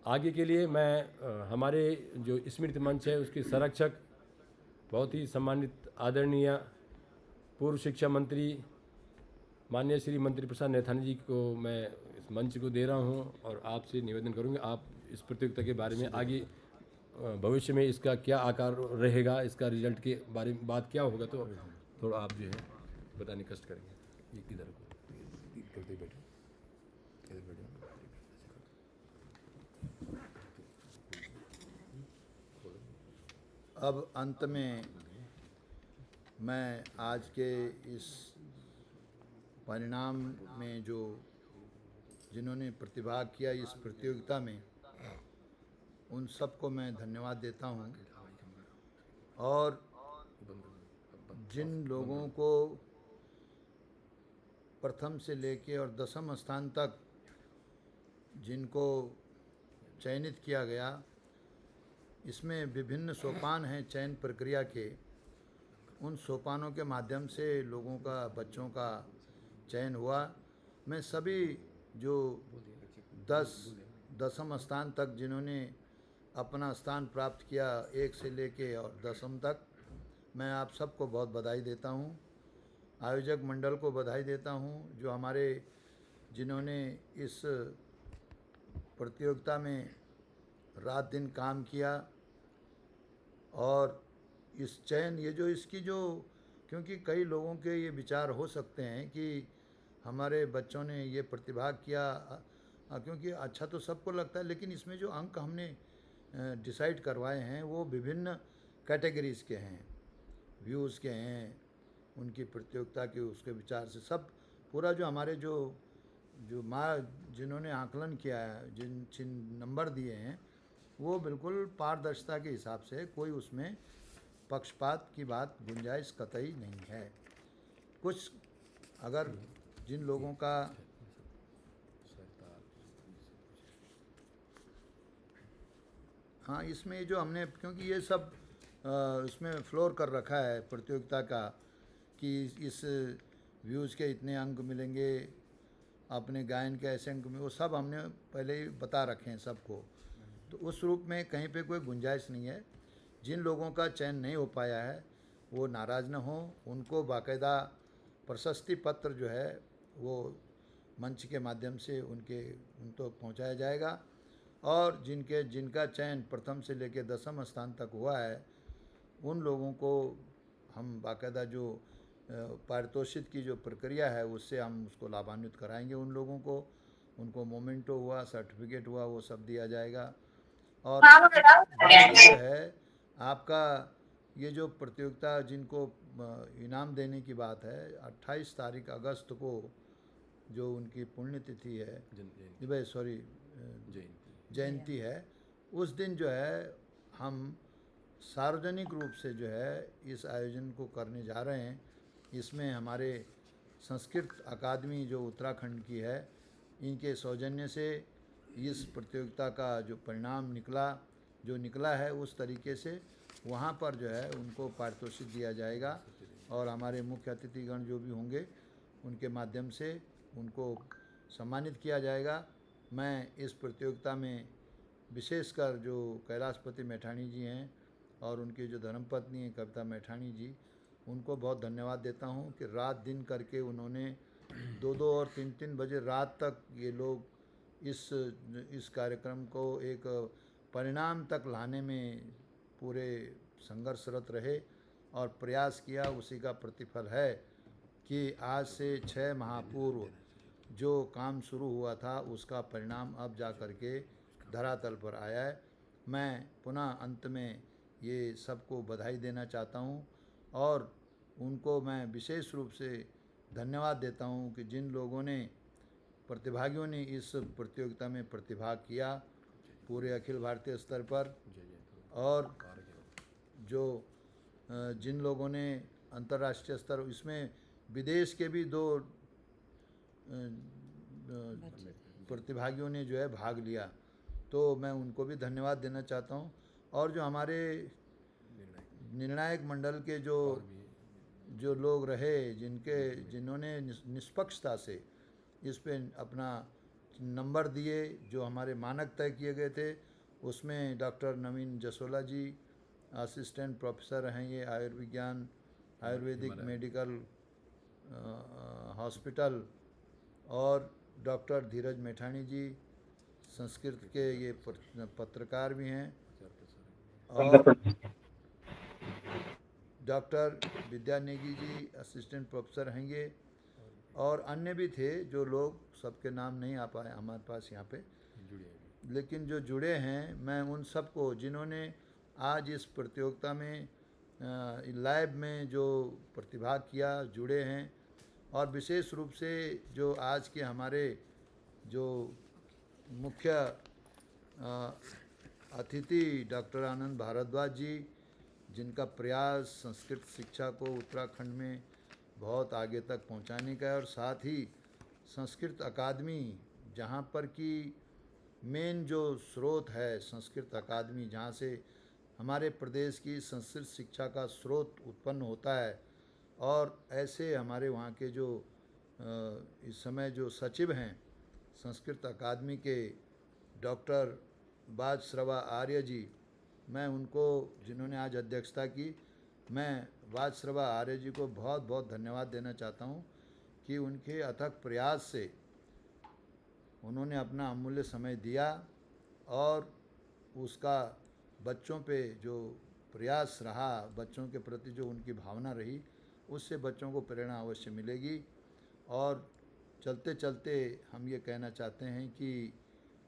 आगे के लिए मैं हमारे जो स्मृति मंच है उसके संरक्षक, बहुत ही सम्मानित आदरणीय पूर्व शिक्षा मंत्री माननीय श्री मंत्री प्रसाद नैथानी जी को मैं इस मंच को दे रहा हूं और आपसे निवेदन करूंगा आप इस प्रतियोगिता के बारे में आगे भविष्य में इसका क्या आकार रहेगा, इसका रिजल्ट के बारे में बात क्या होगा, तो थोड़ा आप जो है बताने कष्ट करेंगे। ये किधर करते बैठे, इधर बैठे। अब अंत में मैं आज के इस परिणाम में जो जिन्होंने प्रतिभाग किया इस प्रतियोगिता में, उन सबको मैं धन्यवाद देता हूं। और जिन लोगों को प्रथम से लेके और 10वां स्थान तक जिनको चयनित किया गया, इसमें विभिन्न सोपान हैं चयन प्रक्रिया के। उन सोपानों के माध्यम से लोगों का, बच्चों का चयन हुआ। मैं सभी जो 10वां स्थान तक जिन्होंने अपना स्थान प्राप्त किया 1 से लेके और 10वां तक, मैं आप सबको बहुत बधाई देता हूं। आयोजक मंडल को बधाई देता हूं जो हमारे जिन्होंने इस प्रतियोगिता में रात दिन काम किया। और इस चयन ये जो इसकी जो, क्योंकि कई लोगों के ये विचार हो सकते हैं कि हमारे बच्चों ने ये प्रतिभाग किया, क्योंकि अच्छा तो सबको लगता है, लेकिन इसमें जो अंक हमने डिसाइड करवाए हैं वो विभिन्न कैटेगरीज़ के हैं, व्यूज़ के हैं, उनकी प्रतियोगिता के उसके विचार से सब पूरा जो हमारे जो जिन्होंने आकलन किया है, जिन नंबर दिए हैं, वो बिल्कुल पारदर्शिता के हिसाब से, कोई उसमें पक्षपात की बात गुंजाइश कतई नहीं है। कुछ अगर जिन लोगों का हाँ, इसमें जो हमने, क्योंकि ये सब इसमें फ्लोर कर रखा है प्रतियोगिता का कि इस व्यूज़ के इतने अंक मिलेंगे, अपने गायन के ऐसे अंक में, वो सब हमने पहले ही बता रखे हैं सबको। तो उस रूप में कहीं पे कोई गुंजाइश नहीं है। जिन लोगों का चयन नहीं हो पाया है वो नाराज़ न हो, उनको बाकायदा प्रशस्ति पत्र जो है वो मंच के माध्यम से उन तक पहुंचाया जाएगा। और जिनका चयन प्रथम से लेकर 10वां स्थान तक हुआ है, उन लोगों को हम बाकायदा जो पारितोषिक की जो प्रक्रिया है उससे हम उसको लाभान्वित कराएंगे। उन लोगों को, उनको मोमेंटो हुआ, सर्टिफिकेट हुआ, वो सब दिया जाएगा। और जो है आपका ये जो प्रतियोगिता जिनको इनाम देने की बात है, 28 तारीख अगस्त को जो उनकी पुण्यतिथि है, जयंती है, उस दिन जो है हम सार्वजनिक रूप से जो है इस आयोजन को करने जा रहे हैं। इसमें हमारे संस्कृत अकादमी जो उत्तराखंड की है, इनके सौजन्य से इस प्रतियोगिता का जो परिणाम निकला, जो निकला है उस तरीके से वहाँ पर जो है उनको पारितोषिक दिया जाएगा और हमारे मुख्य अतिथिगण जो भी होंगे उनके माध्यम से उनको सम्मानित किया जाएगा। मैं इस प्रतियोगिता में विशेषकर जो कैलाशपति मैठाणी जी हैं और उनकी जो धर्मपत्नी हैं कविता मैठाणी जी, उनको बहुत धन्यवाद देता हूं कि रात दिन करके उन्होंने 2-2 और 3-3 बजे रात तक ये लोग इस कार्यक्रम को एक परिणाम तक लाने में पूरे संघर्षरत रहे और प्रयास किया। उसी का प्रतिफल है कि आज से 6 माह पूर्व जो काम शुरू हुआ था उसका परिणाम अब जा कर के धरातल पर आया है। मैं पुनः अंत में ये सबको बधाई देना चाहता हूँ और उनको मैं विशेष रूप से धन्यवाद देता हूँ कि जिन लोगों ने प्रतिभागियों ने इस प्रतियोगिता में प्रतिभाग किया पूरे अखिल भारतीय स्तर पर, और जो जिन लोगों ने अंतर्राष्ट्रीय स्तर, इसमें विदेश के भी 2 प्रतिभागियों ने जो है भाग लिया, तो मैं उनको भी धन्यवाद देना चाहता हूँ। और जो हमारे निर्णायक मंडल के जो लोग रहे जिन्होंने निष्पक्षता से इस पे अपना नंबर दिए, जो हमारे मानक तय किए गए थे, उसमें डॉक्टर नवीन जसोला जी असिस्टेंट प्रोफेसर हैं ये आयुर्वेदिक मेडिकल हॉस्पिटल, और डॉक्टर धीरज मैठाणी जी संस्कृत के ये पत्रकार भी हैं, और डॉक्टर विद्या नेगी जी असिस्टेंट प्रोफेसर हैं ये, और अन्य भी थे जो लोग, सबके नाम नहीं आ पाए हमारे पास यहाँ पे, लेकिन जो जुड़े हैं, मैं उन सबको जिन्होंने आज इस प्रतियोगिता में लैब में जो प्रतिभाग किया जुड़े हैं, और विशेष रूप से जो आज के हमारे जो मुख्य अतिथि डॉक्टर आनंद भारद्वाज जी, जिनका प्रयास संस्कृत शिक्षा को उत्तराखंड में बहुत आगे तक पहुंचाने का है, और साथ ही संस्कृत अकादमी जहां पर कि मेन जो स्रोत है संस्कृत अकादमी, जहां से हमारे प्रदेश की संस्कृत शिक्षा का स्रोत उत्पन्न होता है, और ऐसे हमारे वहाँ के जो इस समय जो सचिव हैं संस्कृत अकादमी के डॉक्टर वाजश्रवा आर्य जी, मैं उनको, जिन्होंने आज अध्यक्षता की, मैं वाजश्रवा आर्य जी को बहुत बहुत धन्यवाद देना चाहता हूँ कि उनके अथक प्रयास से उन्होंने अपना अमूल्य समय दिया, और उसका बच्चों पे जो प्रयास रहा, बच्चों के प्रति जो उनकी भावना रही, उससे बच्चों को प्रेरणा अवश्य मिलेगी। और चलते चलते हम ये कहना चाहते हैं कि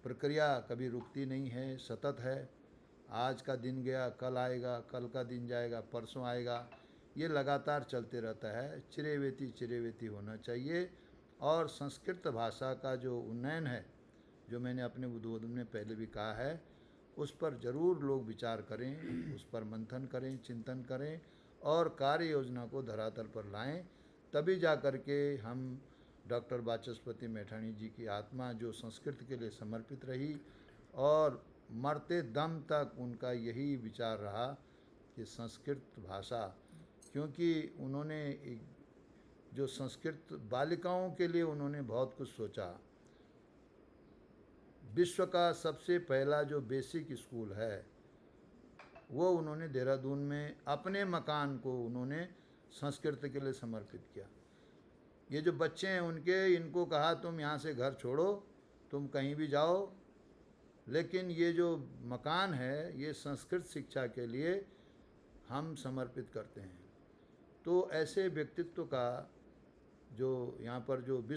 प्रक्रिया कभी रुकती नहीं है, सतत है। आज का दिन गया, कल आएगा, कल का दिन जाएगा, परसों आएगा, ये लगातार चलते रहता है। चिरेवेती होना चाहिए। और संस्कृत भाषा का जो उन्नयन है, जो मैंने अपने उद्बोधन में पहले भी कहा है, उस पर ज़रूर लोग विचार करें, उस पर मंथन करें, चिंतन करें और कार्य योजना को धरातल पर लाएं। तभी जा कर के हम डॉक्टर वाचस्पति मैठाणी जी की आत्मा, जो संस्कृत के लिए समर्पित रही और मरते दम तक उनका यही विचार रहा कि संस्कृत भाषा, क्योंकि उन्होंने जो संस्कृत बालिकाओं के लिए उन्होंने बहुत कुछ सोचा। विश्व का सबसे पहला जो बेसिक स्कूल है वो उन्होंने देहरादून में अपने मकान को उन्होंने संस्कृत के लिए समर्पित किया। ये जो बच्चे हैं उनके, इनको कहा तुम यहाँ से घर छोड़ो, तुम कहीं भी जाओ, लेकिन ये जो मकान है ये संस्कृत शिक्षा के लिए हम समर्पित करते हैं। तो ऐसे व्यक्तित्व का जो यहाँ पर जो विश्व